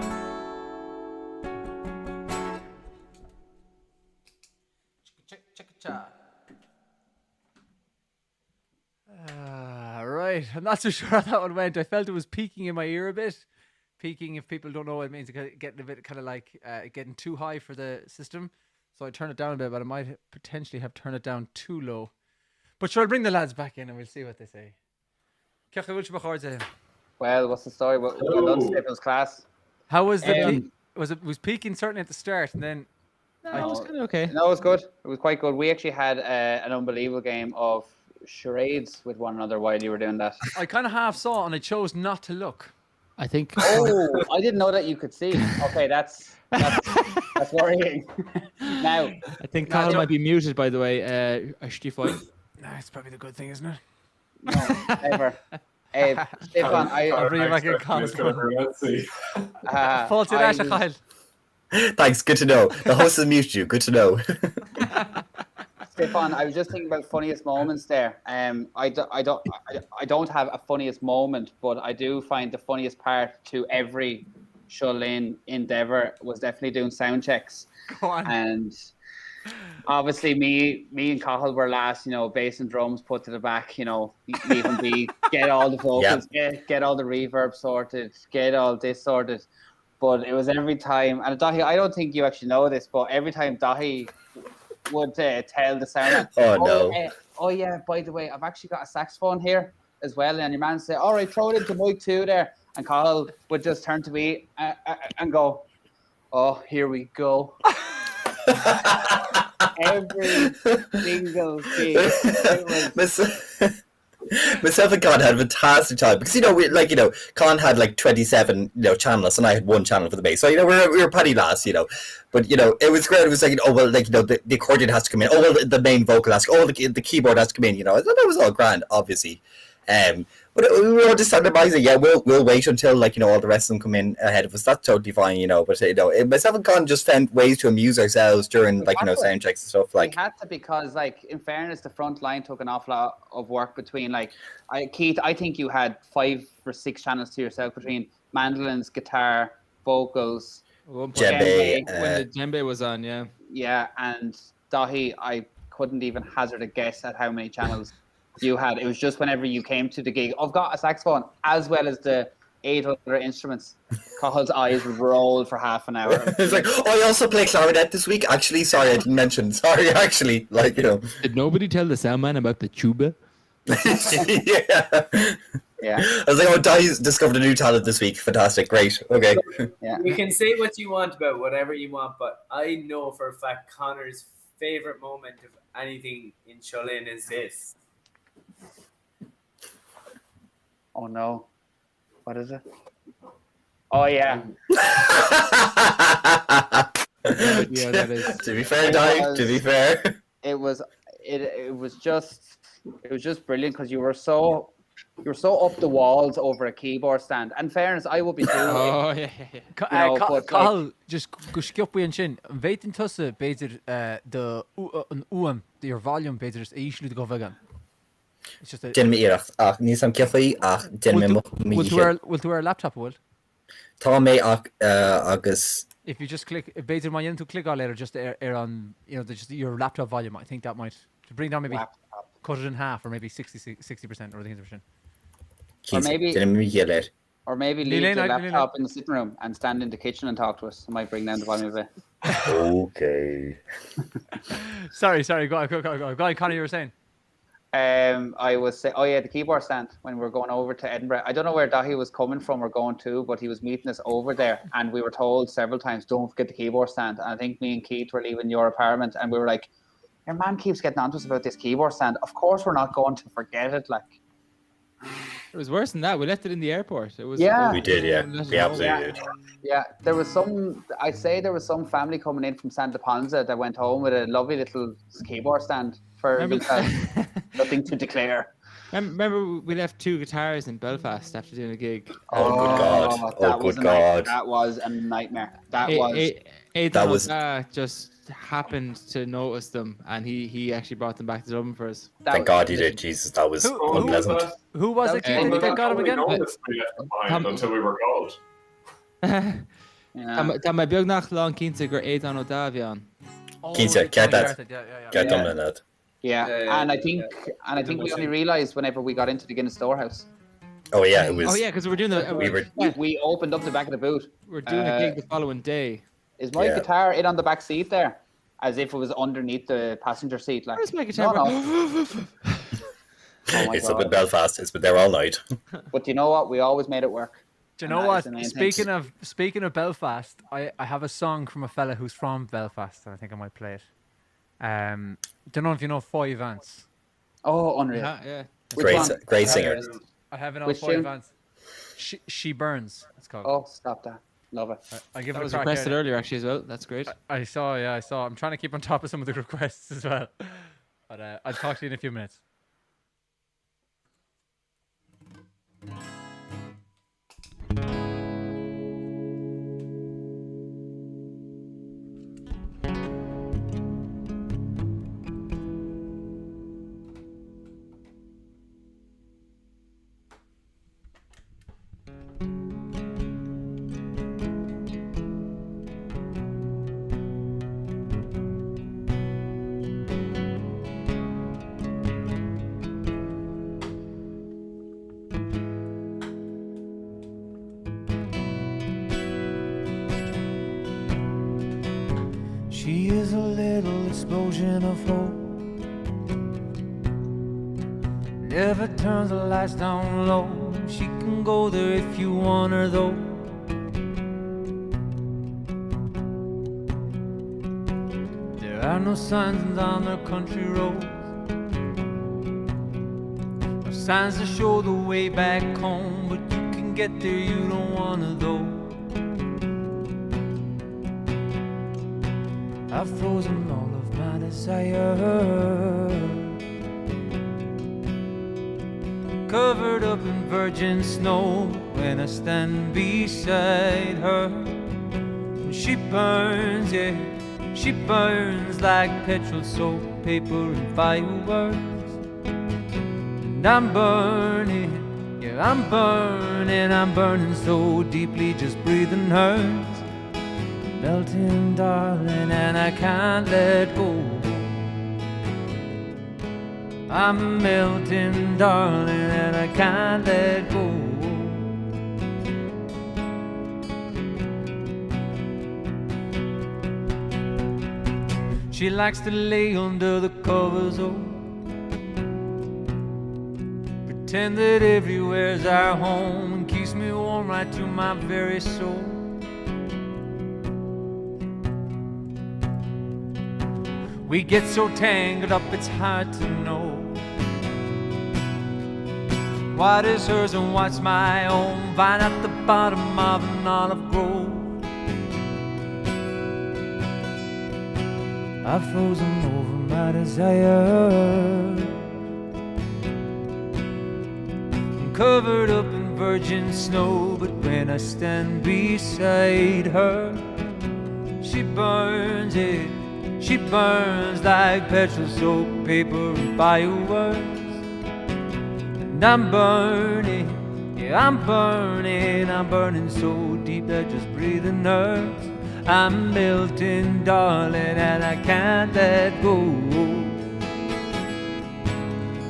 Right, I'm not so sure how that one went. I felt it was peaking in my ear a bit. Peaking, if people don't know what it means, getting a bit kind of like getting too high for the system. So I turned it down a bit, but I might potentially have turned it down too low. But sure, I'll bring the lads back in and we'll see what they say. Well, what's the story? Well done, Staples class. How was the peak? Was peaking certainly at the start, and then it was kind of okay. No, it was good. It was quite good. We actually had an unbelievable game of charades with one another while you were doing that. I kind of half saw and I chose not to look. I think. Oh, I didn't know that you could see. Okay, that's worrying. Now, I think Colin might be muted, by the way. Stefan. Nah, it's probably the good thing, isn't it? No, ever. Stefan, I'll bring you back in Colin. Let's see. Faulty Ash, Kyle. Thanks. Good to know. The host has muted you. Good to know. Stefan, I was just thinking about funniest moments there. I don't have a funniest moment, but I do find the funniest part to every Shullin endeavor was definitely doing sound checks. Go on. And obviously me and Cahill were last, bass and drums put to the back, leave them be, get all the vocals, get all the reverb sorted, get all this sorted. But it was every time, and Dahi, I don't think you actually know this, but every time Dahi would tell the sound man, oh yeah, by the way, I've actually got a saxophone here as well, and your man say, all right, throw it into mic 2 there, and Cahill would just turn to me and go, oh, here we go. Every single thing. Myself and Colin had a fantastic time because Colin had like 27 channels and I had one channel for the bass, so we were petty lads, but it was great. It was like, the accordion has to come in, the main vocal has to, the keyboard has to come in, that was all grand, obviously. But we were all just standardizing. Yeah, we'll wait until all the rest of them come in ahead of us. That's totally fine, But myself and Con just found ways to amuse ourselves during sound checks and stuff. We had to, because in fairness, the front line took an awful lot of work between Keith. I think you had 5 or 6 channels to yourself between mandolins, guitar, vocals, djembe. When the djembe was on, yeah. Yeah, and Dahi, I couldn't even hazard a guess at how many channels you had. It was just whenever you came to the gig, I've got a saxophone as well as the 8 other instruments. Cahill's eyes would roll for half an hour. It's like, I also play clarinet this week. Actually, sorry, I didn't mention. Sorry, actually, Did nobody tell the sound man about the tuba? Yeah. I was like, Dahi's discovered a new talent this week. Fantastic, great, okay. Yeah. You can say what you want about whatever you want, but I know for a fact Connor's favorite moment of anything in Shullin is this. Oh no. What is it? Oh yeah. Yeah, that is. To be fair, Dahi, to be fair. It was just brilliant because you were so up the walls over a keyboard stand. And fairness, I would be doing Oh yeah. Cahill, just go skip in chin. Waiting tussen beter the your volume beter is easily to go vegan. It's just Din me irach ach ní sam cefaí ach din me Will to our laptop will. Tá mé ach agus If you just click beter my to click on later just air on just your laptop volume. I think that might to bring down maybe cut it in half or maybe 60% or 80%. Or maybe leave the laptop in the sitting room and stand in the kitchen and talk to us. It might bring down the volume a bit. Okay. Sorry. Go on, Conor, you were saying. I was saying, the keyboard stand when we were going over to Edinburgh. I don't know where Dahi was coming from or going to, but he was meeting us over there, and we were told several times, "Don't forget the keyboard stand." And I think me and Keith were leaving your apartment, and we were like, "Your man keeps getting on to us about this keyboard stand. Of course, we're not going to forget it." It was worse than that. We left it in the airport. It was. Yeah. We did, yeah. We absolutely did. Yeah, there was some family coming in from Santa Ponsa that went home with a lovely little keyboard stand for themselves. Nothing to declare. Remember, we left 2 guitars in Belfast after doing a gig. Oh, good God. Oh, good God. That was a nightmare. That was just happened to notice them, and he actually brought them back to Dublin for us. Thank God he did. Jesus, that was unpleasant. Who was it that got him again? Until we were called. Tá mai beag nach lá cínta gur éad an ó Davian. Cínta, get that. Get them in that. Yeah, and I think we only realised whenever we got into the Guinness Storehouse. Oh yeah, it was. Oh yeah, because we opened up the back of the boot. We're doing a gig the following day. Is my guitar in on the back seat there, as if it was underneath the passenger seat? Where's my guitar? It's up in Belfast. It's been there all night. But you know what? We always made it work. Do you know what? Speaking of Belfast, I have a song from a fella who's from Belfast, and I think I might play it. Don't know if you know Foy Vance. Oh, unreal! Yeah. Great singer. I have it on Foy Vance. She Burns. It's called. Oh, stop that! Love it. I give that it was a crack requested earlier actually as well. That's great. I saw. I'm trying to keep on top of some of the requests as well. But I'll talk to you in a few minutes. She is a little explosion of hope. Never turns the lights down low. She can go there if you want her though. There are no signs on the country roads, no signs to show the way back home, but you can get there, you don't wanna though. I've frozen all of my desire, covered up in virgin snow when I stand beside her. She burns, yeah, she burns like petrol, soap, paper, and fireworks. And I'm burning, yeah, I'm burning so deeply, just breathing hurts. Melting, darling, and I can't let go. I'm melting, darling, and I can't let go. She likes to lay under the covers, oh, pretend that everywhere's our home, and keeps me warm right to my very soul. We get so tangled up, it's hard to know what is hers and what's my own. Vine at the bottom of an olive grove. I've frozen over my desire, I'm covered up in virgin snow, but when I stand beside her, she burns it. She burns like petrol, soap, paper, and fireworks. And I'm burning, yeah, I'm burning so deep that just breathing hurts. I'm melting, darling, and I can't let go.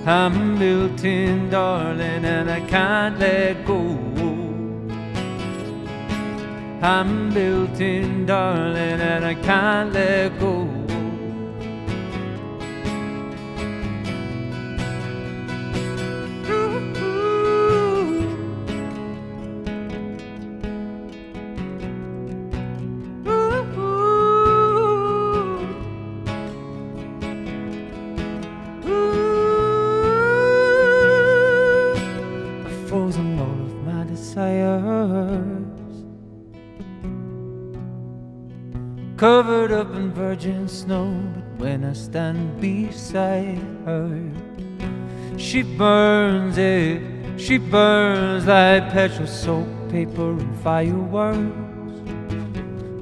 I'm melting, darling, and I can't let go. I'm melting, darling, and I can't let go. I've frozen all of my desires, covered up in virgin snow, but when I stand beside her, she burns it. She burns like petrol, soap, paper, and fireworks.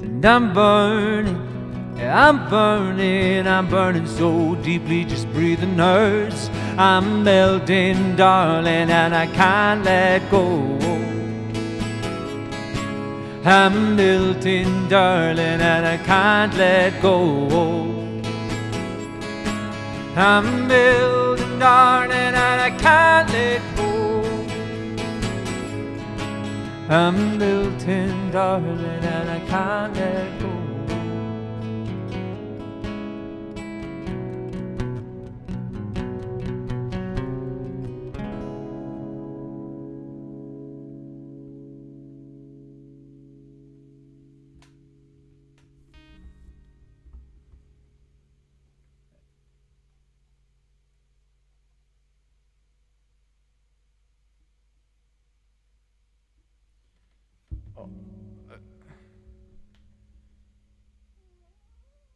And I'm burning, yeah, I'm burning so deeply, just breathing hurts. I'm melting, darling, and I can't let go. I'm melting, darling, and I can't let go. I'm melting, darling, and I can't let go. I'm melting, darling, and I can't let go.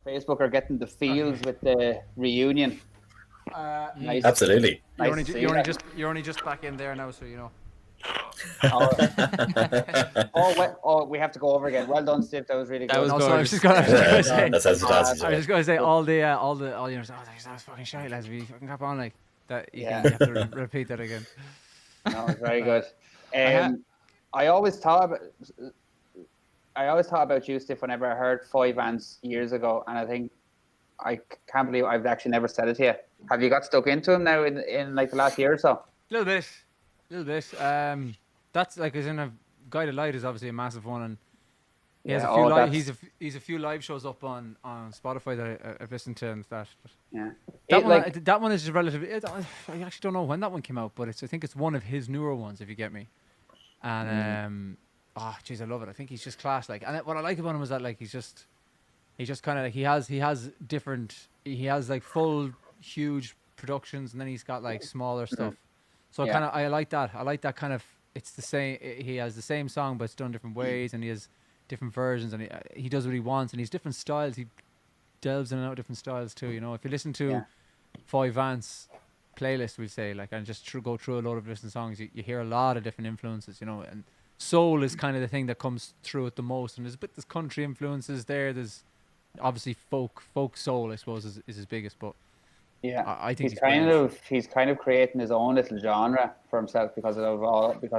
Facebook are getting the feels with the reunion. Nice. Absolutely. You're Nice to see only that. just back in there now, so you know. We have to go over again. Well done, Steve. That was really good. That was No, so I was gorgeous. just gonna say. That sounds fantastic. I was just gonna say all you know, that was fucking shy, lads. We fucking cap on like that. You Yeah. have to repeat that again. No, it's very good. I always thought about you, Steve, whenever I heard Five Ants years ago, and I think I can't believe I've actually never said it to you. Have you got stuck into him now in like the last year or so? Little bit. That's like as in a Guided Light is obviously a massive one, and He has Yeah, a few oh, live. that's- He's a few live shows up on Spotify that I've listened to and that. Yeah. That It, one, like, that one is just relatively. I actually don't know when that one came out, but I think it's one of his newer ones, if you get me. And jeez, I love it. I think he's just class. Like, and what I like about him is that like he's just kind of like he has different. He has like full huge productions, and then he's got like smaller stuff. So Yeah. I like that. I like that kind of. It's the same. He has the same song, but it's done different ways, and he has different versions, and he does what he wants, and he's different styles. He delves in and out of different styles too. You know, if you listen to Yeah. Foy Vance playlist, we'll say, like, and just go through a load of different songs, you hear a lot of different influences. You know, and soul is kind of the thing that comes through it the most, and there's country influences there. There's obviously folk soul, I suppose, is his biggest, but Yeah, I think he's brilliant. he's kind of creating his own little genre for himself because of all of the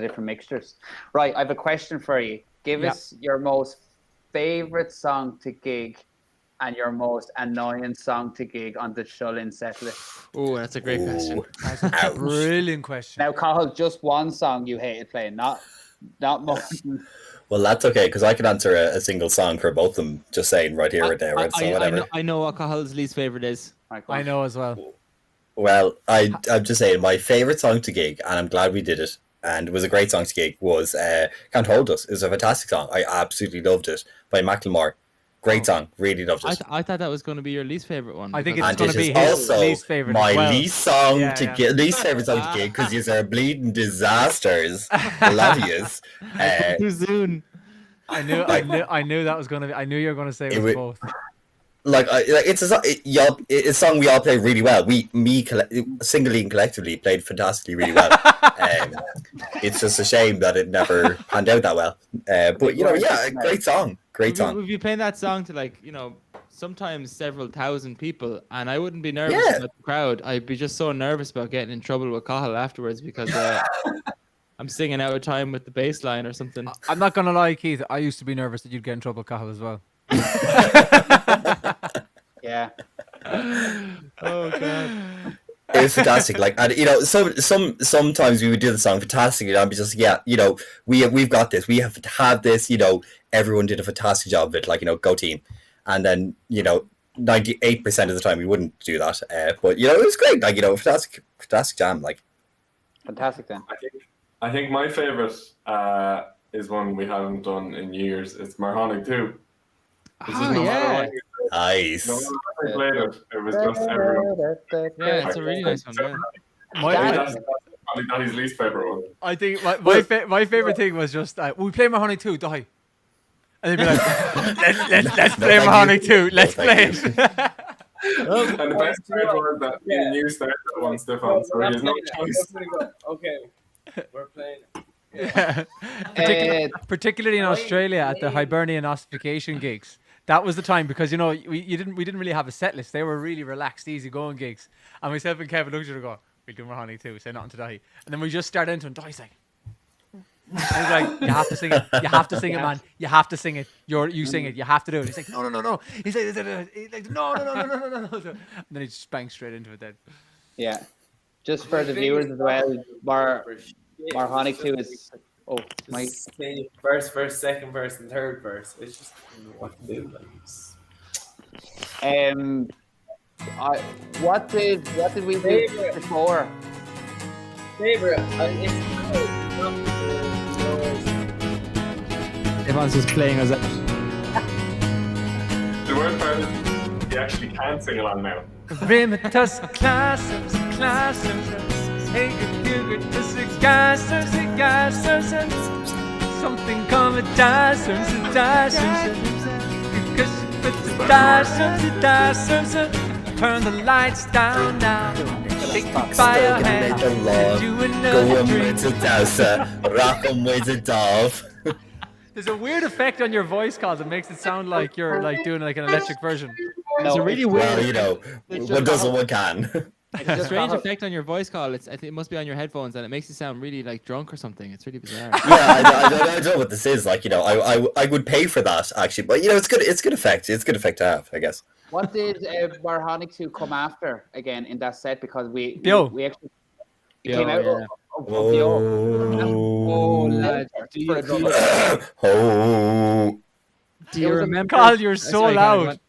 different mixtures. Right, I have a question for you. Give Yeah. us your most favorite song to gig and your most annoying song to gig on the Shullin set list. Oh, that's a great question. That's a brilliant question. Now, Cathal, just one song you hated playing, not more. Well, that's okay because I can answer a single song for both of them. Just saying right here, right there, right? So whatever. I know what Cahal's least favorite is. Right, go I on. know as well. Well, I'm just saying my favorite song to gig, and I'm glad we did it, and it was a great song to gig. Was "Can't Hold Us." It was a fantastic song. I absolutely loved it by Macklemore. Great song. Really loved it. I thought that was going to be your least favorite one. I think because- it's And gonna it be is his also least favorite my as well. least song Yeah, to yeah. gig, least favorite song to gig because you are bleeding disasters. A lot of yous. too soon. I knew that was gonna be. I knew you were gonna say it It was wa- both. It's a song we all play really well. Singly and collectively played fantastically really well. It's just a shame that it never panned out that well. But great song. Great song. We'd be playing that song to sometimes several thousand people, and I wouldn't be nervous Yeah. about the crowd. I'd be just so nervous about getting in trouble with Cahal afterwards because I'm singing out of time with the bass line or something. I'm not gonna lie, Keith. I used to be nervous that you'd get in trouble, Cahill, as well. Yeah. Oh god. It was fantastic. Sometimes we would do the song fantastic, and I'd be just we've got this. We have to have this. Everyone did a fantastic job of it. Go team. And then 98% of the time we wouldn't do that. But it was great. Fantastic jam. Fantastic then. I think my favorite is one we haven't done in years. It's Marhonic 2. Nice. No one ever played it. It was just everyone. Yeah, it's a really nice one. Yeah. That's probably not his least favorite one. I think my favorite thing was just we play Mahoney 2, die. And they'd be like, let's play Mahoney 2, let's play it. And the best part was that me and you started that one, Stefan, so he has no choice. Okay, we're playing. Yeah. Particularly in Australia at the Hibernian ossification gigs. That was the time because we didn't really have a set list. They were really relaxed, easy going gigs. And myself and Kevin looked at her and go, we'll do Mahoney too, say nothing to Dahi. And then we just started into it and Dahi's like, and he's like, you have to sing it. You have to sing it, man. You have to sing it. You sing it. You have to do it. He's like, no. He's like, no. And then he just banged straight into it then. Yeah. Just for the viewers as well, Marhonic 2 is Mike. First verse, second verse, and third verse. It's just what to do. What did we do before? Favorite. Everyone's just playing as a. The worst part is he actually can sing along now. Rimitas classers, hey, good, gassers, something come a dazzers, turn the lights down now. Take me by your hand, do another drink. There's a weird effect on your voice, Cos. It makes it sound like you're doing an electric version. It's a really weird. Well, one does what one can. It's a strange effect on your voice call. I think it must be on your headphones, and it makes you sound really drunk or something. It's really bizarre. I don't know what this is. I would pay for that actually, but it's good. It's good effect. It's good effect to have, I guess. What did Marhonic 2 come after again in that set? Because we actually came out Oh, lad, do you oh. remember? Carl, you're so Sorry, Carl, go loud. on.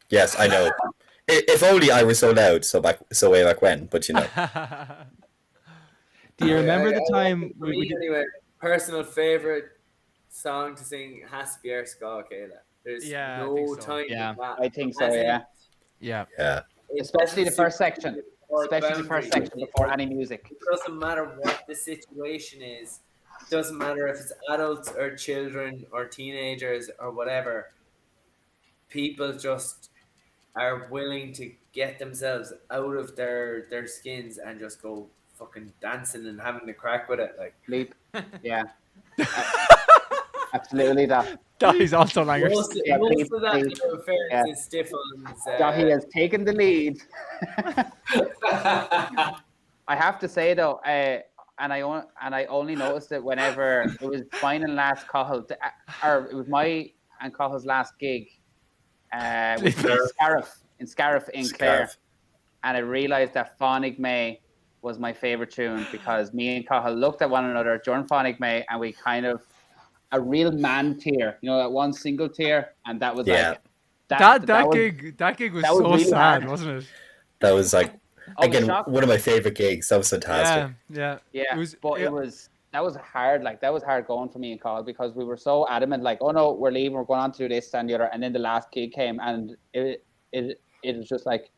Yes, I know. If only I were so loud, so way back when. But you know, Do you remember the I time reckon for we me did? anyway, personal favorite song to sing has to be Air Ska Kayla. There's Yeah, I no think so. time. Yeah, I think so, As in, yeah. Yeah. yeah. it Especially the doesn't first section. or Especially the first boundary. section before any music. It doesn't matter what the situation is. It doesn't matter if it's adults or children or teenagers or whatever. People just are willing to get themselves out of their skins and just go fucking dancing and having a crack with it. Like Leap. Yeah. Absolutely that. Dahi's also langers. most Yeah, of please, that, please. in fairness, Yeah. is Stefan's. Dahi has taken the lead. I have to say though, and I only noticed it whenever it was mine and last Cahill, or it was my and Cahill's last gig, with Scariff in Clare, and I realised that Fánaigh May was my favourite tune because me and Cahill looked at one another during Fánaigh May and we kind of a real man tear, you know, that one single tear, and that was Yeah. like That was- gig was that was so really sad, hard. wasn't it? That was like I was again shocked. one of my favorite gigs. That was fantastic. Yeah. Yeah, It was- but yeah. that was hard. Like that was hard going for me and Carl because we were so adamant. Like, oh no, we're leaving. We're going on to do this and the other. And then the last gig came, and it was just like,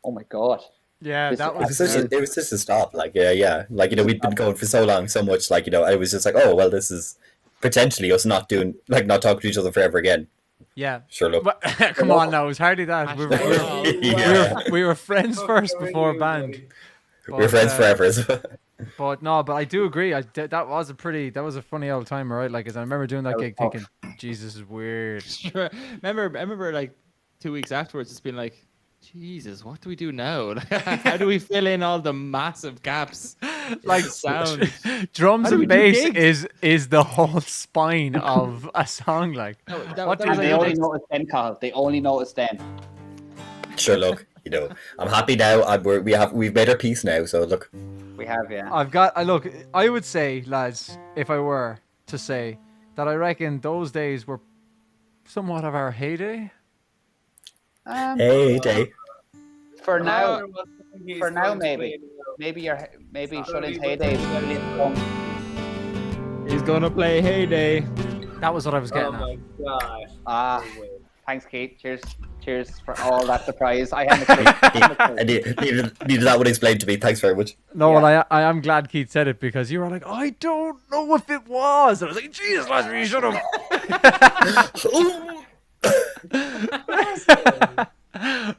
oh my god. Yeah, This- that It was was. it was just a stop. Like yeah. Like you know we'd been going for so long, so much. Like you know I was just like, oh well, this is potentially us not talking to each other forever again. Yeah. Sure, look. But, come on now, it was hardly that. Yeah. We were friends first before band. We're friends forever. But no, but I do agree. That was a funny old time, right? Like, as I remember doing that That was gig, tough. thinking, Jesus is weird. Sure. I remember like 2 weeks afterwards, it's been like, Jesus, what do we do now? How do we fill in all the massive gaps? Like sound. drums How do we and do bass gigs? is the whole spine of a song. Like, what do And you they think? only noticed then, Carl. They only noticed then. Sure, look. You know I'm happy now. We've made our peace now. So look. We have, yeah. Look, I would say, lads, if I were to say that I reckon those days were somewhat of our heyday. Hey, day. For now, He's for now, going to maybe. play Maybe Shullin's heyday is really He's gonna play Heyday. That was what I was Oh getting my at. gosh. Thanks, Keith. Cheers for all that surprise. I had a clue. I needed that one explained to me. Thanks very much. No, well, I am glad Keith said it because you were like, I don't know if it was. And I was like, Jesus, lads, you should have.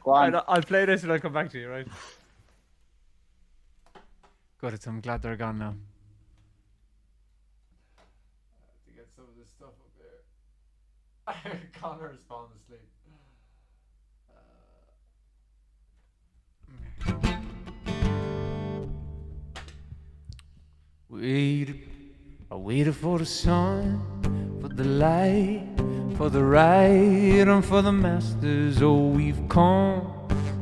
Go on. Right, I'll play this and I'll come back to you, right? Good, I'm glad they're gone now. To get some of this stuff up there. Connor's falling asleep. I waited for the sun, for the light, for the right, and for the masters. Oh, we've come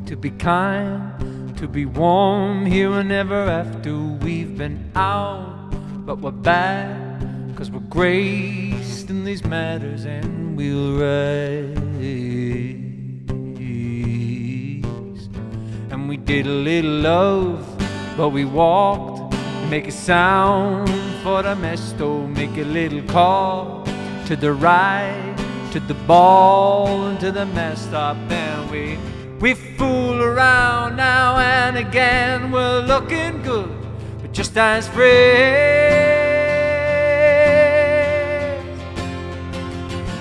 to be kind, to be warm here and ever after. We've been out, but we're back, 'cause we're graced in these matters and we'll rise. And we did a little love, but we walked. Make a sound for the mesto, make a little call to the right, to the ball, and to the messed up. And we fool around now and again. We're looking good, but just as friends.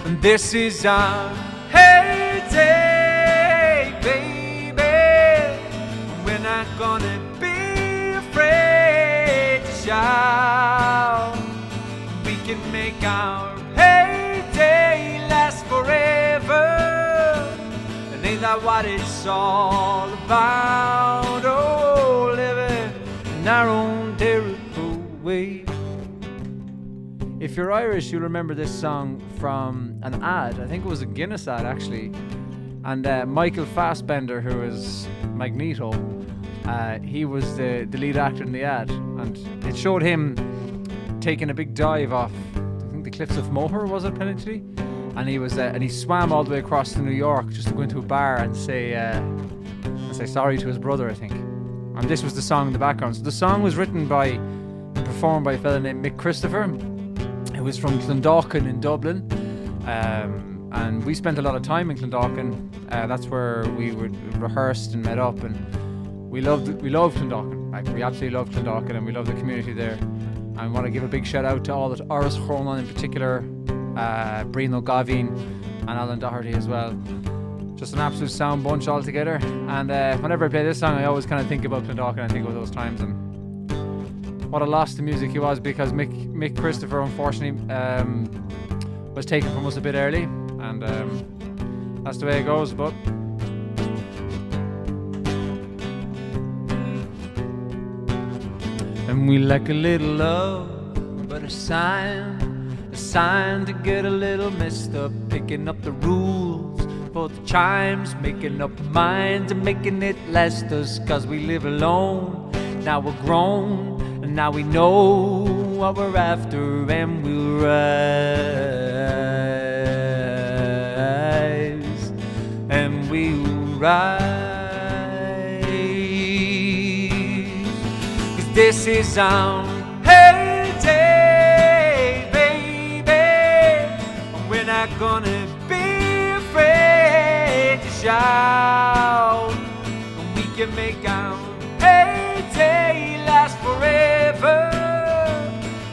And this is our heyday, baby. We're not gonna be afraid to shout. We can make our heyday last forever. And ain't that what it's all about? Oh, living in our own territory. If you're Irish, you'll remember this song from an ad. I think it was a Guinness ad, actually. And Michael Fassbender, who is Magneto, he was the lead actor in the ad, and it showed him taking a big dive off, I think the cliffs of Moher, was it, potentially? And he was and he swam all the way across to New York just to go into a bar and say sorry to his brother, I think. And this was the song in the background. So the song was written by and performed by a fella named Mick Christopher. It was from Clondalkin in Dublin. And we spent a lot of time in Clondalkin. That's where we rehearsed and met up, and we loved Clondalkin. Like, we absolutely loved Clondalkin, and we love the community there. And I want to give a big shout out to all the Áras Chorman in particular, Brino Gavin and Alan Doherty as well. Just an absolute sound bunch all together. And whenever I play this song, I always kind of think about Clondalkin. I think about those times and what a loss to music he was, because Mick Christopher unfortunately was taken from us a bit early, and that's the way it goes. But and we like a little love, but a sign to get a little messed up, picking up the rules for the chimes, making up minds and making it last us, 'cause we live alone. Now we're grown, and now we know what we're after, and we'll rise, and we'll rise, 'cause this is our heyday, baby, and we're not gonna be afraid to shout, and we can make our heyday last forever.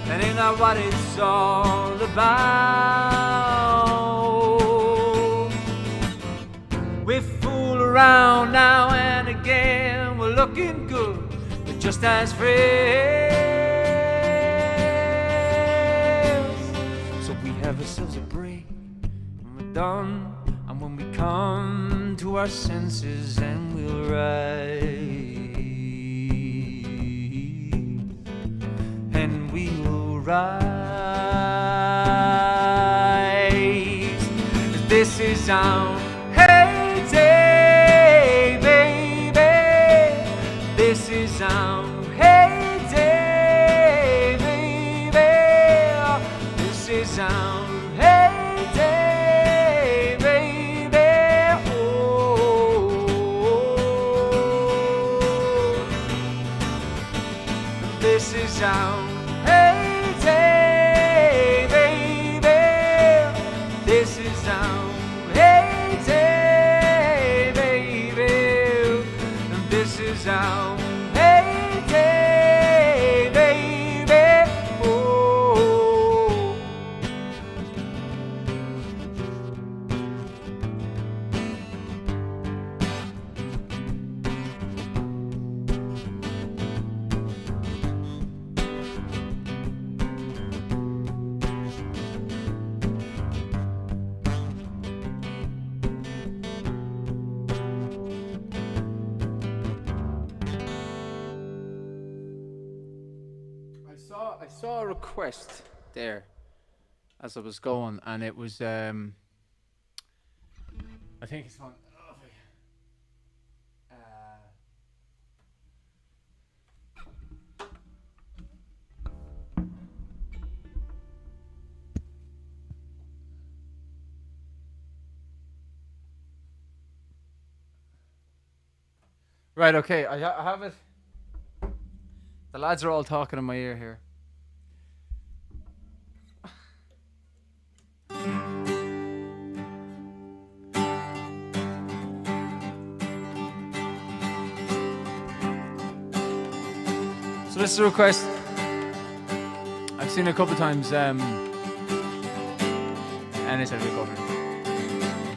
And ain't that what it's all about? We fool around now and again, we're looking good, but just as friends. So we have ourselves a break, and we're done. And when we come to our senses, and we'll rise, and we will rise. This is our heyday, baby. This is our heyday, baby. This is our heyday, baby. Oh, this is our heyday, baby. This is our heyday, baby. And this is our heyday, baby. Oh. I saw a request there as I was going, and it was I think it's on. Right, okay, I have it. The lads are all talking in my ear here. So this is a request I've seen a couple of times, and it's a recover.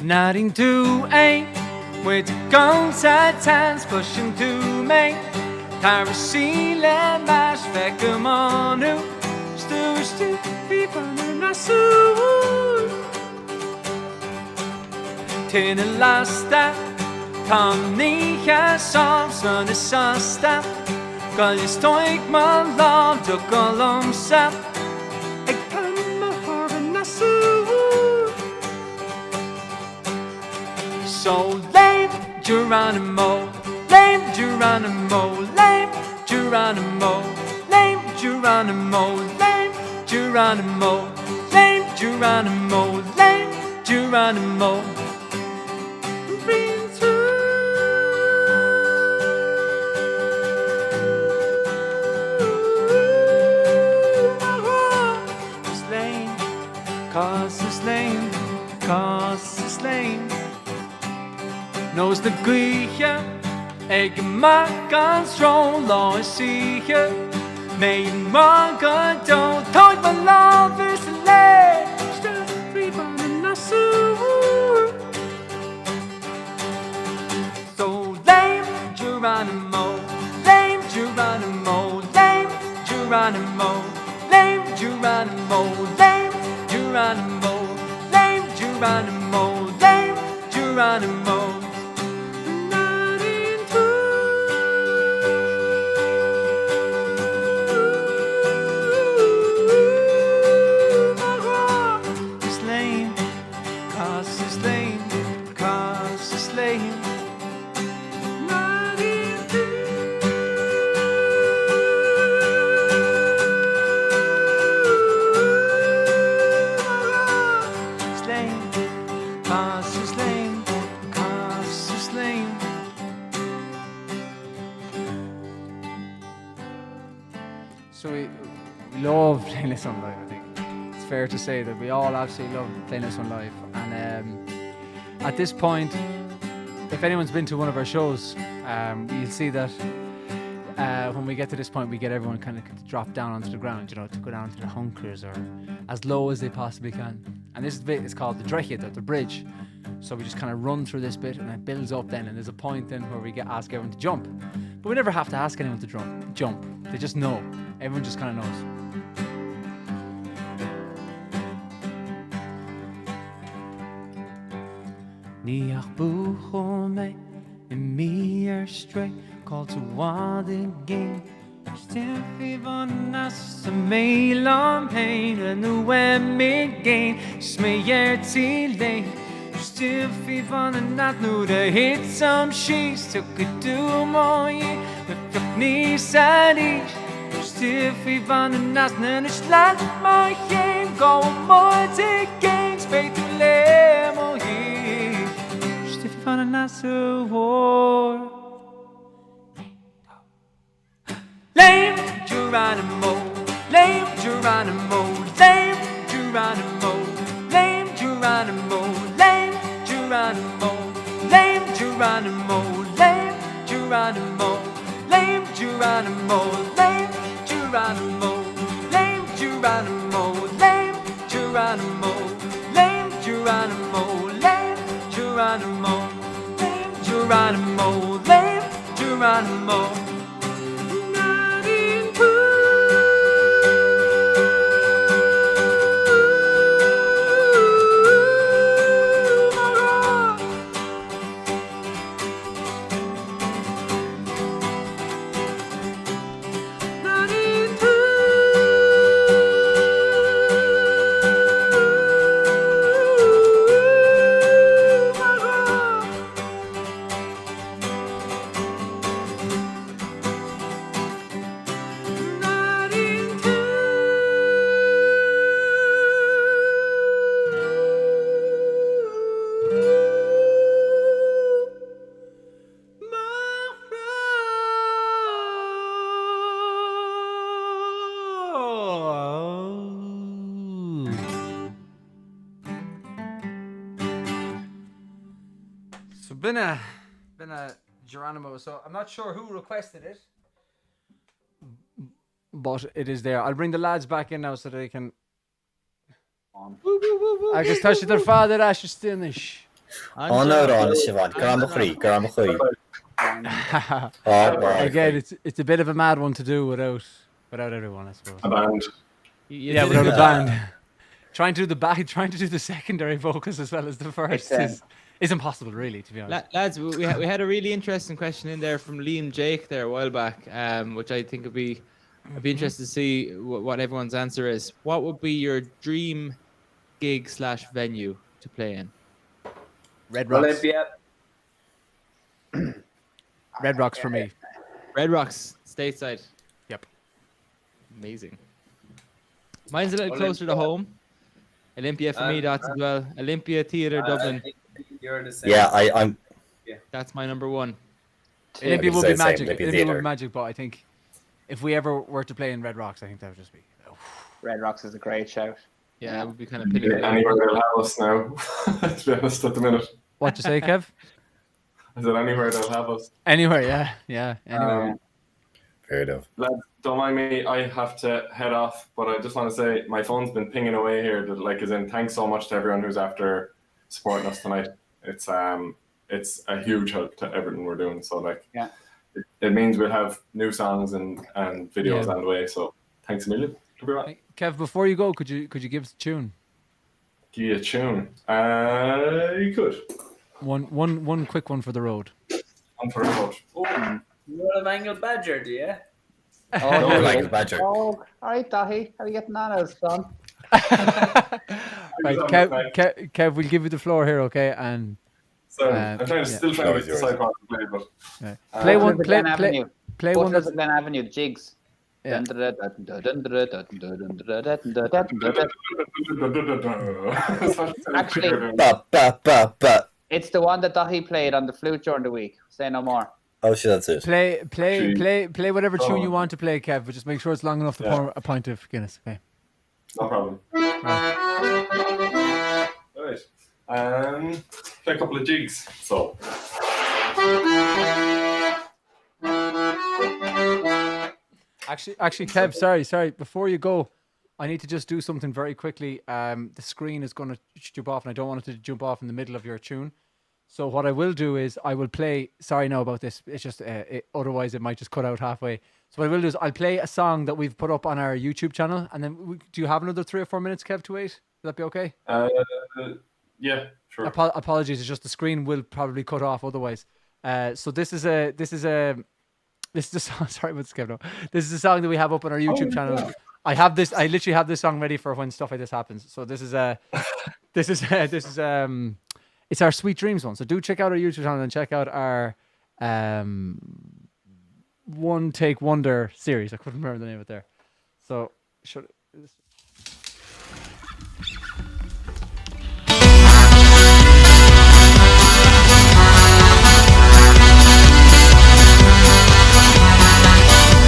Nothing to aim with the constant hands pushing to me. Tarasilen mas vekke man nu. Stuur vi van na sur. Till den lasta kan ni som sån är sasta. Kan jag stoik man lam to kolom sa. Jag kan ha na sur. So late Geronimo. lame Geronimo, lame Geronimo, lame Geronimo, lame Geronimo, lame Geronimo, lame Geronimo. Ring through my heart. It's lame, 'cause it's lame, 'cause it's lame. Knows the Grieche, ik maak een stroom, langs zie je. Mijn morgen dood, nooit mijn land is alleen. Stel free van de Nassau. So lame Geronimo, lame Geronimo, lame Geronimo, lame Geronimo, lame Geronimo, lame Geronimo, lame Geronimo. So we love playing this on live, I think. It's fair to say that we all absolutely love playing this on live. And at this point, if anyone's been to one of our shows, you'll see that when we get to this point, we get everyone kind of to drop down onto the ground, you know, to go down to their hunkers or as low as they possibly can. And this bit is called the Dreichit, the bridge. So we just kind of run through this bit and it builds up then, and there's a point then where we ask everyone to jump. But we never have to ask anyone to jump. They just know. Everyone just kind of knows. Niach buchome in mir straight call to one again. Still van us mail on pain and the web again. Smeyer till still van and not know the hit some she's took it to my with me sadie. Still van and not and it's like my game go more to games pay to lemo here. Still van and not so war. Lame Geronimo, lame Geronimo, lame Geronimo, lame Geronimo, lame Geronimo, lame Geronimo, lame Geronimo, lame Geronimo, lame Geronimo, lame Geronimo, lame Geronimo, lame Geronimo, lame Geronimo, lame Geronimo, lame Geronimo. So been a Geronimo. So I'm not sure who requested it, but it is there. I'll bring the lads back in now so they can. Agus tá si tar fáidir a se stinis. Siobhan. Garam Again, it's a bit of a mad one to do without everyone, I suppose. A band. Yeah, without a band. Trying to do the secondary vocals as well as the first is impossible, really, to be honest. Lads, we had a really interesting question in there from Liam Jake there a while back, which I think I'd be interested to see what everyone's answer is. What would be your dream gig / venue to play in? Red Rocks. Olympia. Red Rocks for me. Red Rocks, stateside. Yep. Amazing. Mine's a little closer to home. Olympia for me, that's as well. Olympia Theatre, Dublin. You're the same. Yeah, I'm. That's my number one. Olympia would will say be the same, magic. Olympia Olympia will Theatre. be magic, but I think if we ever were to play in Red Rocks, I think that would just be. Red Rocks is a great shout. Yeah, that would be kind of pinning it. Anywhere they'll have us now, to be honest, at the minute. What you say, Kev? I said anywhere they'll have us. Anywhere, yeah. Anywhere. Fair enough. Lads, don't mind me. I have to head off, but I just want to say my phone's been pinging away here. That like, as in, thanks so much to everyone who's after supporting us tonight. It's a huge help to everything we're doing. So like, Yeah. it means we'll have new songs and videos Yeah. on the way. So thanks a million. Hey, Kev, before you go, could you give us a tune? Give you a tune. You could. One quick one for the road. On for a vote. Oh, You want a Mangled Badger, do you? No, like the Badger. Oh, all right, Dahi. How are you getting on, as son? Right, Kev, we'll give you the floor here, okay? And so I'm trying to still trying to Yours, decide yours. what to play, but play one. Butlers of Play Glen Avenue. play one Butlers that's of Glen Avenue, the jigs. Yeah. Actually- But. It's the one that Dahi played on the flute during the week. Say no more. Oh shit, that's it. play whatever tune you Oh. want to play, Kev, but just make sure it's long enough to Yeah. pour a pint of Guinness. Okay. no problem. Right. Play a couple of jigs. So. Actually, Kev, sorry. Before you go, I need to just do something very quickly. The screen is going to jump off, and I don't want it to jump off in the middle of your tune. So what I will do is I will play. Sorry, no, about this. It's just otherwise it might just cut out halfway. So what I will do is I'll play a song that we've put up on our YouTube channel, and then do you have another 3 or 4 minutes, Kev, to wait? Would that be okay? Yeah, sure. Apologies, it's just the screen will probably cut off otherwise. So this is a song. Sorry about this, Kev. No. This is a song that we have up on our YouTube channel. yeah. I literally have this song ready for when stuff like this happens. So this is it's our Sweet Dreams one. So do check out our YouTube channel and check out our One Take Wonder series. I couldn't remember the name of it there. So should.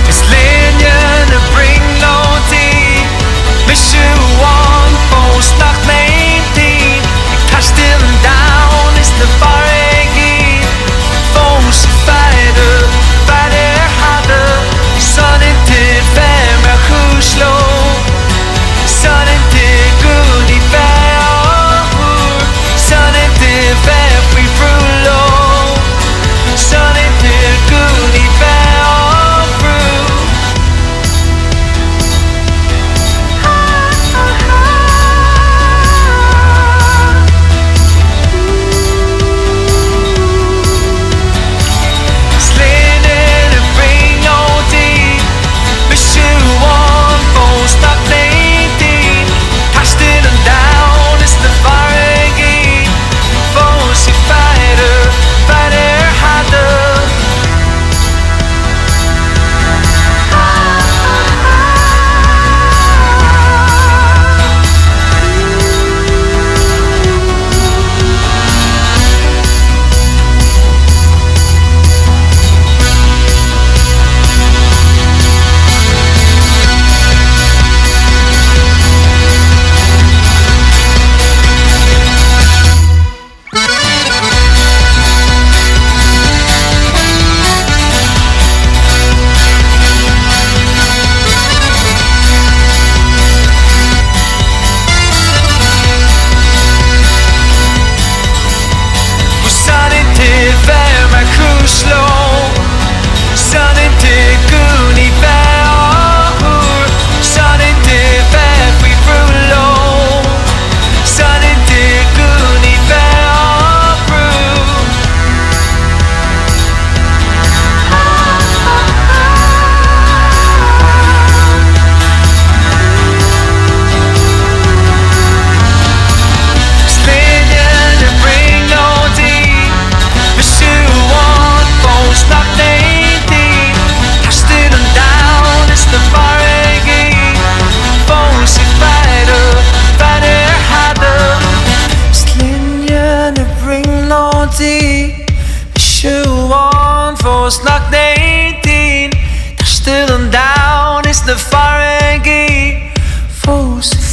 It's linjen de bringlåti Mission 1 post nach 19 Touchdown down is the faregi Fons fighter harder Sun into fem slå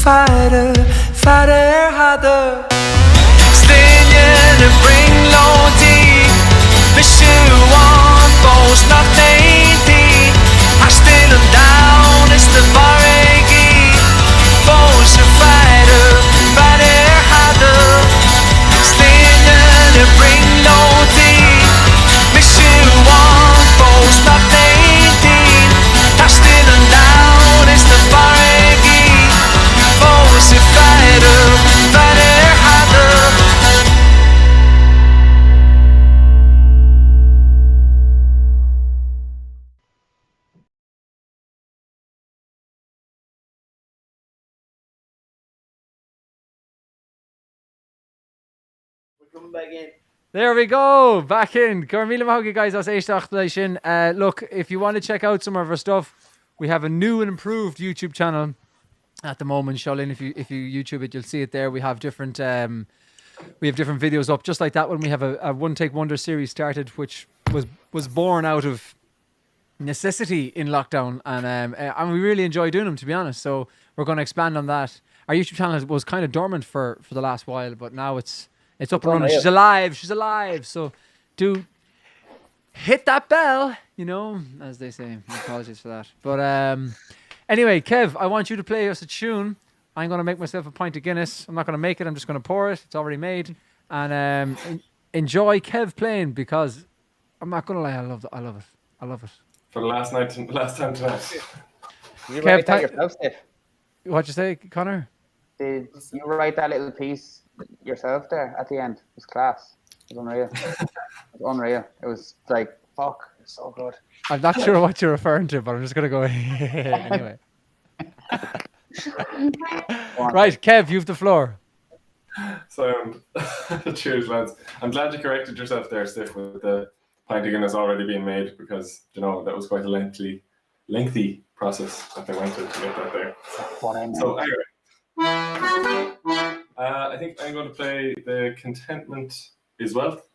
fighter, fighter harder. Stenen en bring långt med 20 bås nok 19. Har stillen down is the varigi. Bås fighter, fighter harder. Stenen en bring långt med 20 bås nok 19. Har stillen down is the varigi. Bås fighter, fighter harder. Coming back in. There we go, back in. Carmela Mahogany, guys, that's Éisteach lei sin. Look, if you want to check out some of our stuff, we have a new and improved YouTube channel at the moment. Sholin, if you YouTube it, you'll see it there. We have different videos up, just like that one. We have a One Take Wonder series started, which was born out of necessity in lockdown, and we really enjoy doing them, to be honest. So we're going to expand on that. Our YouTube channel was kind of dormant for the last while, but now it's up and running. She's alive. So do hit that bell, as they say. Apologies for that. But anyway, Kev, I want you to play us a tune. I'm going to make myself a pint of Guinness. I'm not going to make it. I'm just going to pour it. It's already made. And enjoy Kev playing, because I'm not going to lie, I love it. For the last time tonight. You Kev, write that yourself, Steve? What'd you say, Connor? Did you write that little piece yourself there at the end? It was class. It was unreal. It was like, fuck, it's so good. I'm not sure what you're referring to, but I'm just going to go anyway. Right, Kev, you've the floor. So, cheers, lads. I'm glad you corrected yourself there, Steph, with the pint of Guinness already being made, because, that was quite a lengthy process that they went to get that there. So, anyway. I think I'm going to play the Contentment is Wealth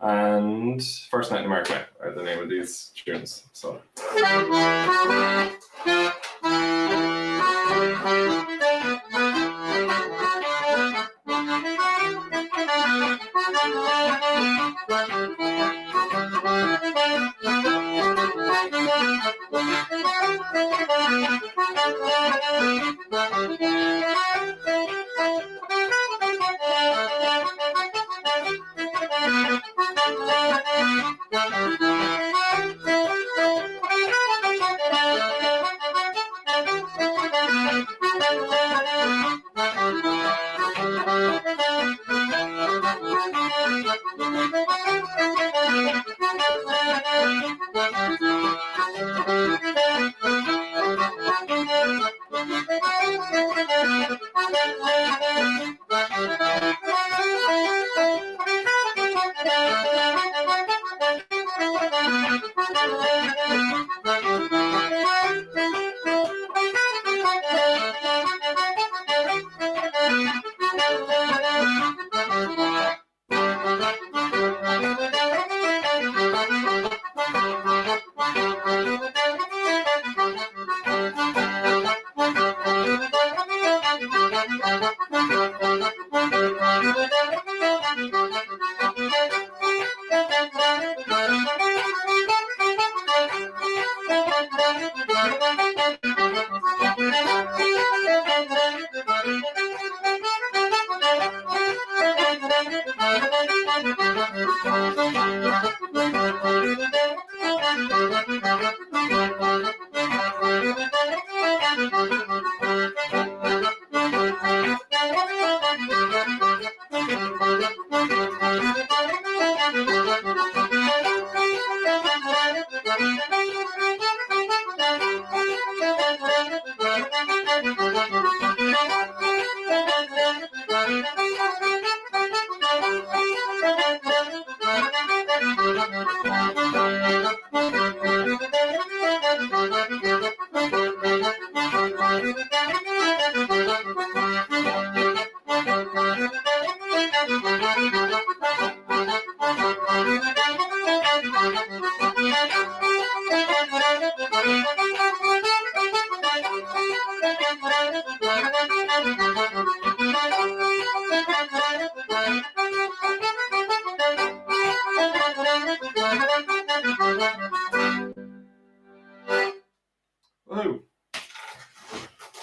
and First Night in America are the name of these tunes. So.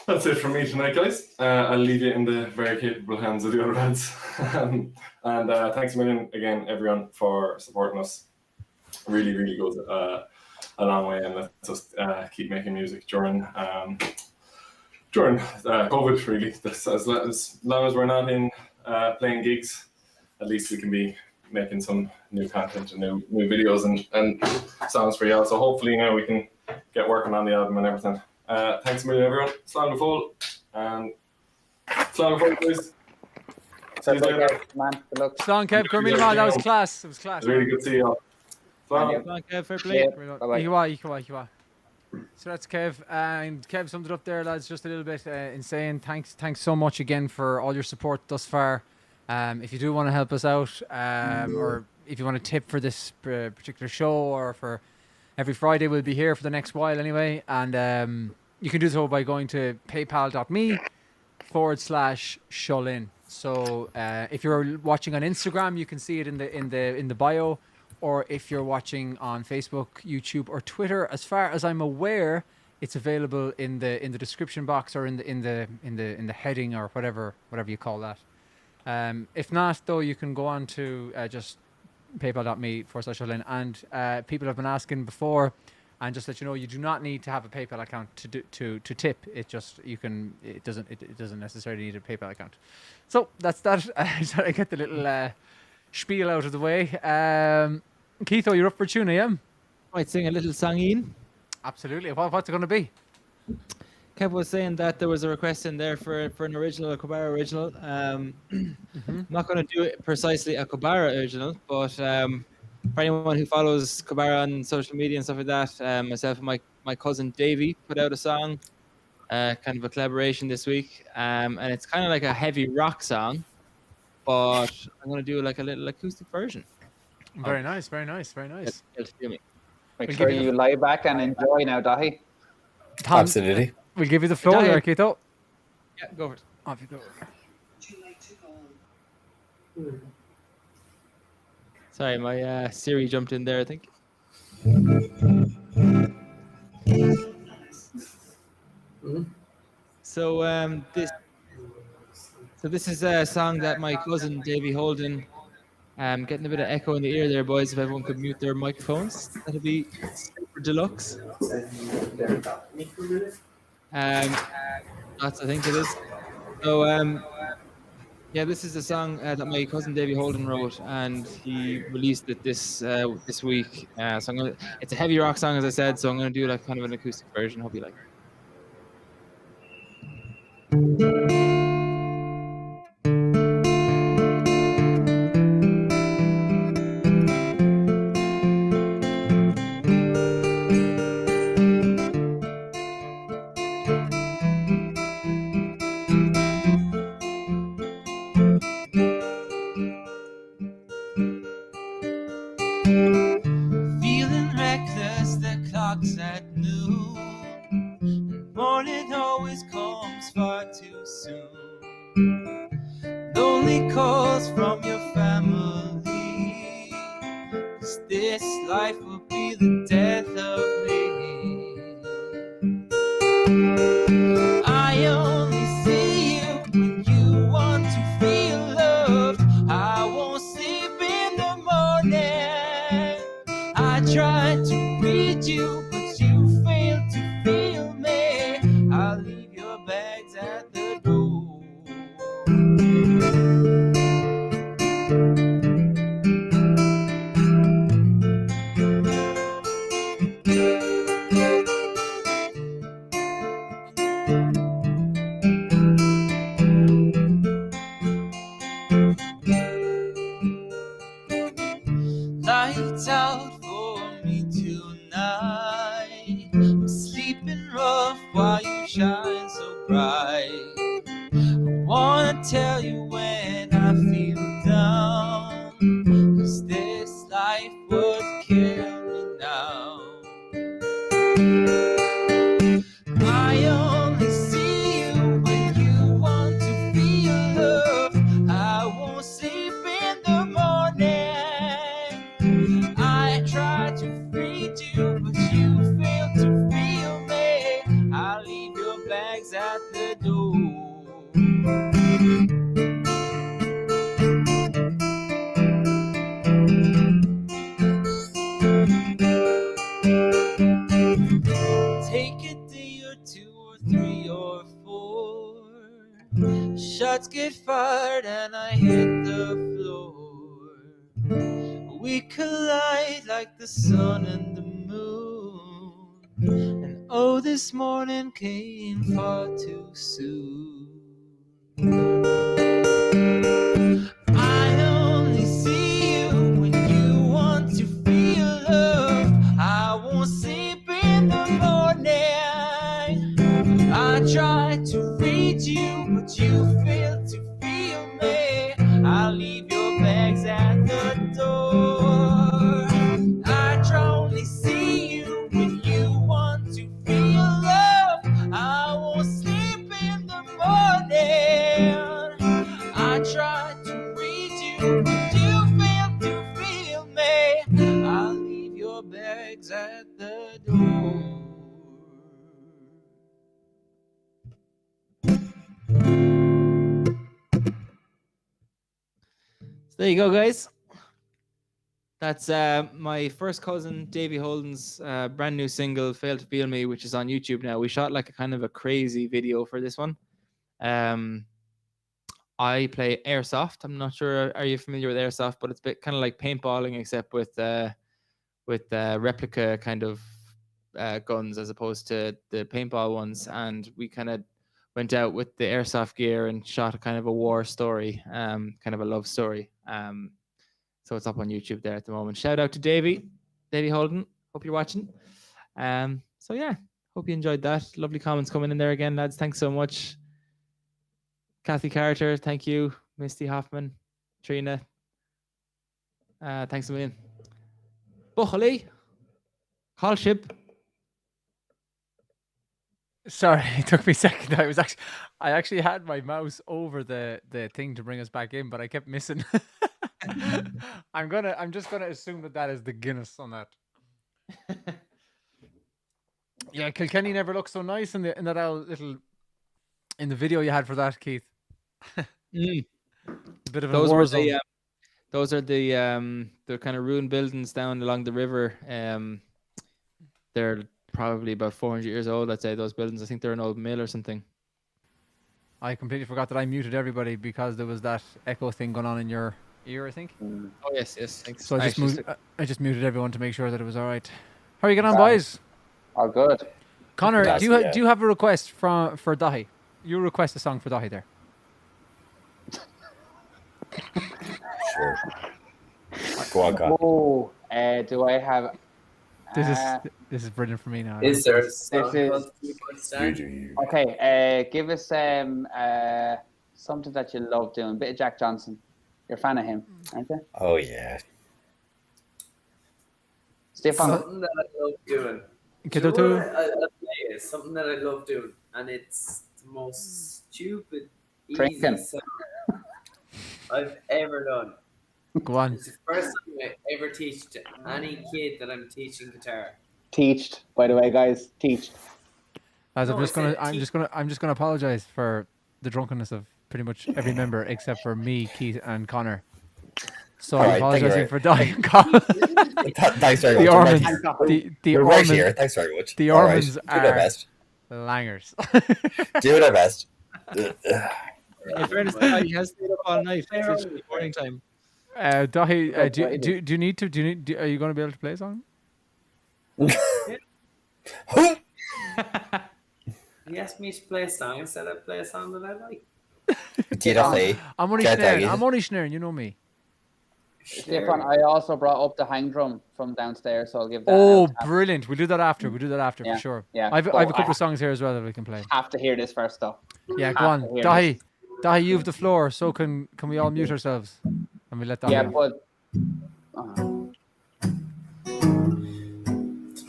That's it from me tonight, guys. I'll leave you in the very capable hands of the other lads. And thanks a million again, everyone, for supporting us. Really, really goes a long way, and let's just keep making music during COVID. Really, as long as we're not in playing gigs, at least we can be making some new content and new videos and songs for y'all. So hopefully now we can get working on the album and everything. Thanks a million, everyone. Slán go fóill, and slán go fóill, please. See you later. Man, good luck. Slán Kev, Cormina, man, that was class. It was class. It's really good to see y'all. Slán. Slán Kev, fair play. Bye-bye. Iwa. So that's Kev, and Kev summed it up there, lads, just a little bit insane. Thanks so much again for all your support thus far. If you do want to help us out, or if you want to tip for this particular show, or for every Friday, we'll be here for the next while anyway. And you can do so by going to paypal.me/Shullin. So if you're watching on Instagram, you can see it in the bio. Or if you're watching on Facebook, YouTube, or Twitter, as far as I'm aware, it's available in the description box or in the heading or whatever you call that. If not, though, you can go on to just paypal.me/Shullin. And people have been asking before, and just let you know, you do not need to have a PayPal account to tip. It doesn't necessarily need a PayPal account. So that's that. So I get the little spiel out of the way. Keitho, you're up for tuna, yeah? Might sing a little song, Ian. Absolutely. What's it going to be? Kev was saying that there was a request in there for an original, a Kobara original. I'm not going to do it precisely a Kobara original, but for anyone who follows Kobara on social media and stuff like that, myself and my cousin Davey put out a song, kind of a collaboration this week, and it's kind of like a heavy rock song, but I'm going to do like a little acoustic version. Very nice. Make sure you lie back and enjoy now, Dahi. Tom, Absolutely. We'll give you the floor there, Keitho. Yeah, go for it. Off you go. Sorry, my Siri jumped in there, I think. So this is a song that my cousin Davey Holden, getting a bit of echo in the ear there, boys. If everyone could mute their microphones, that'd be super deluxe. That's, I think it is. So yeah, this is a song that my cousin Davey Holden wrote, and he released it this week. So it's a heavy rock song, as I said. So I'm gonna do like kind of an acoustic version. Hope you like it. Feeling reckless, the clock's at noon, and morning always comes far too soon. Lonely calls from your family, 'cause this life will be the death of me. I only see you when you want to feel loved. I won't sleep in the morning. I tried to read you, but you failed to feel me. I'll leave your bags at the door. Lights out for me tonight. I'm sleeping rough while you shine so bright. I wanna tell you when I feel down, 'cause this life would kill me now. I only see you when you want to feel love. I won't sleep in the morning. I tried to read you, but you failed to feel me. I'll leave your bags bags at the door. Take a day or 2 or 3 or 4. Shots get fired and I hit the floor. We collide like the sun and the moon. And oh, this morning came far too soon. I only see you when you want to feel love. I won't sleep in the morning. I try to read you, but you fail to feel me. I'll leave your bags at the door. I only see you when you want to feel love. I won't sleep in the morning. I try to read you, but you fail to feel me. I'll leave your bags at the door. So there you go, guys. That's my first cousin Davey Holden's brand new single "Fail to Feel Me," which is on YouTube now. We shot like a kind of a crazy video for this one. I play airsoft. I'm not sure, are you familiar with airsoft? But it's a bit kind of like paintballing, except with replica kind of guns as opposed to the paintball ones. And we kind of went out with the airsoft gear and shot a kind of a war story, kind of a love story. So it's up on YouTube there at the moment. Shout out to Davey Holden. Hope you're watching. So yeah, hope you enjoyed that. Lovely comments coming in there again, lads. Thanks so much. Kathy Carter, thank you. Misty Hoffman, Trina. Thanks a million. Buchali, Colship. Sorry, it took me a second. I actually had my mouse over the thing to bring us back in, but I kept missing. I'm just gonna assume that is the Guinness on that. Yeah, Kilkenny never looked so nice in the video you had for that, Keith. A bit of a war zone. Those are the kind of ruined buildings down along the river. They're probably about 400 years old, I'd say, those buildings. I think they're an old mill or something. I completely forgot that I muted everybody because there was that echo thing going on in your ear, I think. Oh, yes. Thanks. So I just muted everyone to make sure that it was all right. How are you getting on, boys? All good. Connor, do you have a request for Dahi? You request a song for Dahi there. Sure. Go on, Connor. Oh, do I have... This is brilliant for me now. Is there? Okay. Give us something that you love doing. Bit of Jack Johnson. You're a fan of him, aren't you? Oh yeah. Stefan. Something that I love doing. Something that I love doing, and it's the most stupid, easy song I've ever done. Go on. It's the first time I ever teach to any kid that I'm teaching guitar. Teached, by the way, guys. Teached. As I'm just gonna apologize for the drunkenness of pretty much every member except for me, Keith, and Connor. So I'm apologizing for dying. Thanks very much. We're right here. Thanks very much. The Ormans are do their best. Langers. Do their best. In fairness, he has stayed up all night. It's morning time. Dahi, do you need to? Are you going to be able to play a song? He asked me to play a song. I said I'd play a song that I like. I'm only snaring. You know me. Stefan, I also brought up the hang drum from downstairs, so I'll give that. Oh, brilliant! We'll do that after. For sure. Yeah. I have a couple of songs here as well that we can play. Have to hear this first, though. Yeah, go on, Dahi. Dahi, you have the floor. So can we all mute ourselves and we let that? Yeah, but.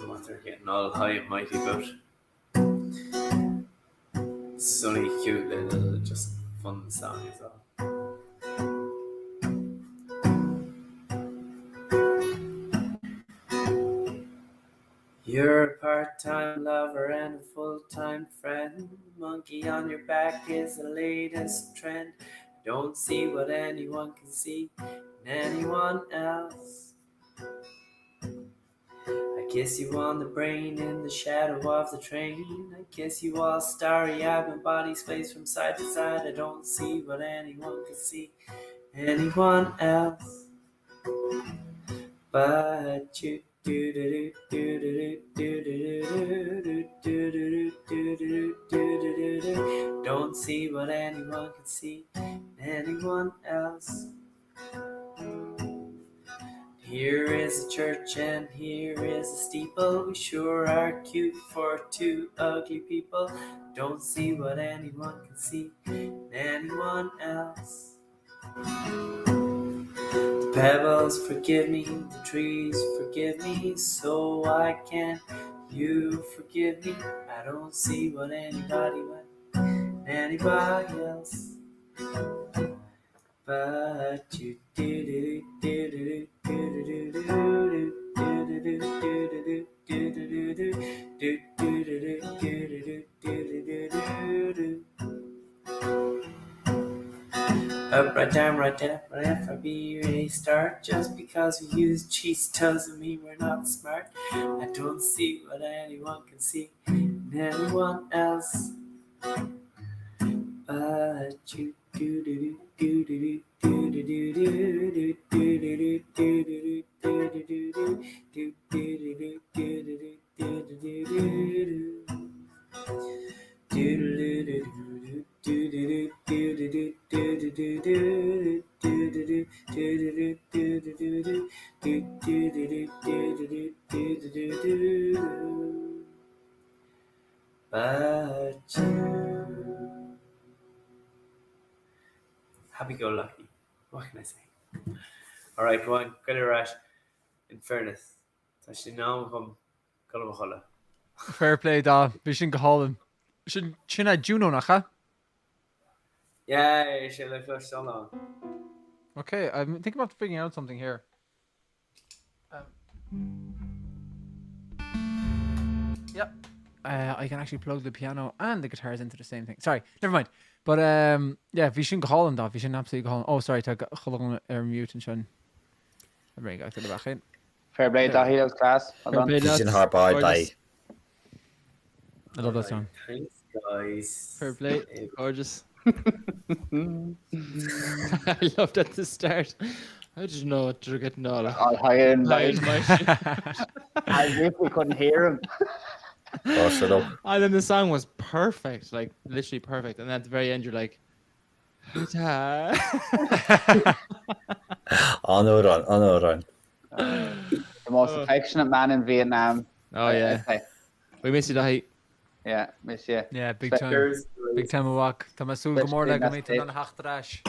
What they're getting all high and mighty about. Sunny, cute little, just fun song as well. You're a part-time lover and a full-time friend, monkey monkey on your back is the latest trend. Don't see what anyone can see in anyone else. I kiss you on the brain in the shadow of the train. I kiss you all starry-eyed, my body sways from side to side. I don't see what anyone can see in anyone else but you. Don't see what anyone can see in anyone else. Here is a church and here is a steeple. We sure are cute for two ugly people. Don't see what anyone can see in anyone else. The pebbles forgive me, the trees forgive me, so I can. You forgive me. I don't see what anybody else but you. Up, right down, right FRB, ready, start. Just because we use cheats doesn't mean we're not smart. I don't see what anyone can see in anyone else but you. But you. Happy-go-lucky. What can I say? All right, go on. Get it right. In fairness, actually now I'm gonna Fair play, da. Bishin Gaholim. China Juno Nacha. Yeah, she'll have flushed so long. Okay, I'm thinking about figuring out something here. Yep. I can actually plug the piano and the guitars into the same thing. Sorry, never mind. But yeah, vi sin gehallen da, vi sin absolutely gehallen. Oh, sorry, ta gehallen mute and shun. I bring it to the back in. Fair play, Dahi, that was class. Well done. Vision hard by die. I love that song. Thanks, guys. Fair play, gorgeous. I loved at the start. I didn't know what you're getting all high and high loud. and mighty. As if we couldn't hear him. Oh, shut up. And then the song was perfect, like literally perfect. And at the very end, you're like, "Guitar." Oh no, run. The most affectionate man in Vietnam. Oh yeah, we miss you, Dahi. Yeah, miss you. Yeah, big time. Big time of walk. Tamasul Gomorla Gomate on Hachtrash.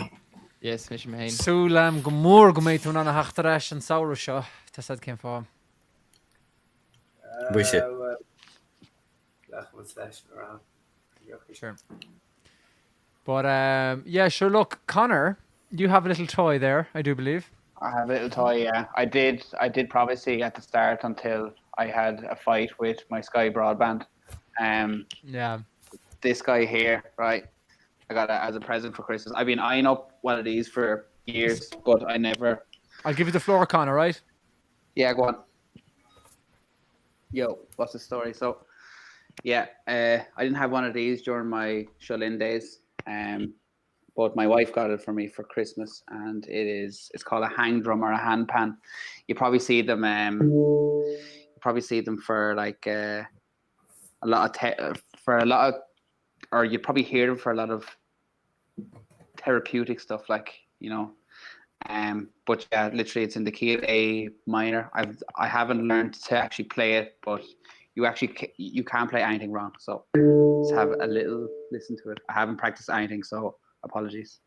Yes, miss you, Mahin. Sulam Gomor Gomate on Hachtrash and Saurusha. Tassad came for. Wish it. Around. Sure. But yeah, sure. Look, Connor, you have a little toy there, I do believe. I have a little toy, yeah. I did privacy at the start until I had a fight with my Sky broadband. Yeah. This guy here, right? I got it as a present for Christmas. I've been eyeing up one of these for years, but I never. I'll give you the floor, Connor, right? Yeah, go on. Yo, what's the story? So, yeah, I didn't have one of these during my shut-in days, but my wife got it for me for Christmas, and it's called a hang drum or a hand pan. You probably see them. For like a lot of, or you probably hear them for a lot of therapeutic stuff, like, you know. But yeah, literally, it's in the key of A minor. I haven't learned to actually play it, but you can't play anything wrong. So just have a little listen to it. I haven't practiced anything, so apologies.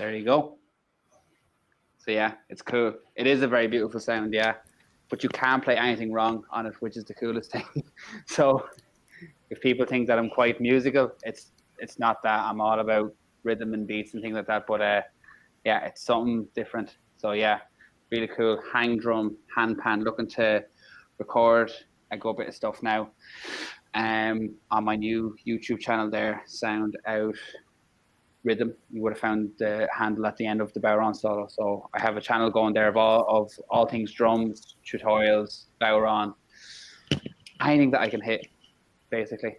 There you go. So yeah, it's cool. It is a very beautiful sound, yeah. But you can't play anything wrong on it, which is the coolest thing. So if people think that I'm quite musical, it's not that. I'm all about rhythm and beats and things like that. But yeah, it's something different. So yeah, really cool. Hang drum, hand pan, looking to record a good bit of stuff now. On my new YouTube channel there, Sound Out Rhythm. You would have found the handle at the end of the Bowron solo. So I have a channel going there of all things drums, tutorials, Bowron, anything that I can hit, basically.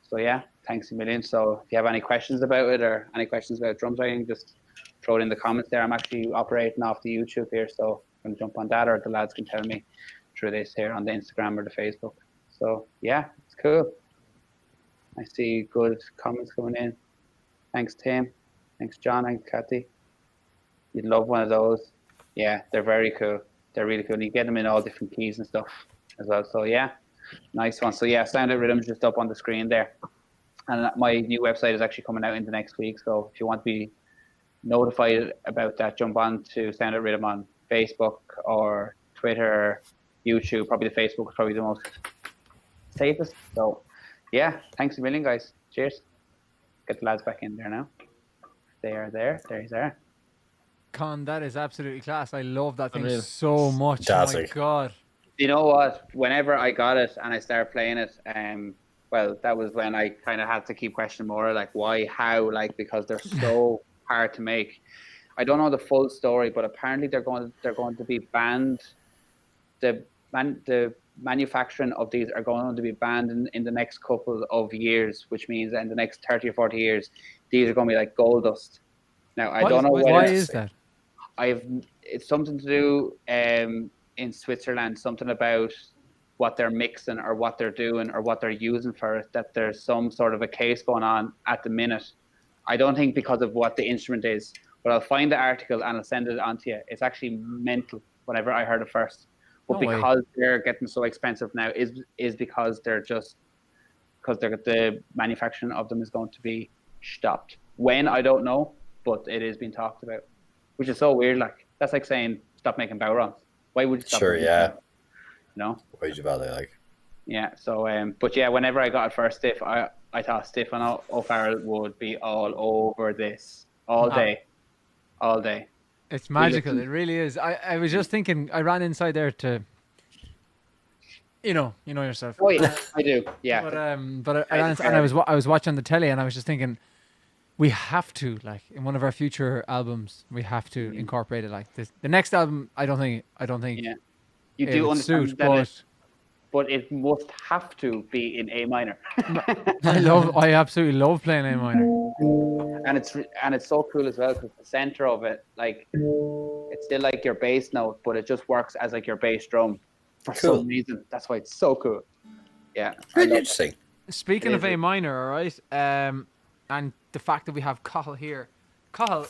So yeah, thanks a million. So if you have any questions about it or any questions about drums or anything, just throw it in the comments there. I'm actually operating off the YouTube here, so I'm gonna jump on that, or the lads can tell me through this here on the Instagram or the Facebook. So yeah, it's cool. I see good comments coming in. Thanks, Tim. Thanks, John and Kathy. You'd love one of those. Yeah, they're very cool. They're really cool. You get them in all different keys and stuff as well. So yeah, nice one. So yeah, Sound Out Rhythm's just up on the screen there. And my new website is actually coming out in the next week. So if you want to be notified about that, jump on to Sound Out Rhythm on Facebook or Twitter, YouTube. Probably the Facebook is probably the most safest. So yeah, thanks a million, guys. Cheers. Get the lads back in there now. They are there. There he's there. Con, that is absolutely class. I love that thing Unreal. so much. Oh my Fantastic. god. You know what? Whenever I got it and I started playing it, well, that was when I kind of had to keep questioning more, like why, how, like because they're so hard to make. I don't know the full story, but apparently they're going to be banned. The manufacturing of these are going to be banned in the next couple of years, which means that in the next 30 or 40 years, these are going to be like gold dust. Now, I don't know why is that? It's something to do in Switzerland, something about what they're mixing or what they're doing or what they're using for it, that there's some sort of a case going on at the minute. I don't think because of what the instrument is, but I'll find the article and I'll send it on to you. It's actually mental whenever I heard it first. But No way. because they're getting so expensive now is because the manufacturing of them is going to be stopped. When, I don't know, but it is being talked about, which is so weird. Like that's like saying stop making Bowrons. Why would you stop? Sure, making yeah. Bowrons? No. Why'd you bother? Like, Yeah. So, but yeah, whenever I got it first, Stiff, I thought Stefan O'Farrell would be all over this all day. It's magical. It really is. I was just thinking. I ran inside there to. You know yourself. Oh yeah, I do. Yeah. But I ran inside and I was watching the telly and I was just thinking, we have to, like, in one of our future albums, we have to incorporate it like this. The next album, I don't think. Yeah. You it do would understand suit, that, but it must have to be in A minor. I absolutely love playing A minor. And it's so cool as well because the center of it, like, it's still like your bass note, but it just works as like your bass drum for Cool. some reason. That's why it's so cool. Yeah. really interesting. Speaking It of is. A minor, all right, and the fact that we have Cahill here. Cahill,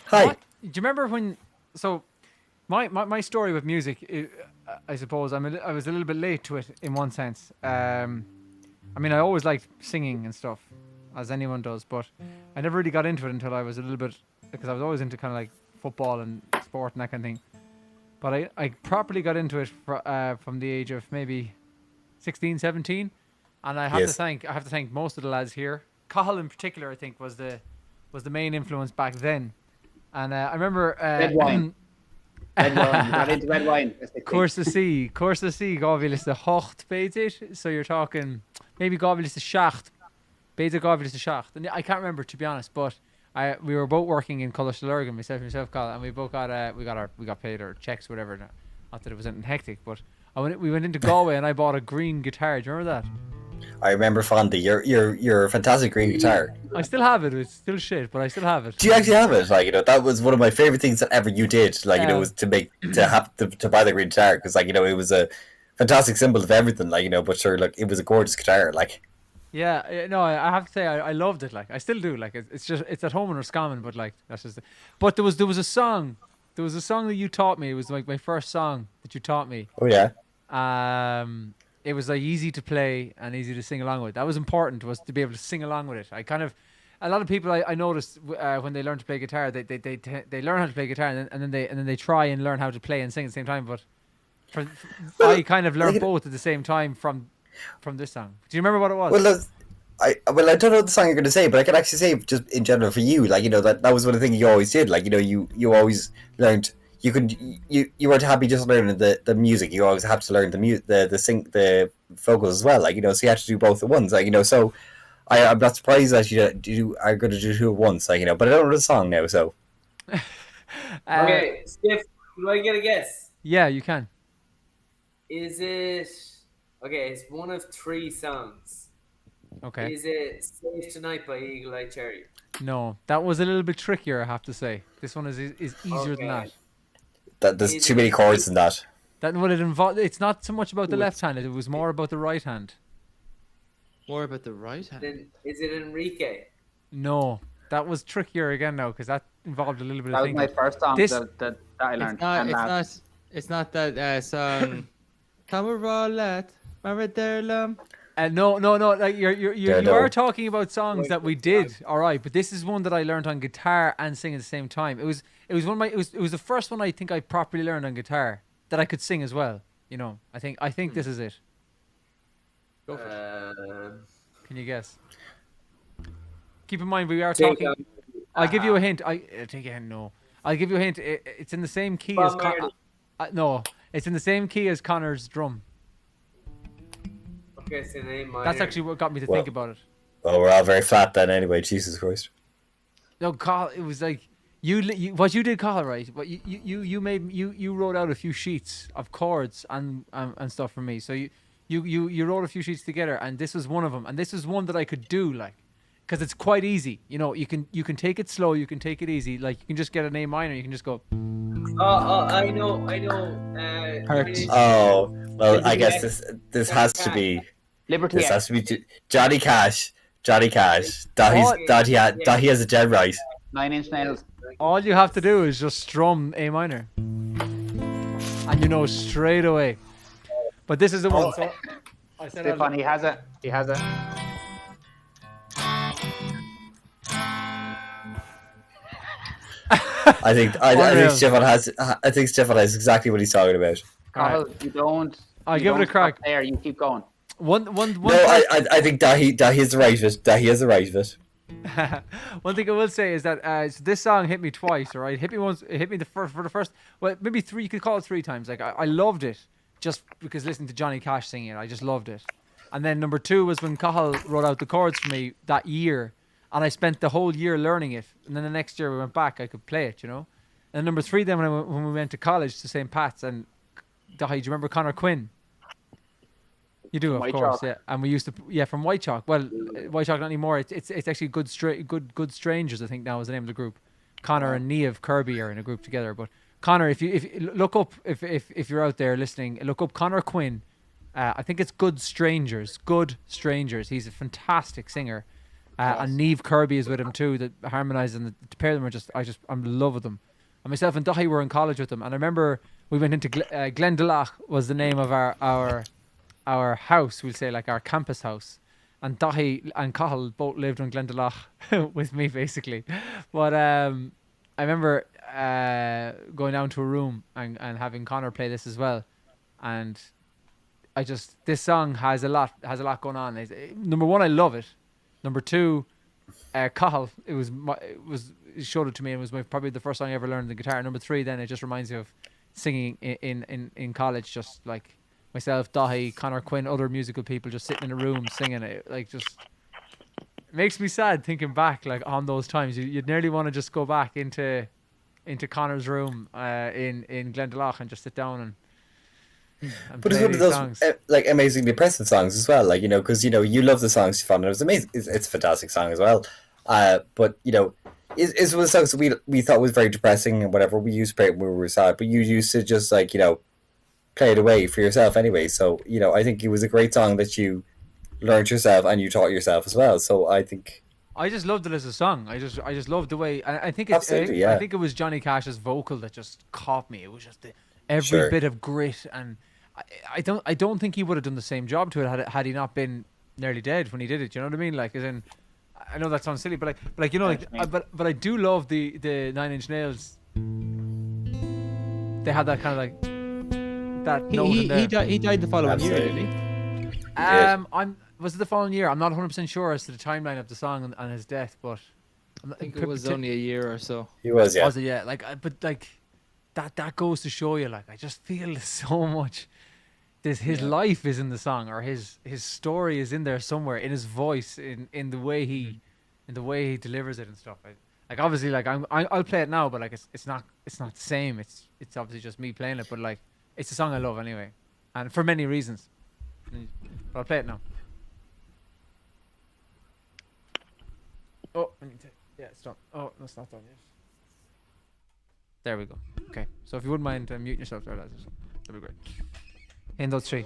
Hi. do you remember when? So, my story with music, I suppose I was a little bit late to it in one sense. I mean, I always liked singing and stuff, as anyone does, but I never really got into it until I was a little bit, because I was always into kind of like football and sport and that kind of thing. But I properly got into it from the age of maybe 16, 17, and I have Yes. to thank most of the lads here. Cahill in particular, I think, was the main influence back then. And I remember Red wine. Red wine. Got into red wine. as they say. Course to see, Gaviel is the Hocht Beidet. So you're talking maybe Gaviel is the Schacht. Beidet Gaviel is the Schacht. And I can't remember, to be honest, but we were both working in Cullerslurgan, myself, Colin, and we both got we got paid our checks, whatever. Not that it was anything hectic, but we went into Galway and I bought a green guitar. Do you remember that? I remember fondly. You're a fantastic green guitar. I still have it. It's still shit, but I still have it. Do you actually have it? Like, that was one of my favorite things that ever you did. Like, was to buy the green guitar, because, like, it was a fantastic symbol of everything. Like, but sure, like, it was a gorgeous guitar. Like, Yeah, no, I have to say I loved it. Like, I still do. Like, it's at home in Roscommon, but like that's just. But there was a song. There was a song that you taught me. It was like my first song that you taught me. oh yeah, It was like easy to play and easy to sing along with. That was important, was to be able to sing along with it. I kind of, a lot of people I noticed when they learn to play guitar, they learn how to play guitar and then they try and learn how to play and sing at the same time. But I kind of learned both at the same time from this song. Do you remember what it was? Well, I don't know the song you're going to say, but I can actually say just in general for you, like, you know, that was one of the things you always did. Like, you know, you always learned. You weren't happy just learning the music. You always have to learn the vocals as well. Like, you know, so you had to do both at once. Like, you know, so I'm not surprised that you are going to do two at once. Like, you know, but I don't know the song now. So Okay, Stiff, do I get a guess? Yeah, you can. Is it okay? It's one of 3 songs. Okay. Is it "Safe Tonight" by Eagle Eye Cherry? No, that was a little bit trickier, I have to say. This one is easier than that. There's too many chords in that. It's not so much about the left hand. It was more about the right hand. More about the right hand. Then is it Enrique? No, that was trickier again now because that involved a little bit That of was thinking. my first song that I learned. It's not that song. Camarolette, Maraderlam. No. Like you are talking about songs that we did, all right. But this is one that I learned on guitar and sing at the same time. It was the first one I think I properly learned on guitar that I could sing as well. You know, I think this is it. Go for it. Can you guess? Keep in mind we are talking. I'll give you a hint. I take a hint. No, I'll give you a hint. It's in the same key as no. It's in the same key as Connor's drum. Okay, so name minor. That's actually what got me to think about it. Well, we're all very flat then anyway. Jesus Christ. No, Carl. It was like you what you did, Carl. Right? What you wrote out a few sheets of chords and stuff for me. So you wrote a few sheets together, and this was one of them. And this is one that I could do, like, because it's quite easy. You know, you can take it slow, you can take it easy. Like, you can just get an A minor, you can just go. I know. Hurt. Oh, well, I guess this has to be Liberty. This has to be Johnny Cash. Dahi has a dead right. 9 Inch Nails. All you have to do is just strum A minor, and you know straight away. But this is the one. So I said Stefan, he has it. He has it. I think Stefan has exactly what he's talking about. Carl, you don't. I'll give it a crack. There, you keep going. One. No, I think Dahi is the right of it. Dahi is the right of it. One thing I will say is that so this song hit me twice. All right, hit me once. It hit me for the first. Well, maybe 3. You could call it 3 times. Like I loved it just because listening to Johnny Cash singing it, I just loved it. And then number 2 was when Cathal wrote out the chords for me that year, and I spent the whole year learning it. And then the next year we went back, I could play it, you know. And number 3, then when we went to college to St. Pat's, and Dahi, do you remember Connor Quinn? You do, of White course, Chalk. yeah. And we used to, from White Chalk. Well, White Chalk not anymore. It's actually Good Strangers, I think now is the name of the group. Connor and Niamh Kirby are in a group together. But Connor, if you look up, if you're out there listening, look up Connor Quinn. I think it's Good Strangers. Good Strangers. He's a fantastic singer. And Niamh Kirby is with him too. That harmonise, and the pair of them are I'm in love with them. And myself and Dahi were in college with them. And I remember we went into Glendalough was the name of our house, we'll say, like our campus house. And Dahi and Cathal both lived on Glendalough with me, basically. But I remember going down to a room and having Connor play this as well. And this song has a lot going on. Number 1, I love it. Number 2, Cathal, he showed it to me, and it was probably the first song I ever learned the guitar. Number 3, then it just reminds me of singing in college, just like myself, Dahi, Connor Quinn, other musical people just sitting in a room singing it. Like, just it makes me sad thinking back, like, on those times. You'd nearly want to just go back into Connor's room in Glendalough and just sit down and but it's one of those like amazingly depressing songs as well, like, you know, because, you know, you love the song Stefan, and it was amazing. It's a fantastic song as well, but, you know, it's one of the songs that we thought was very depressing and whatever. We used to play it when we were sad, but you used to just, like, you know, play it away for yourself anyway. So, you know, I think it was a great song that you learned yourself and you taught yourself as well. So I think I just loved it as a song. I just loved the way. I think I think it was Johnny Cash's vocal that just caught me. It was just every bit of grit, and I don't think he would have done the same job to it had he not been nearly dead when he did it. You know what I mean? Like, as in, I know that sounds silly, but like you know, like but I do love the 9 Inch Nails. They had that kind of like that note in there. He died the following year, didn't he? Was it the following year? I'm not 100% sure as to the timeline of the song and his death, but I think it was only a year or so. He was, yeah. Was it? Yeah. Like, but like that goes to show you, like, I just feel so much. His life is in the song, or his story is in there somewhere, in his voice, in the way he delivers it and stuff. Like obviously, like I'll play it now, but like it's not the same. It's obviously just me playing it, but like it's a song I love anyway, and for many reasons. But I'll play it now. Oh, I need to. Yeah, it's done. Oh, no, it's not done yet. There we go. Okay, so if you wouldn't mind muting yourself there, lads, that'd be great. In those three.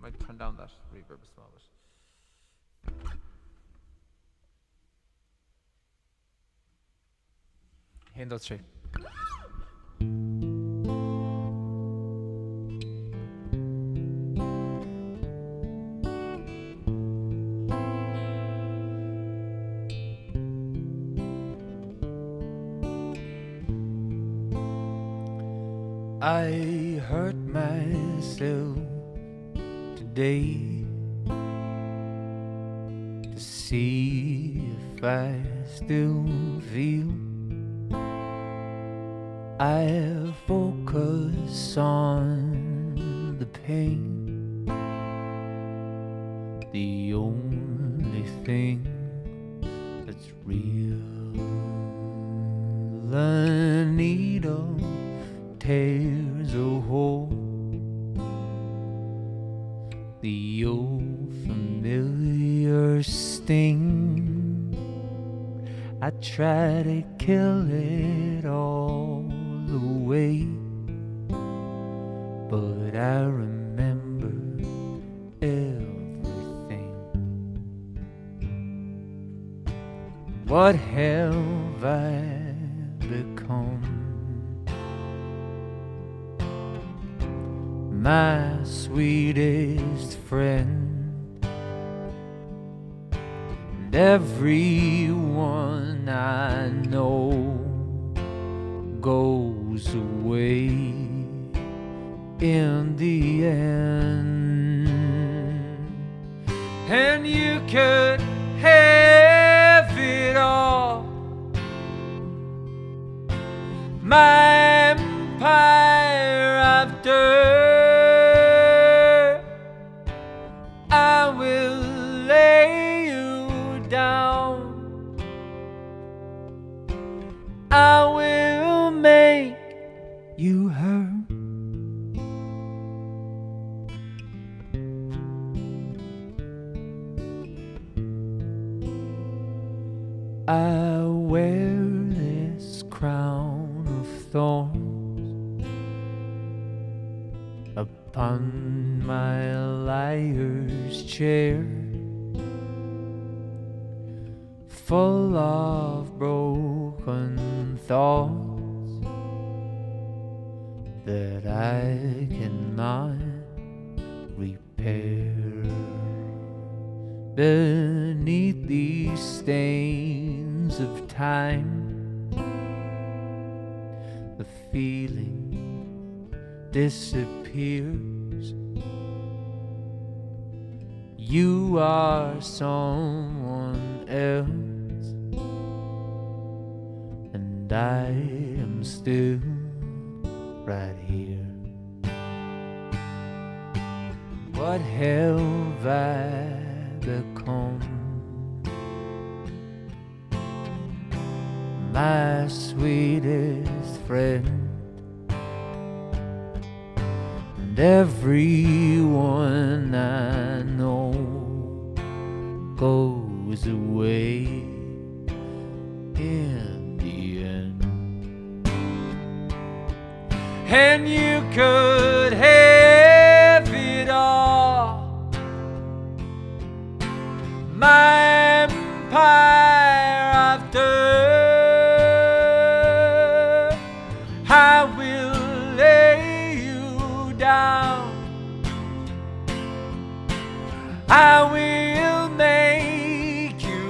Might turn down that reverb a small bit. In those three. I hurt myself today to see if I still feel. I focus on the pain, the only thing that's real. The needle tears a hole, the old familiar sting. I try to kill it all away, but I remember everything. What have I become? My sweetest friend, and everyone I know goes away in the end. And you could have it all, my empire of dirt. I will lay you down, I will make you hurt. I wear this crown of thorns upon my liar's chair, full of broken thoughts that I cannot repair. Beneath these stains of time, the feeling disappears. You are someone else, and I am still right here. What have I become? My sweetest friend, and everyone I know goes away in the end. And you could have it all, my empire of dirt. I will lay you down, I will make you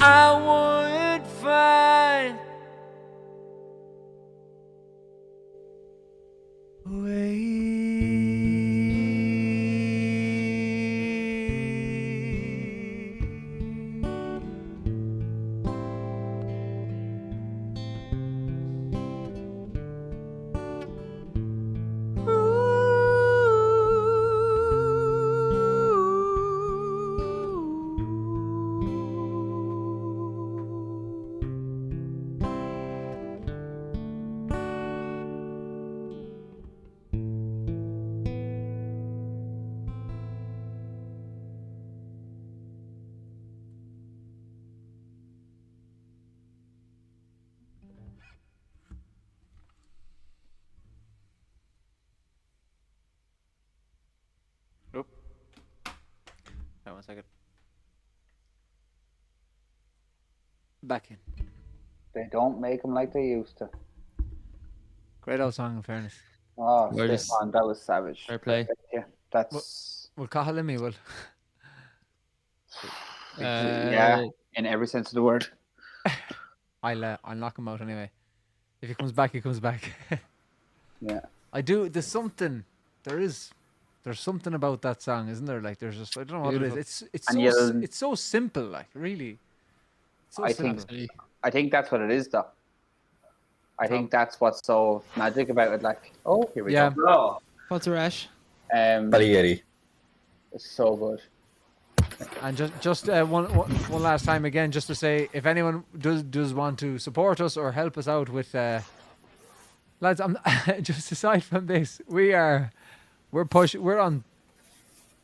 I would find a Wait 1 second. Back in. They don't make them like they used to. Great old song, in fairness. Oh, Gorgeous. Stefan, that was savage. Fair play. Yeah, that's Well, Cahill and me will. yeah, in every sense of the word. I'll knock him out anyway. If he comes back, he comes back. Yeah. I do. There's something. There's something about that song, isn't there? Like there's just I don't know what it is. It's And so it's so simple. Like really. So I simple. think that's what it is, though. I think that's what's so magic about it. Like, oh, here we Yeah. go. Oh, What's a rash? Ballygetty. it's so good. And just one last time again, just to say, if anyone does want to support us or help us out with, lads, I'm just aside from this, we're on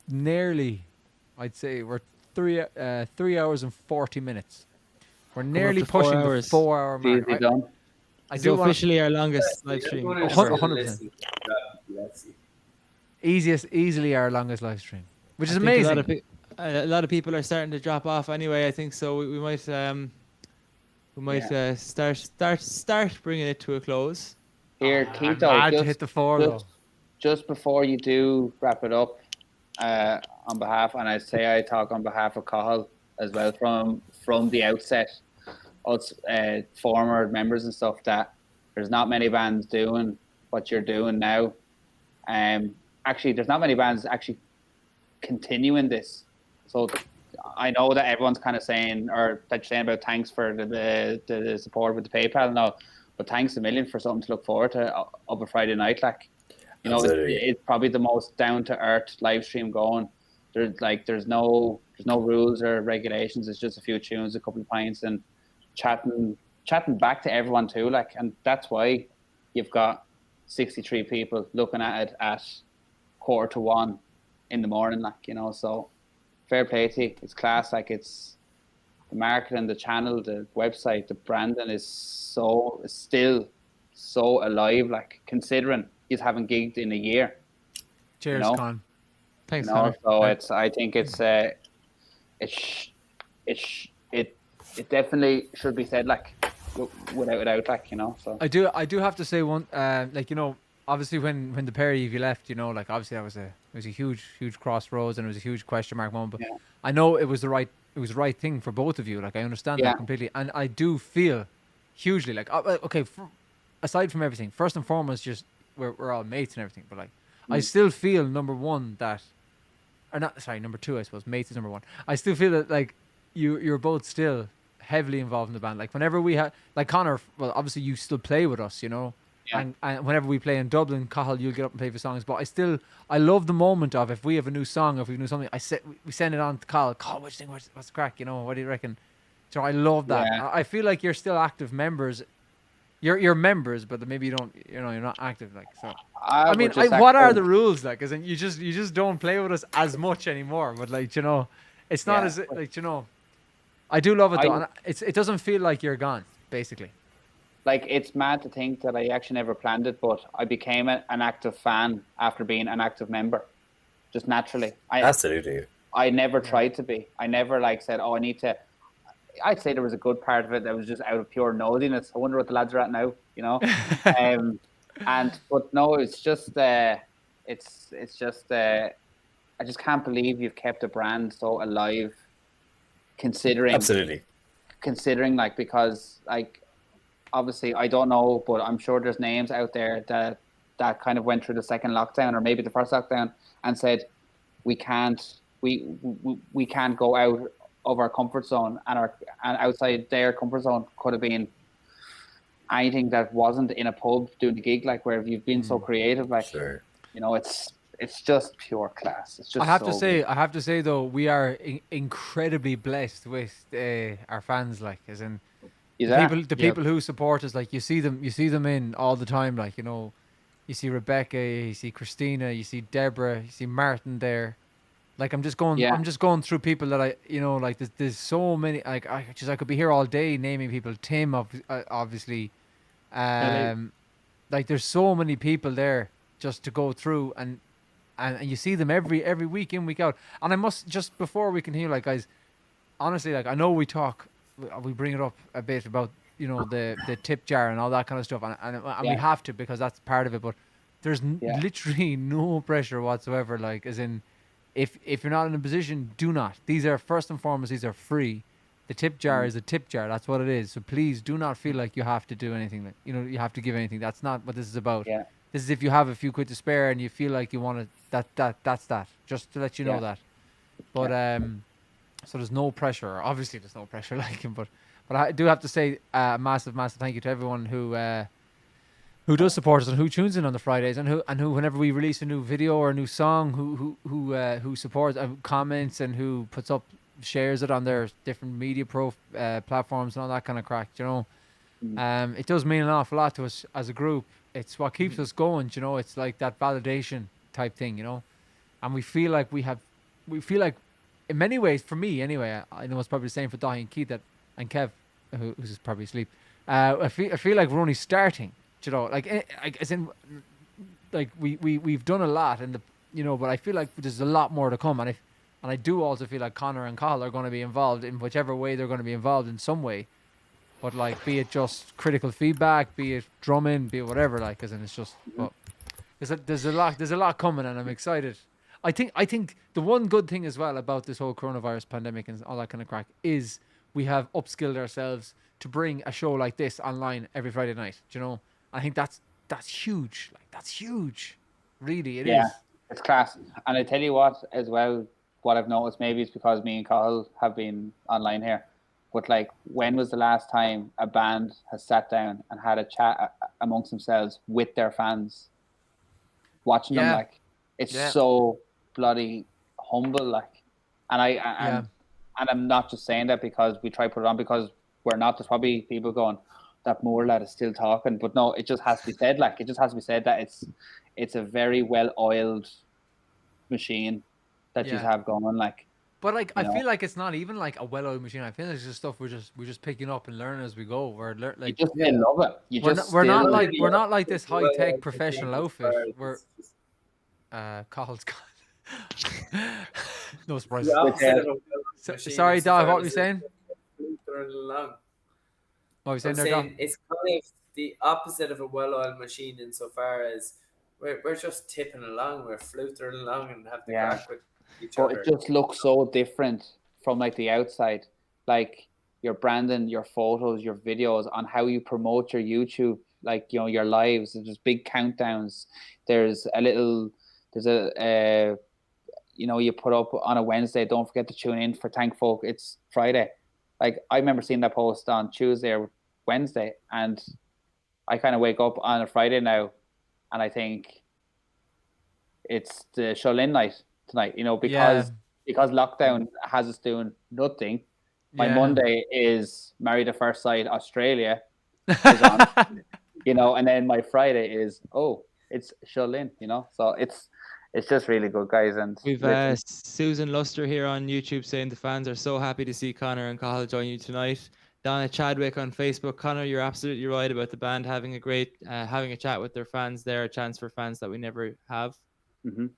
nearly, I'd say we're 3 hours and 40 minutes. We're nearly up to 4 pushing the hours. 4 hour mark. Easily done. I So do want officially our longest live stream. 100%. Easily our longest live stream, which is I think amazing. A lot of people are starting to drop off anyway. I think so. We might start bringing it to a close. Here, I'm Tito, mad to hit the 4 though. just before you do wrap it up, on behalf, and I say I talk on behalf of Cahill as well from the outset, us former members and stuff, that there's not many bands doing what you're doing now. Actually, there's not many bands actually continuing this. So I know that everyone's kind of saying, or that you're saying about thanks for the support with the PayPal and all, but thanks a million for something to look forward to of a Friday night. Like, you know, it's probably the most down to earth live stream going. There's no rules or regulations. It's just a few tunes, a couple of pints, and chatting back to everyone too. Like, and that's why you've got 63 people looking at it at 1:45 in the morning. Like, you know, so fair play to you. It's class. Like, it's the marketing, the channel, the website, the branding is still so alive. Like, considering you haven't gigged in a year. Cheers, you know? Con. Thanks, No, Connor. so Yeah. I think it definitely should be said, like, without, like, you know. So I do have to say one, like, you know, obviously when the pair of you left, you know, like, obviously it was a huge crossroads, and it was a huge question mark moment, but Yeah. I know it was the right thing for both of you. Like, I understand Yeah. that completely, and I do feel hugely like, okay, aside from everything, first and foremost, just we're all mates and everything, but like, I still feel number two, I suppose. Mates is number one. I still feel that, like, you're both still heavily involved in the band. Like, whenever we had, like, Connor, well, obviously you still play with us, you know. Yeah. And whenever we play in Dublin, Cahill, you'll get up and play for songs. But I love the moment of, if we have a new song, if we have something, we send it on to Cahill. Cahill, what do you think? What's the crack? You know, what do you reckon? So I love that. Yeah. I feel like you're still active members. You're members, but maybe you don't. You know, you're not active. Like, so. I mean, what are the rules? Like, as in, you just don't play with us as much anymore. But, like, you know, it's not as, like, you know. I do love it though. And it doesn't feel like you're gone, basically. Like, it's mad to think that I actually never planned it, but I became an active fan after being an active member, just naturally. Absolutely. I never tried to be. I never, like, said, oh, I need to. I'd say there was a good part of it that was just out of pure nosiness. I wonder what the lads are at now, you know. But no, it's just I just can't believe you've kept a brand so alive, considering Absolutely. considering like, because like obviously I don't know, but I'm sure there's names out there that kind of went through the second lockdown or maybe the first lockdown and said we can't go out of our comfort zone, and outside their comfort zone could have been anything that wasn't in a pub doing a gig, like where you've been so creative, like Sure. you know, it's just pure class. It's just I have to say though, we are incredibly blessed with our fans, like, as in people who support us. Like, you see them in all the time. Like, you know, you see Rebecca, you see Christina, you see Deborah, you see Martin there. Like, I'm just going through people that I, you know, like there's so many. Like, I could be here all day naming people. Tim, obviously, like there's so many people there just to go through, and you see them every week in, week out. And I must, just before we can hear, like, guys, honestly, like, I know we bring it up a bit about, you know, the tip jar and all that kind of stuff, and we have to, because that's part of it. But there's literally no pressure whatsoever. Like, as in, if you're not in a position, do not. These are, first and foremost, these are free. The tip jar is a tip jar. That's what it is. So please do not feel like you have to do anything. Like, you know, you have to give anything. That's not what this is about. Yeah. This is if you have a few quid to spare and you feel like you want to. That's that. Just to let you know that. But so there's no pressure. Obviously, there's no pressure, like him. But I do have to say a massive thank you to everyone who does support us and who tunes in on the Fridays, and who whenever we release a new video or a new song, who supports, comments, and who puts up, shares it on their different media platforms and all that kind of crack. You know, it does mean an awful lot to us as a group. It's what keeps us going. You know, it's like that validation type thing. You know, and we feel like in many ways, for me anyway, I know it's probably the same for Dahi and Keith and Kev, who's probably asleep. I feel like we're only starting. You know, like as in, like we've done a lot, and but I feel like there's a lot more to come, and I do also feel like Connor and Cathal are going to be involved in whichever way they're going to be involved in some way, but like, be it just critical feedback, be it drumming, be it whatever, like, as in, it's just, but there's a lot coming, and I'm excited. I think the one good thing as well about this whole coronavirus pandemic and all that kind of crack is we have upskilled ourselves to bring a show like this online every Friday night. Do you know? I think that's huge. Like, that's huge. Really, it is. Yeah, it's class. And I tell you what, as well, what I've noticed, maybe it's because me and Cathal have been online here, but like, when was the last time a band has sat down and had a chat amongst themselves with their fans, watching them? Like, it's so bloody humble. Like, and I'm not just saying that because we try to put it on, because we're not. There's probably people going, that Moore lad is still talking, but no, it just has to be said. Like, it just has to be said that it's a very well-oiled machine that you have going. Like, but like, I feel like it's not even like a well-oiled machine. I feel like it's just stuff we're just picking up and learning as we go. We're like, you just love it. We're not like this high-tech professional outfit. We're Cahill's gone. No surprise. Sorry, Dave, what were you saying? What are we saying there, Dom? It's kind of the opposite of a well-oiled machine insofar as we're just tipping along, we're fluting along and have the crack with each other. But it just looks so different from like the outside. Like, your branding, your photos, your videos, on how you promote your YouTube, like, you know, your lives. There's big countdowns. There's you put up on a Wednesday, don't forget to tune in for Thank Folk, it's Friday. Like, I remember seeing that post on Tuesday or Wednesday, and I kind of wake up on a Friday now, and I think it's the Sholin night tonight, you know, because lockdown has us doing nothing. My Monday is Married at First Sight Australia, is on, you know, and then my Friday is, it's Sholin, you know, so it's just really good, guys. And we've Susan Luster here on YouTube saying the fans are so happy to see Connor and Cathal join you tonight. Donna Chadwick on Facebook. Connor, you're absolutely right about the band having a chat with their fans there, a chance for fans that we never have. Mm-hmm.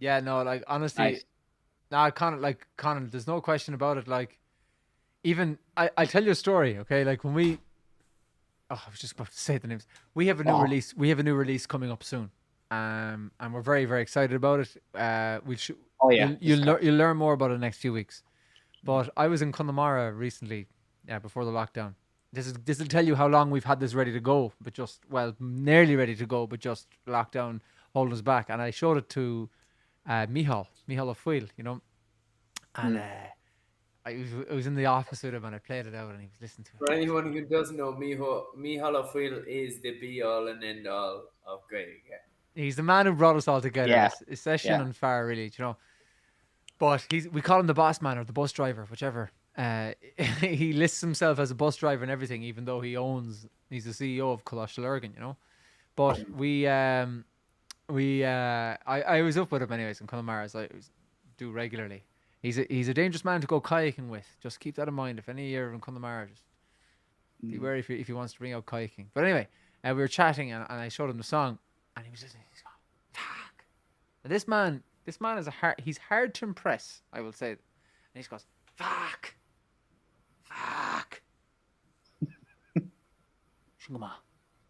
Yeah, no, like, honestly, Connor, there's no question about it. Like, even I'll tell you a story, okay? Like, when I was just about to say the names. We have a new release. We have a new release coming up soon. And we're very, very excited about it. You'll learn more about it in the next few weeks. But I was in Connemara recently, Yeah, before the lockdown. This will tell you how long we've had this ready to go, but just nearly ready to go, but just lockdown holding us back. And I showed it to Mihal O'Fuil, you know, and I was in the office with him and I played it out and he was listening to it. For anyone who doesn't know, Mihal O'Fuil is the be all and end all of Gaelic. Yeah. He's the man who brought us all together. Yeah. It's session and far, really, you know. But we call him the boss man or the bus driver, whichever. He lists himself as a bus driver and everything, even though he's the CEO of Colossal Lurgan, you know. But I was up with him anyways in Connemara, as I do regularly. He's a dangerous man to go kayaking with. Just keep that in mind. If any of you are in Connemara, just be wary if he wants to bring out kayaking. But anyway, we were chatting and I showed him the song, and he was listening. He's going, "Fuck!" And this man is he's hard to impress, I will say. And he just goes, "Fuck, fuck." Shingama.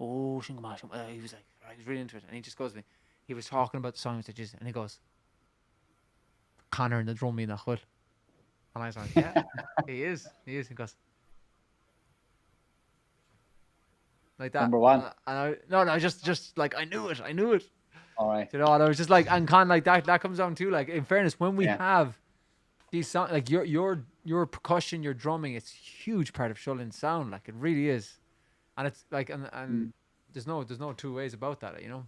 Oh, Shingama. He was really into it, and he just goes to me. He was talking about the song and he goes, "Connor and the drum in the hood," and I was like, "Yeah, he is." He goes like that. Number one. I just like I knew it. All right. You know, and I was just like, and Con, like that comes down to, like, in fairness, when we have these songs, like your percussion, your drumming, it's a huge part of Shullin's sound. Like, it really is, and it's like, and there's no two ways about that, you know.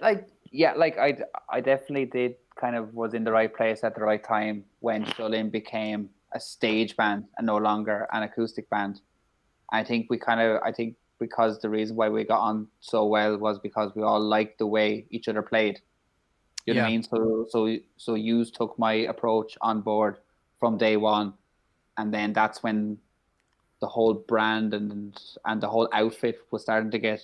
Like, yeah, like I definitely did kind of was in the right place at the right time when Shullin became a stage band and no longer an acoustic band. I think because the reason why we got on so well was because we all liked the way each other played. You know what I mean? So you took my approach on board from day one, and then that's when the whole brand and the whole outfit was starting to get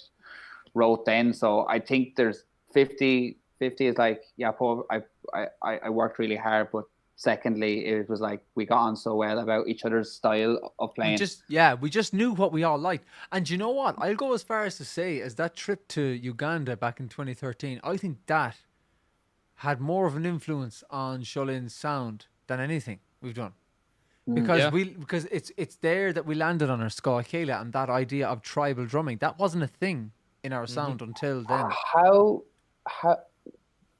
wrote then. So I think there's 50 is like, yeah, Paul, I worked really hard, but secondly, it was like we got on so well about each other's style of playing. We just knew what we all liked. And you know what? I'll go as far as to say, as that trip to Uganda back in 2013, I think that had more of an influence on Shullin's sound than anything we've done. Because it's there that we landed on our Ska Céile and that idea of tribal drumming. That wasn't a thing in our sound until then.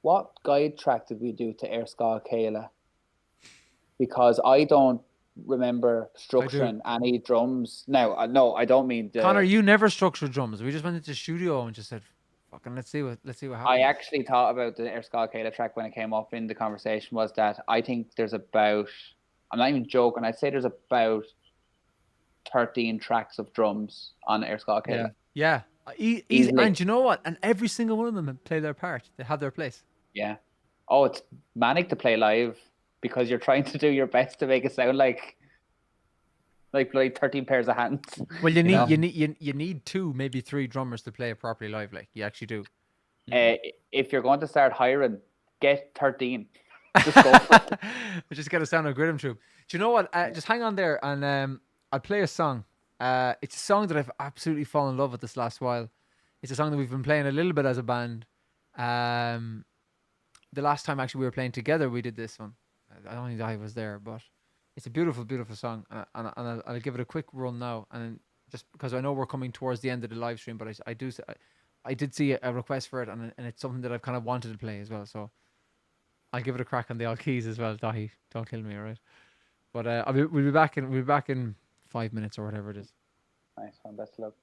What guide track did we do to Air Ska Céile? Because I don't remember structuring any drums. Now, no, I don't mean Connor, you never structured drums. We just went into the studio and just said, "Fucking, let's see what happens." I actually thought about the Air Ska Céile track when it came up in the conversation. Was that I think there's about, I'm not even joking, I'd say there's about 13 tracks of drums on Air Ska Céile. Yeah. Easy. And you know what? And every single one of them play their part. They have their place. Yeah. Oh, it's manic to play live because you're trying to do your best to make it sound like bloody 13 pairs of hands. Well, you need 2, maybe 3 drummers to play it properly live. Like, you actually do. If you're going to start hiring, get 13. Just go for it. We just got to sound like Rhythm Troop. Do you know what? Just hang on there, and I'll play a song. It's a song that I've absolutely fallen in love with this last while. It's a song that we've been playing a little bit as a band. The last time actually we were playing together, we did this one. I don't think I was there, but it's a beautiful, beautiful song, and I'll give it a quick run now. And just because I know we're coming towards the end of the live stream, but I did see a request for it, and it's something that I've kind of wanted to play as well. So I'll give it a crack on the all keys as well. Dahi, don't kill me, all right? But we'll be back in 5 minutes or whatever it is. Nice one, best of luck.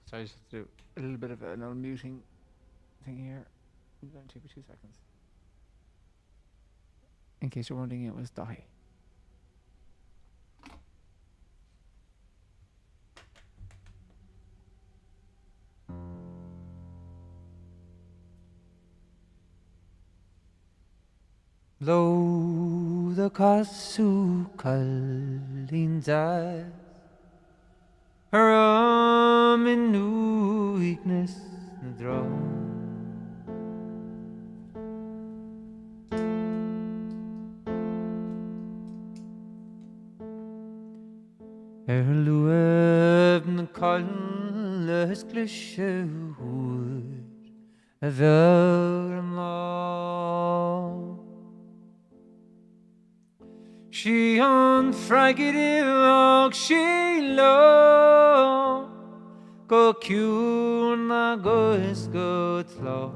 So I just have to do a little bit of an unmuting thing here. It's going to take me 2 seconds. In case you're wondering, it was Dahi. Lo the kasu kalinzas Haram in new weakness na draw Lueb na colin les glishe wood a ver an law She on fragile og she low Go cure na go is good law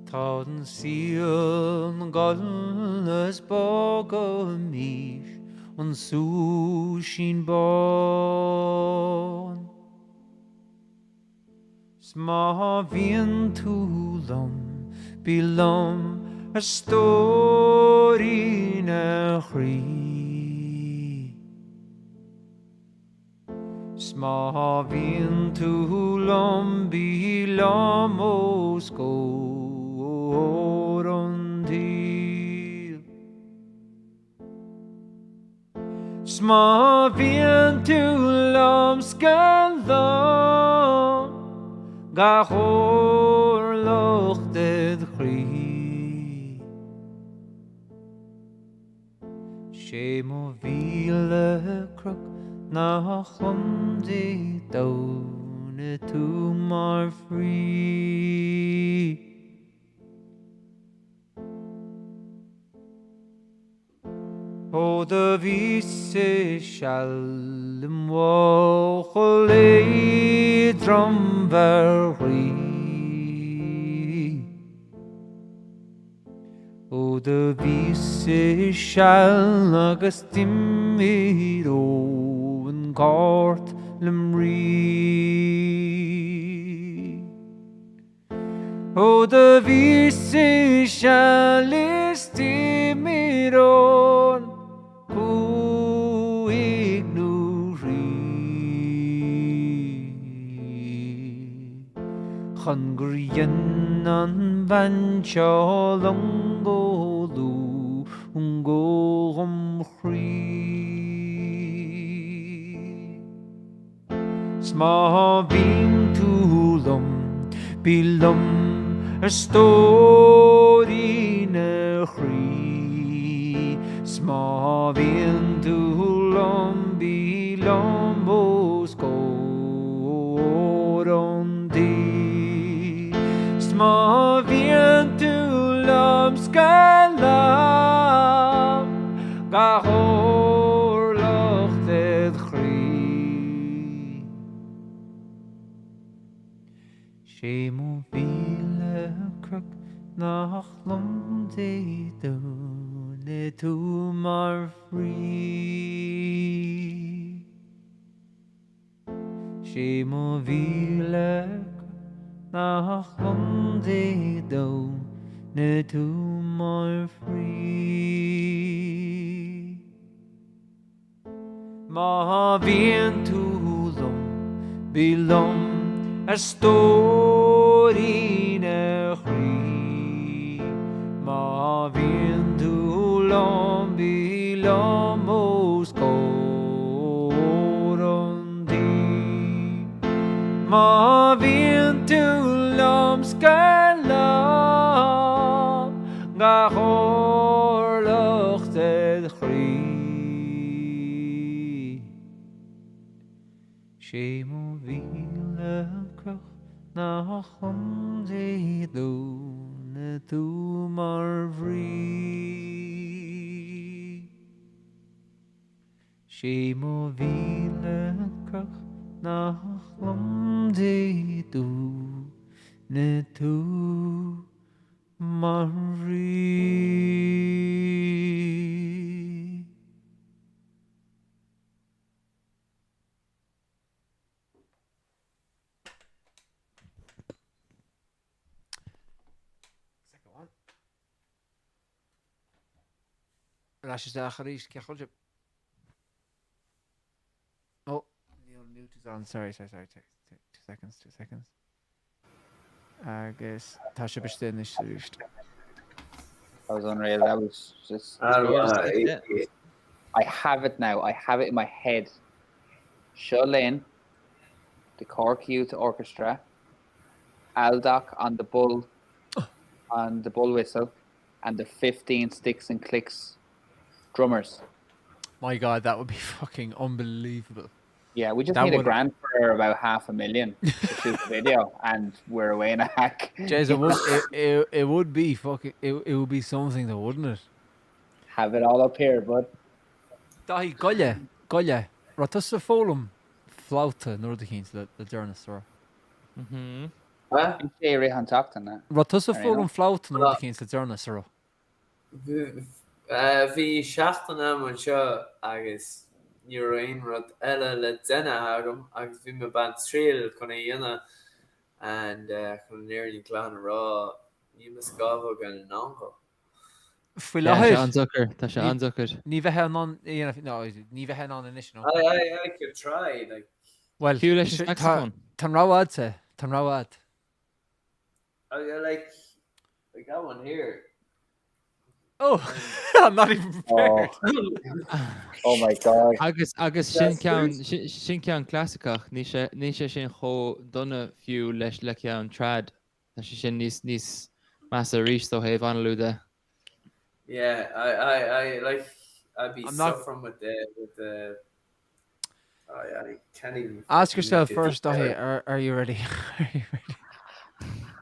Taden seal na golden les bog o mish on sushin bon Sma vien tulum bilum a story na chri Sma vien tulum bilum o skoron til Sma vien tulum skaldum ga hor lochted chri Shemo vile crook nach di down to my free O the vise shalom wochole drumberry O the vise shall agus timid o an court limri O the vise shall is timid on Hungrian an bancho longo lu ungo chri Sma vin tulum bilum a story na chri Sma vin tulum bilum o skoron di Sma vien tulum skalam ga hor lochted chri Shemo vile kruk nach lom de dune to mar free Shemo vile nach lom de dune to mar free Ma vien tulum bilum a story na chri Ma vien tulum bilum o skoron di Ma vien tulum skalam ga hor lochted chri Shemo vile krach nach de dune to mar vri Shemo vile krach nach de dune to mar vri Lashes Acharish Kechojib. Oh, the mute is on. Sorry. 2 seconds. agus tá sé biste is rúist. That was unreal. That was just. Yeah. I have it now. I have it in my head. Shullin, the Cork Youth Orchestra, Aldock on the bull whistle, and the 15 Sticks and Clicks drummers. My God, that would be fucking unbelievable. Yeah, we just That need a would- grant for about $500,000 to shoot the video, and we're away in a hack. Jeez, it would be fucking it would be something though, wouldn't it? Have it all up here, bud. Dahi golle Rotusa fólum flauta nuair a chéint le dearnas ra. Mm-hmm. Huh? Jay Rihan talked on that. Rotusa Fair enough. fólum flauta nuair a chéint le dearnas ra. Bhí seachtainna an seo agus ní raon rud eile le déine agam agus bhí me ban tríal chuna dhéana and chun néirní gláán rá ní me scábh gan náha. Fui Tá sé láthir anzucker. Tá sé anzucker. ní bheithe ná ní bheithe ná inis nó. I could try, like, Well, Fiú leis an saxophone. tan ráhád te, tan ráhád. I got one here. Oh, I'm not even prepared. Oh my God. Agus sin ceann clásicach ní sé sin cho donna fiú leis le ceann trad. Tá sé sin níos meas a rís do héh anlúda. Yeah, I'd be I'm not- suffering with the. I can't even. Ask fucking yourself get first, this Dahi, out. are you ready? Are you ready?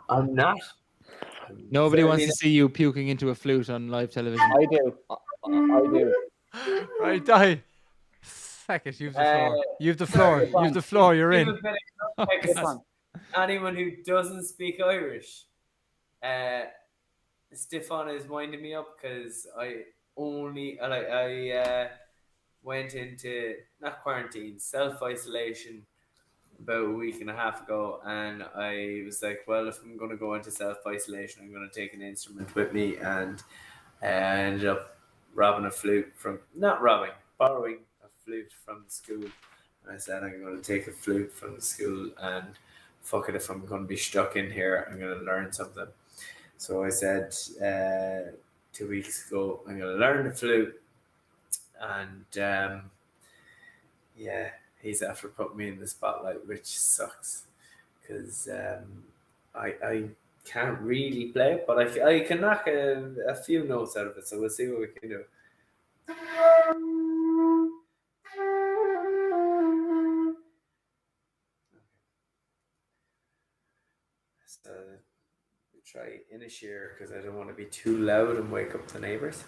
I'm not. Nobody I wants mean, to see you puking into a flute on live television. I do. I do. Right, Dahi. Second, you've the floor. You've the floor. You've the floor. You're Give in. a bit of context. Anyone who doesn't speak Irish, Stefan is winding me up because I went into not quarantine, self-isolation about a week and a half ago, and I was like, well, if I'm going to go into self-isolation, I'm going to take an instrument with me, and I ended up borrowing a flute from a flute from the school. And I said, I'm going to take a flute from the school, and fuck it, if I'm going to be stuck in here, I'm going to learn something. So I said 2 weeks ago, I'm going to learn the flute, and yeah, he's after putting me in the spotlight, which sucks because I can't really play it, but I can knock a few notes out of it. So we'll see what we can do. So we try in a shear because I don't want to be too loud and wake up the neighbors.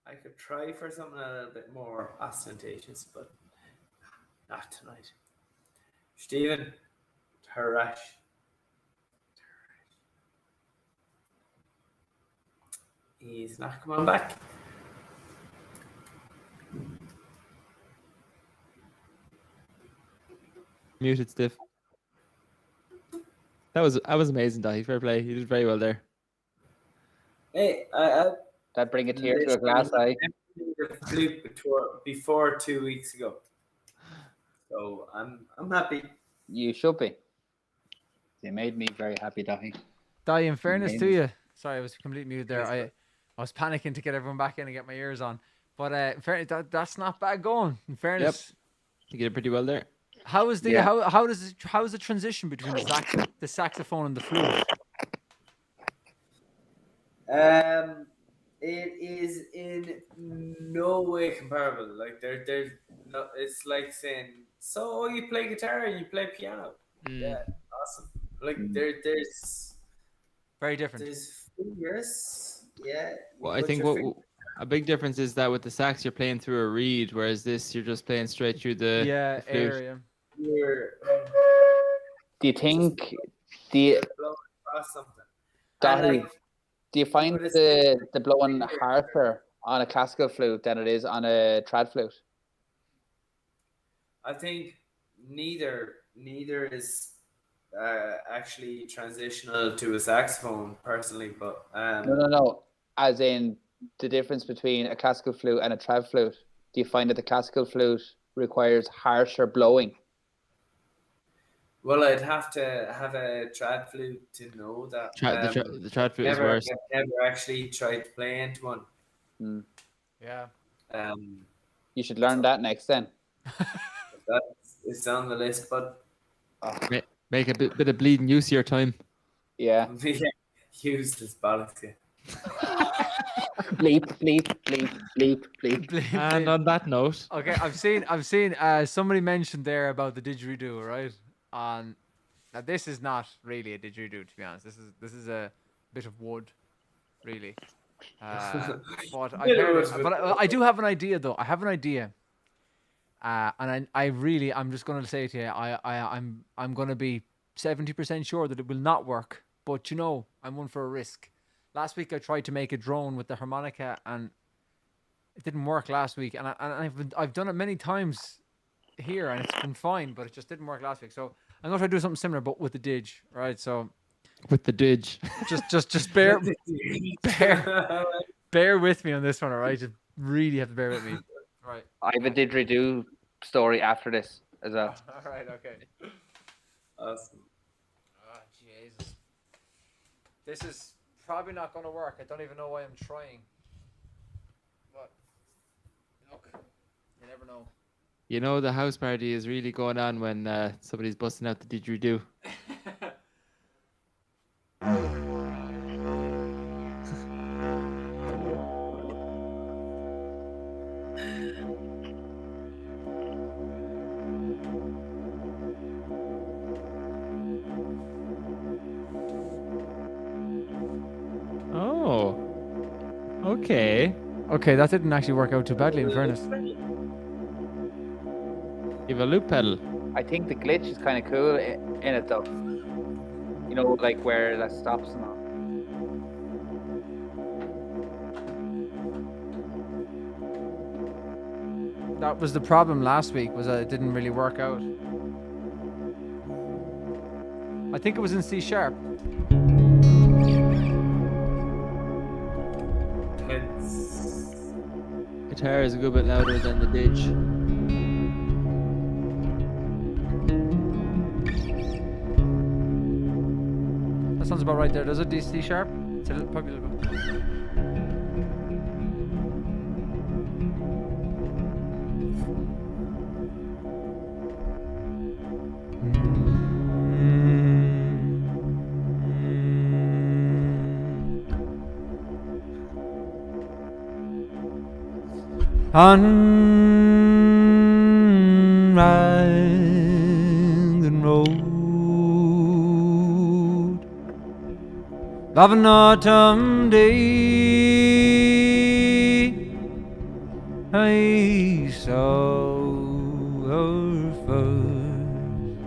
I could try for something a little bit more ostentatious, but not tonight. Stephen, Tarash. He's not coming back. Muted stiff. That was amazing, Dahi. Fair play. You did very well there. Hey, That bring a tear to a glass eye. the flute before 2 weeks ago. So I'm happy. You should be. You made me very happy, Dahi. Dahi, in fairness to Amazing. you, sorry, I was completely muted there. I was panicking to get everyone back in and get my ears on. But in fairness, that's not bad going. In fairness, You did pretty well there. How is the Yeah. how is the transition between the saxophone and the flute? It is in no way comparable. Like there's no. It's like saying, so you play guitar and you play piano. Yeah, awesome. Like there's Very different. fingers. Yeah. Well, I but think your what a big difference is that with the sax you're playing through a reed, whereas this you're just playing straight through the Yeah, flute. area. finger Do you think the blowing across something. Dahi, And, like, do you find but it's the blowing harsher on a classical flute than it is on a trad flute? I think neither is actually transitional to a saxophone personally, but No. As in the difference between a classical flute and a trad flute. Do you find that the classical flute requires harsher blowing? well, I'd have to have a trad flute to know that. The trad flute is worse. I've never actually tried to play into one. Yeah. You should learn that next then. It's on the list, but Make a bit of bleeding use of your time. Yeah. useless bollocks. Yeah. Bleep, bleep, bleep, bleep, bleep. And on that note, Okay, I've seen somebody mentioned there about the didgeridoo, right? Now this is not really a didgeridoo, to be honest. This is a bit of wood, really. But I do have an idea though. I have an idea. And I'm just gonna say to you, I'm gonna be 70% sure that it will not work. But I'm one for a risk. Last week I tried to make a drone with the harmonica, and it didn't work last week. And I've done it many times here, and it's been fine, but it just didn't work last week. So I'm gonna try to do something similar, but with the didge, right? So with the didge, just bear with me on this one, all right? Just really have to bear with me. Right. I have a didgeridoo story after this as well. All right. Okay. Awesome. Oh, Jesus. This is probably not going to work. I don't even know why I'm trying. But look, you never know. You know the house party is really going on when somebody's busting out the didgeridoo. Oh. Okay. Okay, that didn't actually work out too badly, in fairness. You have a loop pedal. I think the glitch is kind of cool in it though. You know, like where that stops and all. That was the problem last week, was that it didn't really work out. I think it was in C sharp. Guitar is a good bit louder than the didge. That sounds about right there. Does it? C sharp? It's probably a little bit. On Raglan Road of an autumn day, I saw her first,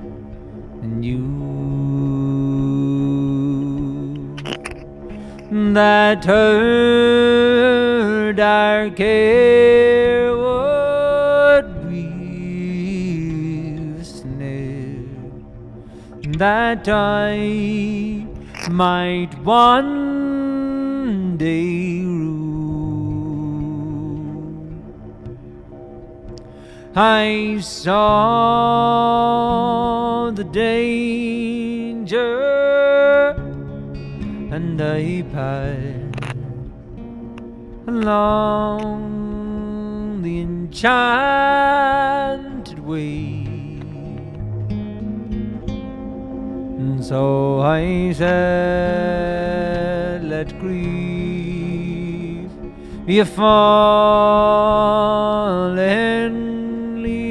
and you that her dark hair would weave a snare, that I might one day rule. I saw the danger, and I passed along the enchanted way. So I said, let grief be a fallen leaf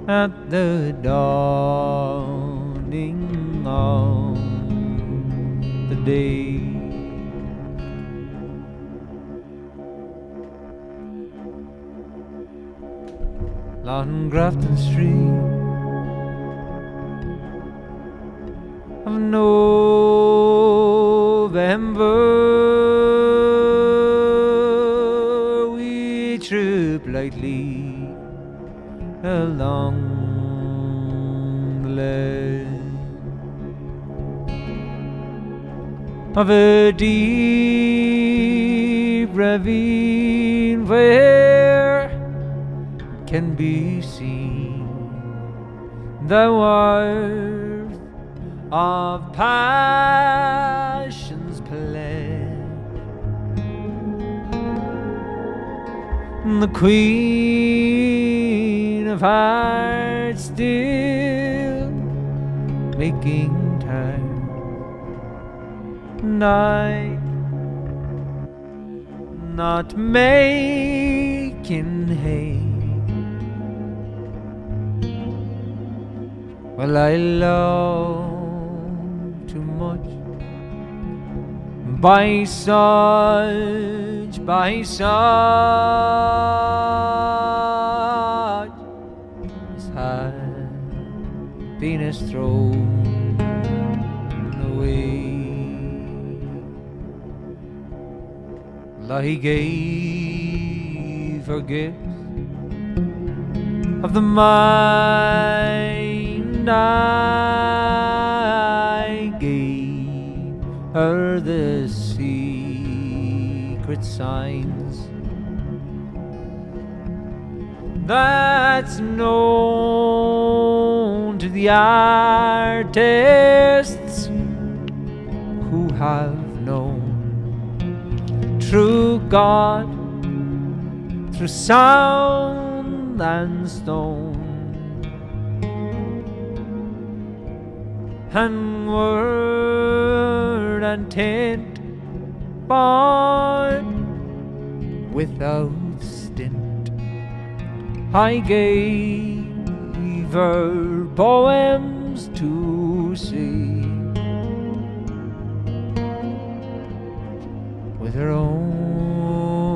at the dawning of the day. On Grafton Street of November, we trip lightly along the lane of a deep ravine where can be seen the worth of passion's pledge. The Queen of Hearts still making time, night not making hay. Well, I love too much by such as happiness thrown away. Well, I gave her gifts of the mind, I gave her the secret signs that's known to the artists who have known true God through sound and stone, and word and tint born without stint. I gave her poems to see with her own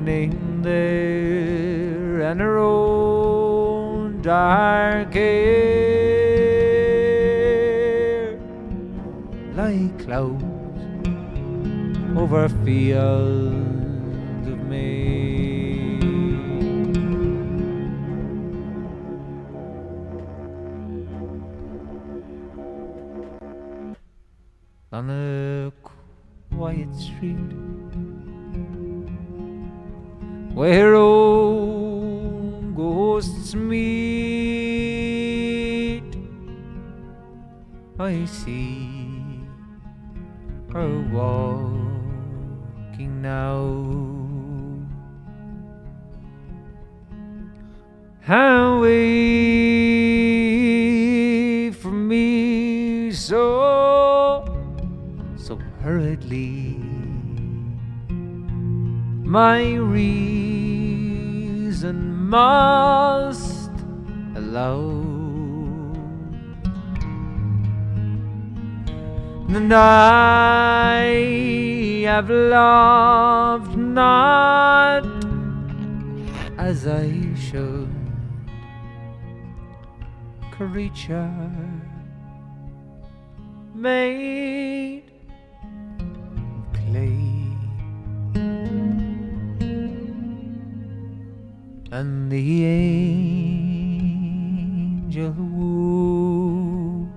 name there and her own dark hair, like clouds over fields of May. On a quiet street where old ghosts meet, I see her walking now, away from me so hurriedly. My reason must allow, and I have loved not as I should, creature made of clay, and the angel woos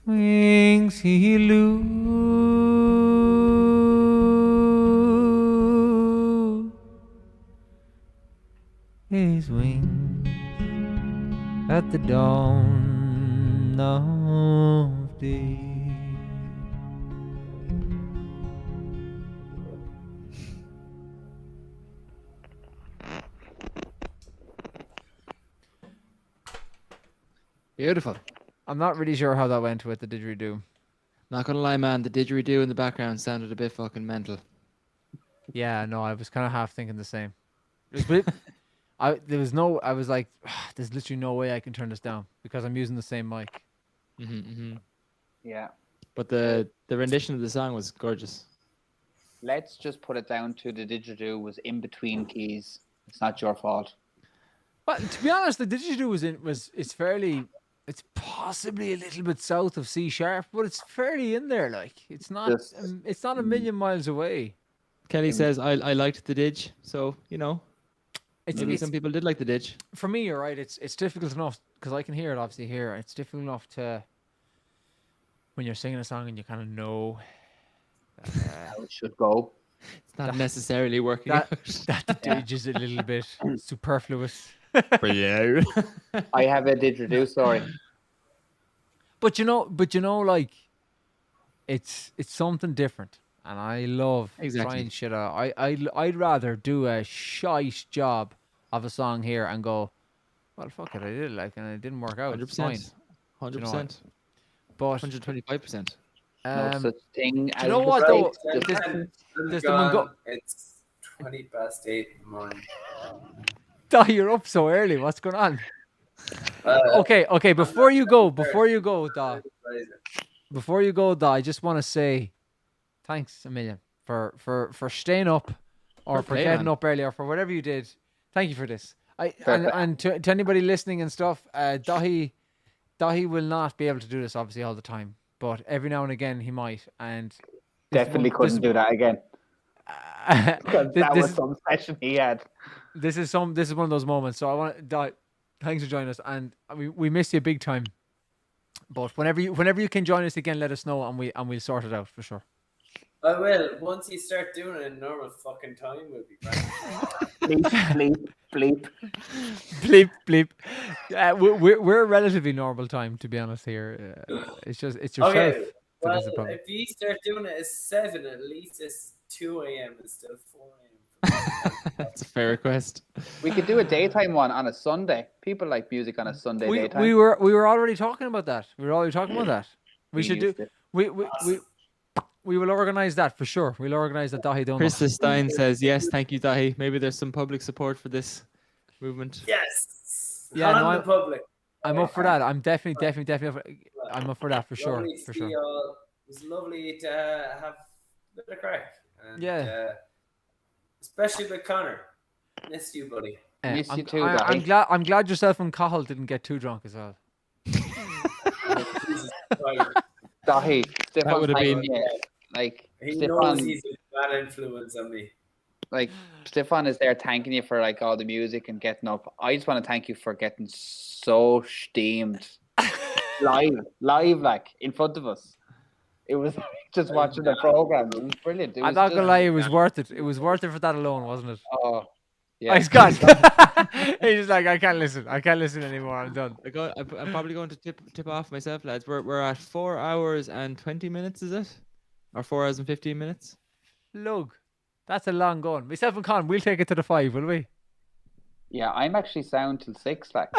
swings he loose his wings at the dawn of day. Beautiful. I'm not really sure how that went with the didgeridoo. Not gonna lie, man. The didgeridoo in the background sounded a bit fucking mental. Yeah, no, I was kind of half thinking the same. It was a bit, I was like, there's literally no way I can turn this down because I'm using the same mic. Yeah. But the rendition of the song was gorgeous. Let's just put it down to the didgeridoo was in between keys. It's not your fault. But to be honest, the didgeridoo it's possibly a little bit south of C sharp, but it's fairly in there. Like it's not a million miles away. Kelly says I liked the didge, so you know, maybe some people did like the didge. For me, you're right. It's difficult enough because I can hear it obviously here. It's difficult enough to when you're singing a song and you kind of know How it should go. It's not necessarily working out. That the didge is a little bit superfluous. For you. I have a didgeridoo story. But you know, like it's something different, and I love trying shit out. I'd rather do a shite job of a song here and go, well, fuck it, I did it, like, and it didn't work out. 100%. 100%. But 125%. No such thing as you know what though? There's the one go. It's 8:20 in the morning. You're up so early. What's going on? Okay. Before you go, I just want to say thanks a million for staying up, or for getting up early, or for whatever you did. Thank you for this. And to anybody listening and stuff, Dahi will not be able to do this obviously all the time, but every now and again he might. And definitely couldn't do that again. Because that was some session he had. This is one of those moments. So I want to thanks for joining us, and we miss you big time. But whenever you can join us again, let us know, and we'll sort it out for sure. I will. Once you start doing it in normal fucking time, we'll be back. Bleep. We're a relatively normal time, to be honest. Here, it's yourself. Okay. Well, if you start doing it at 7, at least it's 2 a.m. instead of 4 a.m. That's a fair request. We could do a daytime one on a Sunday. People like music on a Sunday daytime. We were already talking about that. We should do. We will organize that for sure. We'll organize that Dahi Donut. Krista Stein says yes, thank you, Dahi. Maybe there's some public support for this movement. Yes. Yeah, no, the public. I'm up for that. I'm definitely I'm up for that for sure. For sure. It was lovely to have a bit of crack. And, especially with Connor. Missed you, buddy. Missed you too, I'm glad yourself and Cahill didn't get too drunk as well. Dahi, that would have been he knows he's a bad influence on me. Like Stefan is there thanking you for like all the music and getting up. I just want to thank you for getting so steamed live like in front of us. It was just watching the program. It was brilliant. I'm not gonna lie, it was worth it. It was worth it for that alone, wasn't it? Oh, yeah. He's gone. He's just like, I can't listen anymore. I'm done. I'm probably going to tip off myself, lads. We're at 4 hours and 20 minutes, is it? Or 4 hours and 15 minutes? Look, that's a long going. Myself and Con, we'll take it to the 5, will we? Yeah, I'm actually sound till 6. Like,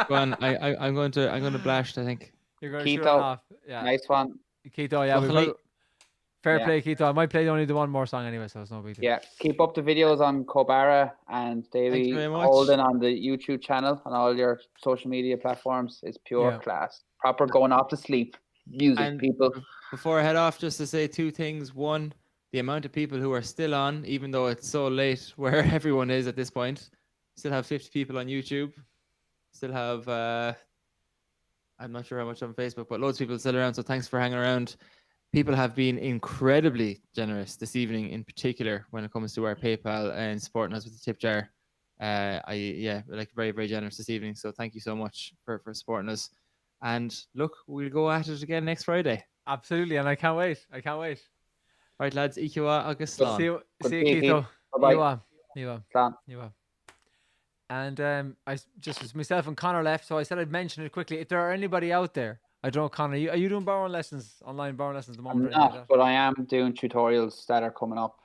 go on. I'm going to blast. I think. You're going to shoot Keto, off. Yeah. nice one. Keto, yeah. Fair play, Keto. I might play only the one more song anyway, so it's no big deal. Yeah, keep up the videos on Kobara and Davey Holden on the YouTube channel and all your social media platforms. It's pure class. Proper going off to sleep music, people. Before I head off, just to say 2 things. One, the amount of people who are still on, even though it's so late where everyone is at this point. Still have 50 people on YouTube. Still have, I'm not sure how much on Facebook, but loads of people still around. So thanks for hanging around. People have been incredibly generous this evening, in particular when it comes to our PayPal and supporting us with the tip jar. Very, very generous this evening. So thank you so much for supporting us. And look, we'll go at it again next Friday. Absolutely, and I can't wait. Right, lads. Ikiwa August. See you, Keto. Bye. You. And I just was myself and Connor left, so I said I'd mention it quickly. If there are anybody out there, I don't know, Connor, are you doing online borrowing lessons at the moment? I'm not, but I am doing tutorials that are coming up.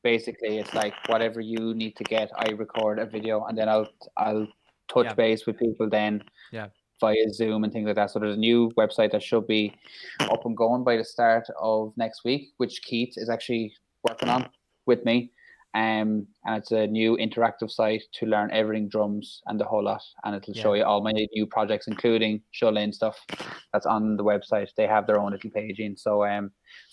Basically, it's like whatever you need to get, I record a video and then I'll touch base with people then via Zoom and things like that. So there's a new website that should be up and going by the start of next week, which Keith is actually working on with me. And it's a new interactive site to learn everything drums and the whole lot. And it'll show you all my new projects, including Shullin stuff that's on the website. They have their own little paging. So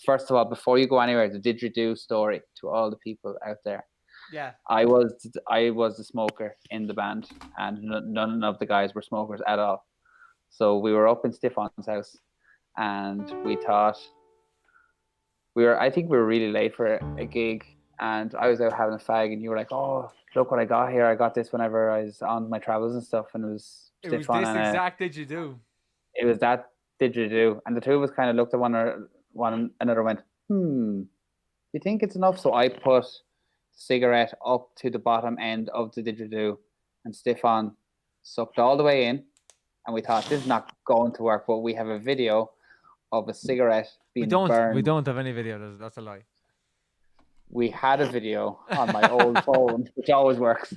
first of all, before you go anywhere, the didgeridoo story to all the people out there. Yeah. I was the smoker in the band, and none of the guys were smokers at all. So we were up in Stefan's house, and we thought I think we were really late for a gig. And I was out having a fag, and you were like, "Oh, look what I got here! I got this whenever I was on my travels and stuff." And it was this exact didgeridoo. It was that didgeridoo, and the two of us kind of looked at one another, went, "You think it's enough?" So I put the cigarette up to the bottom end of the didgeridoo, and Stefan sucked all the way in, and we thought this is not going to work. But we have a video of a cigarette being burned. We don't have any video. That's a lie. We had a video on my old phone, which always works.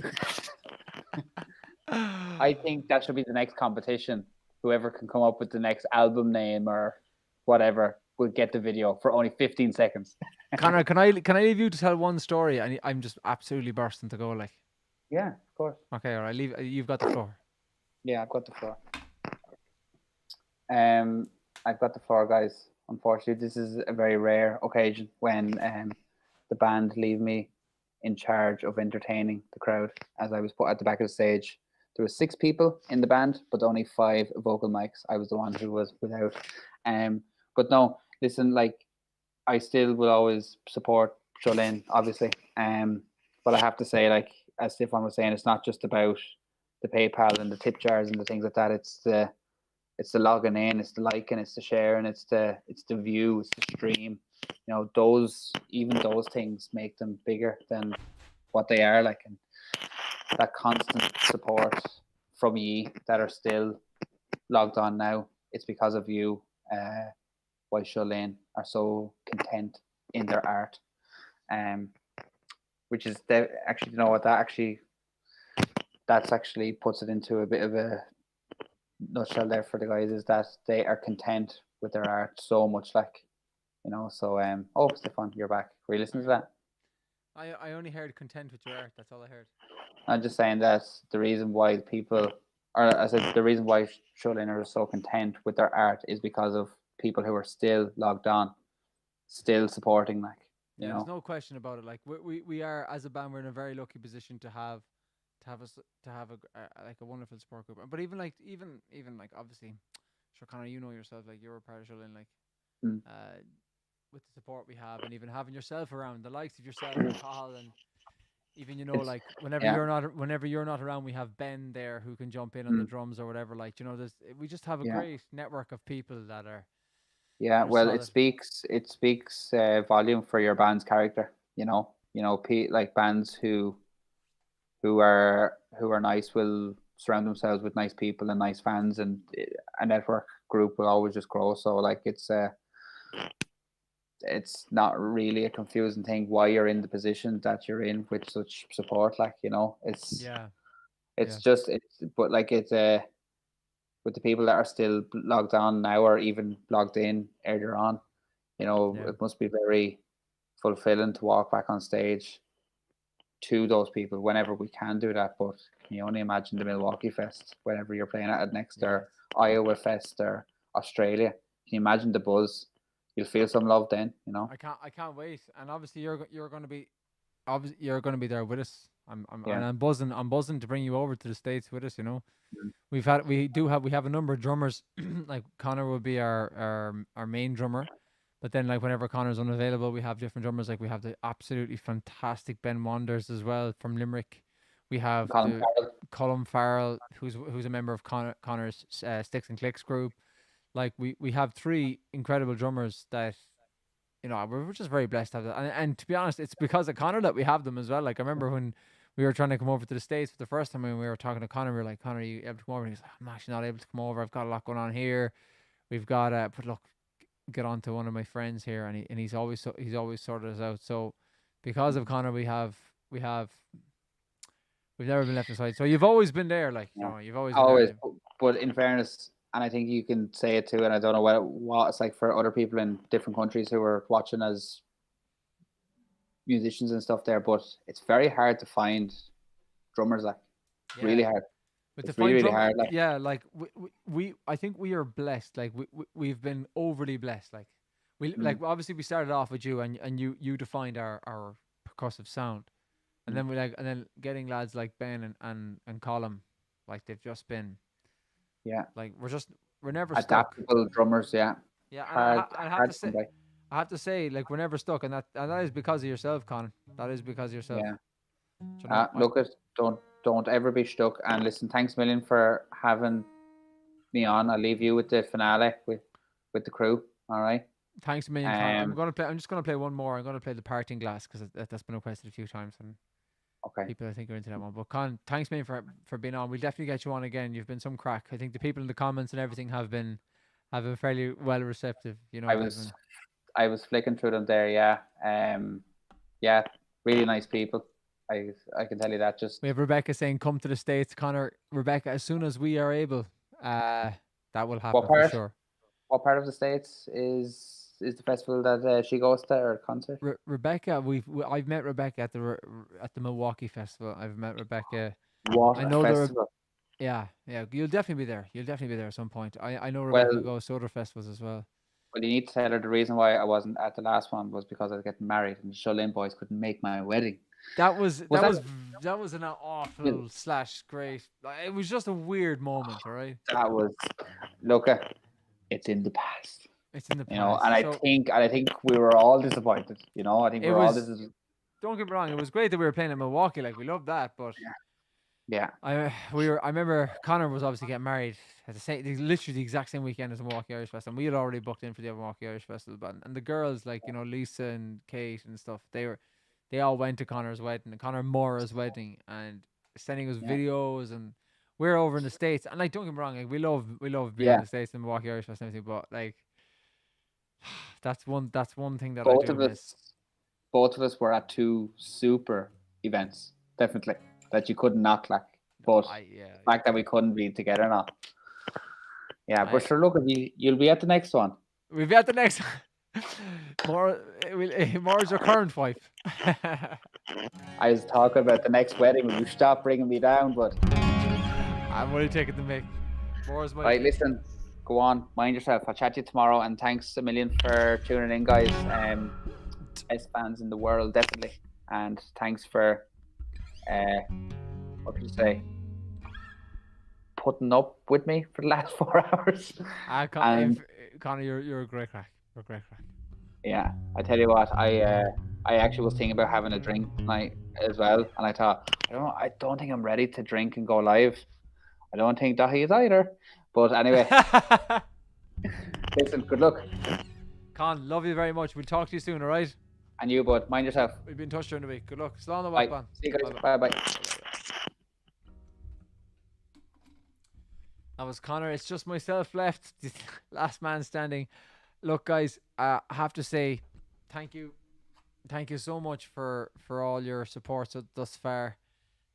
I think that should be the next competition. Whoever can come up with the next album name or whatever will get the video for only 15 seconds. Connor, can I leave you to tell one story? I'm just absolutely bursting to go. Like, yeah, of course. Okay, all right. You've got the floor. Yeah, I've got the floor. I've got the floor, guys. Unfortunately, this is a very rare occasion when the band leave me in charge of entertaining the crowd. As I was put at the back of the stage, there were 6 people in the band, but only 5 vocal mics. I was the one who was without. But no, listen, like, I still will always support Shullin, obviously. But I have to say, like, as Stefan was saying, it's not just about the PayPal and the tip jars and the things like that. It's the logging in, it's the liking, it's the sharing, it's the view, it's the stream. You know, those things make them bigger than what they are. Like, and that constant support from ye that are still logged on now, it's because of you. Why Shullin are so content in their art, which is actually, you know what, that's actually puts it into a bit of a nutshell there for the guys, is that they are content with their art so much, like, you know. So Stefan, you're back. Were you listening to that? I only heard content with your art. That's all I heard. I'm just saying that the reason why the reason why Shullin are so content with their art is because of people who are still logged on, still supporting, like, you know. There's no question about it. Like, we are, as a band, we're in a very lucky position to have a wonderful support group. But even obviously, sure, Connor, you know yourself, like, you're a part of Shullin, like, with the support we have, and even having yourself around, the likes of yourself and Cathal, and even, you know, like, whenever you're not around, we have Ben there who can jump in on the drums or whatever. Like, you know, we just have a great network of people that are. Yeah, well, solid. it speaks volume for your band's character. You know, like, bands who are nice will surround themselves with nice people and nice fans, and a network group will always just grow. So, like, it's not really a confusing thing why you're in the position that you're in with such support. Like, you know, but like, it's with the people that are still logged on now, or even logged in earlier on, you know, it must be very fulfilling to walk back on stage to those people whenever we can do that. But can you only imagine the Milwaukee Fest whenever you're playing at it next, or Iowa Fest, or Australia? Can you imagine the buzz? You'll feel some love then, you know. I can't wait. And obviously you're going to be there with us. I'm buzzing to bring you over to the States with us, you know. We have a number of drummers. Like, Connor would be our main drummer, but then, like, whenever Connor's unavailable, we have different drummers. Like, we have the absolutely fantastic Ben Wanders as well from Limerick. We have Colin Farrell, who's a member of Connor's Sticks and Clicks group. Like, we have 3 incredible drummers that, you know, we're just very blessed to have that. And to be honest, it's because of Connor that we have them as well. Like, I remember when we were trying to come over to the States for the first time, when we were talking to Connor, we were like, "Connor, are you able to come over?" And he's like, "I'm actually not able to come over. I've got a lot going on here. We've got but look, get on to one of my friends here," and he's always sorted us out. So because of Connor, we've never been left aside. So you've always been there, like, you know, you've always been there. but in fairness, and I think you can say it too, and I don't know what it's like for other people in different countries who are watching as musicians and stuff there, but it's very hard to find drummers. Like, Yeah. really hard. But It's to find really drum- hard. Like, yeah, like we I think we are blessed. Like we've been overly blessed. Like like obviously we started off with you, and you defined our percussive sound, and then and then getting lads like Ben and Colin, like they've just been like we're never stuck. adaptable drummers, yeah. Yeah, and Hard, I have hard to to say. come by. I have to say, like, we're never stuck, and that is because of yourself, Colin. That is because of yourself. Yeah. Do you know, Look, don't ever be stuck. And listen, thanks a million for having me on. I'll leave you with the finale with the crew. All right. Thanks a million, Colin. I'm just gonna play one more. I'm gonna play the Parting Glass because that's been requested a few times, and people I think are into that one. But Colin, thanks a million for being on. We'll definitely get you on again. You've been some crack. I think the people in the comments and everything have been fairly well receptive. You know, I was flicking through them there. Yeah. Yeah. Really nice people. I can tell you that. Just we have Rebecca saying, "Come to the States, Connor." Rebecca, as soon as we are able, that will happen for sure. What part of the States is the festival that she goes to, or concert? Rebecca, I've met Rebecca at the Milwaukee Festival. I've met Rebecca. What festival? Yeah, you'll definitely be there. You'll definitely be there at some point. I know Rebecca goes to other festivals as well. Well, you need to tell her the reason why I wasn't at the last one was because I was getting married, and the Shullin boys couldn't make my wedding. That was an awful / great. It was just a weird moment, all right. That was it's in the past. It's in the past. You know, and I think we were all disappointed. You know, I think we were all disappointed. Don't get me wrong. It was great that we were playing in Milwaukee. Like, we loved that, but yeah. I remember Connor was obviously getting married at literally the exact same weekend as the Milwaukee Irish Festival. And we had already booked in for the Milwaukee Irish Festival, and the girls, like, you know, Lisa and Kate and stuff, they all went to Connor's wedding and Connor Mora's wedding, and sending us videos, and we're over in the States. And like, don't get me wrong, like, we love being in the States and Milwaukee Irish Festival and everything, but like, that's one thing that both of us were at two super events, definitely, that you couldn't knock, like, but the fact that we couldn't be together now. Yeah, but sure, look, you'll be at the next one. We'll be at the next one. More is your current wife. I was talking about the next wedding. Will you stop bringing me down? But I'm only taking the mic. More is my right, listen, go on, mind yourself. I'll chat to you tomorrow, and thanks a million for tuning in, guys. Best fans in the world, definitely. And thanks for what can you say, putting up with me for the last 4 hours. Connor, you're a great crack. You're a great crack. Yeah, I tell you what, I actually was thinking about having a drink tonight as well, and I thought, I don't think I'm ready to drink and go live. I don't think Dahi is either. But anyway, listen, good luck. Con, love you very much. We'll talk to you soon, all right? And you, bud, mind yourself. We'll be in touch during the week. Good luck. Slán the Bye. Wackban. See you guys. Bye. That was Connor. It's just myself left. Last man standing. Look, guys, I have to say thank you so much for all your support thus far.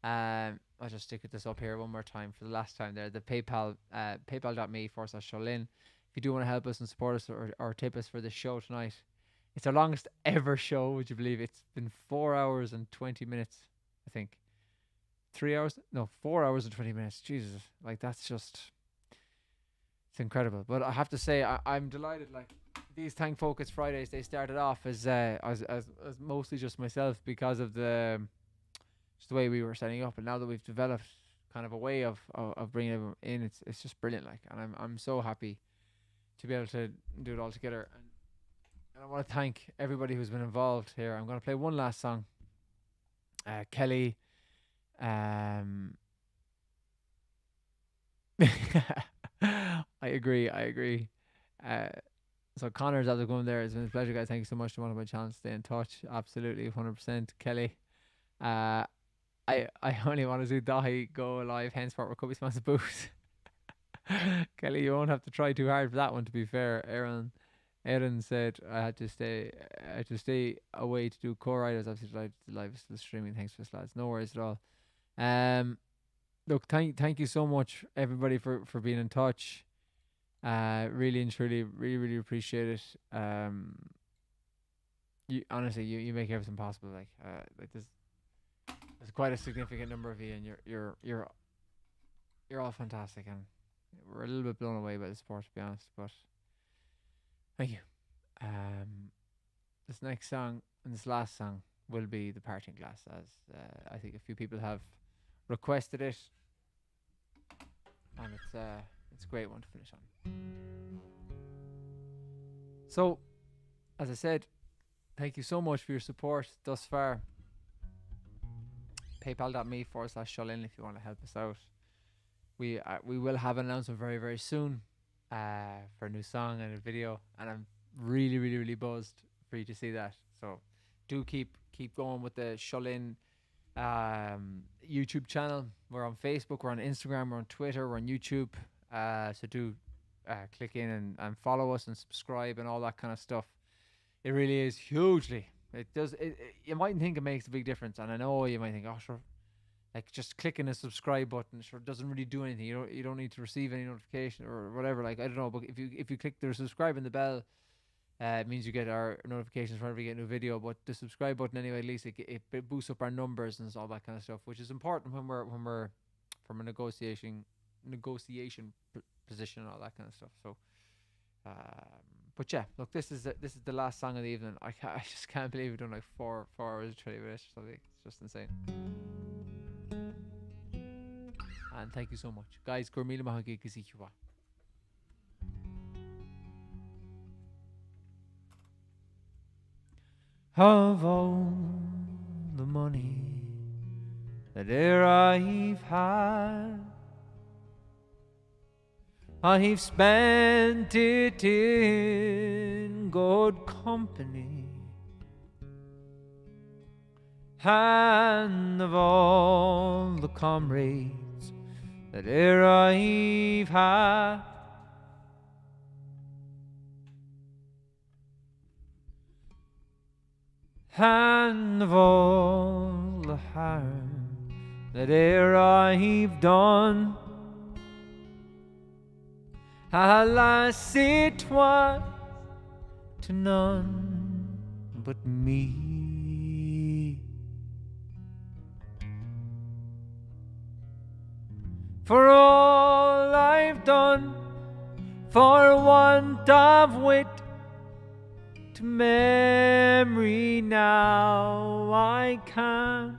I'll just stick this up here one more time for the last time there. The PayPal, paypal.me/Shullin. If you do want to help us and support us or tip us for this show tonight. It's our longest ever show, would you believe? It's been 4 hours and 20 minutes, I think. 3 hours? No, 4 hours and 20 minutes. Jesus, like, that's just, it's incredible. But I have to say, I'm delighted. Like, these Thank Focus Fridays, they started off as mostly just myself because of just the way we were setting up, and now that we've developed kind of a way of bringing everyone in, it's just brilliant. Like, and I'm so happy to be able to do it all together. And I want to thank everybody who's been involved here. I'm going to play one last song. Kelly. I agree. So Connor's after going there. It's been a pleasure, guys. Thank you so much to one of my channels. Stay in touch. Absolutely, 100%. Kelly. I only want to see Dahi go live. Henceforth, we're Cubby Smells of Booze. Kelly, you won't have to try too hard for that one, to be fair. Aaron said I had to stay away to do core writers. Obviously, the live is still streaming. Thanks for this, lads. No worries at all. look, thank you so much, everybody, for being in touch. Really and truly, really appreciate it. You honestly, you make everything possible. Like there's quite a significant number of you, and you're all fantastic, and we're a little bit blown away by the sport, to be honest. But thank you. This next song and this last song will be the Parting Glass, as I think a few people have requested it, and it's a great one to finish on. So, as I said, thank you so much for your support thus far. PayPal.me/Shullin if you want to help us out. We will have an announcement very, very soon for a new song and a video, and I'm really buzzed for you to see that. So do keep going with the Shullin YouTube channel. We're on Facebook, we're on Instagram, we're on Twitter, we're on YouTube. So do click in and follow us and subscribe and all that kind of stuff. It really is hugely. It does. You might think it makes a big difference, and I know you might think, oh sure, like just clicking a subscribe button sure doesn't really do anything. You don't need to receive any notification or whatever. Like, I don't know, but if you click the subscribe and the bell, it means you get our notifications whenever we get a new video. But the subscribe button anyway, at least it boosts up our numbers and all that kind of stuff, which is important when we're from a negotiation position and all that kind of stuff. So, but yeah, look, this is the last song of the evening. I just can't believe we've done like 4 hours 30 minutes or something. It's just insane. And thank you so much, guys. Gurmila Mahagi Kizikiwa. Of all the money that e'er I've had, I've spent it in good company, and of all the comrades that e'er I've had, and of all the harm that e'er I've done, alas, it was to none but me. For all I've done for want of wit, to memory now I can't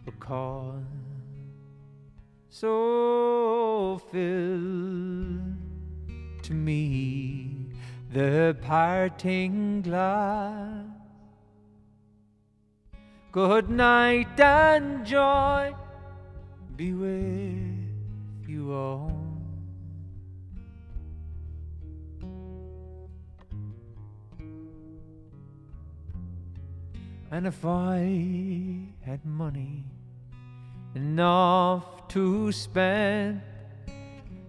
recall. So fill to me the parting glass. Good night and joy be with you all. And if I had money enough to spend,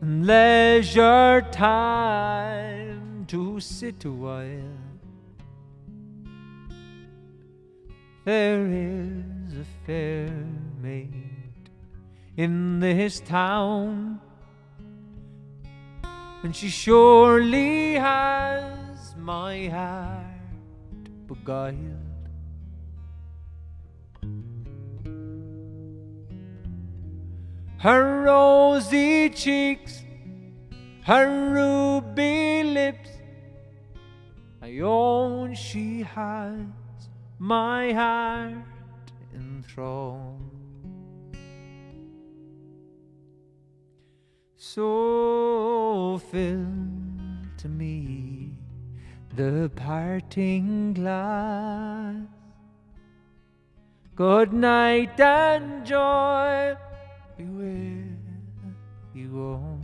and leisure time to sit a while, there is a fair maid in this town, and she surely has my heart beguiled. Her rosy cheeks, her ruby lips, I own she has my heart enthralled. So fill to me the parting glass. Good night and joy be with you all.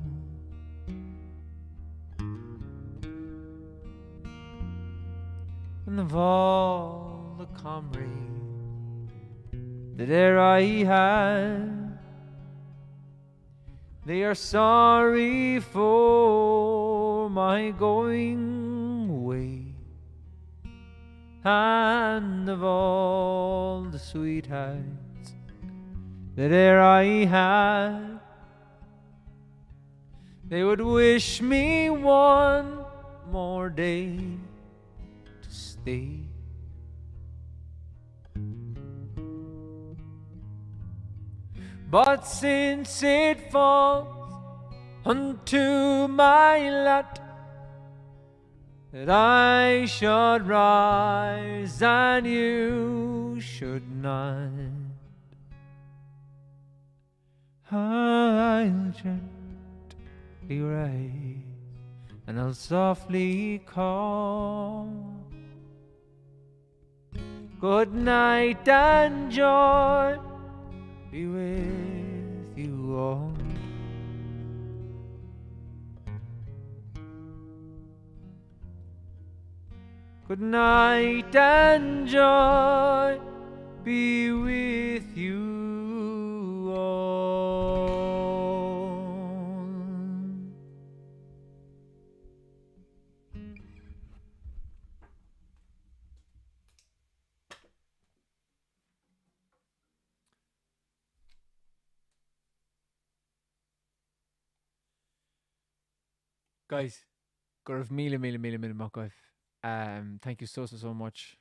And of all the comrades that e'er I had, they are sorry for my going away. And of all the sweethearts that ere I had, they would wish me one more day to stay. But since it falls unto my lot that I should rise and you should not, I'll gently rise and I'll softly call good night and joy be with you all. Good night and joy be with you all. Guys, Gurv mille Mokaif. Thank you so much.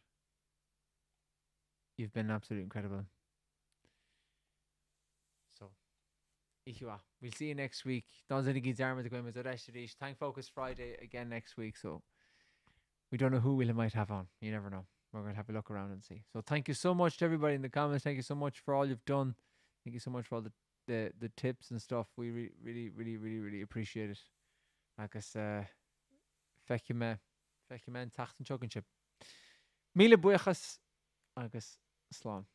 You've been absolutely incredible. So, Ichua, we'll see you next week. Don't any Gizarma to go with Zodashirish. Thank Focus Friday again next week. So, we don't know who we might have on. You never know. We're going to have a look around and see. So, thank you so much to everybody in the comments. Thank you so much for all you've done. Thank you so much for all the tips and stuff. We really appreciate it. Agus feici me tachtan chogan chip. Míle buchas agus slán.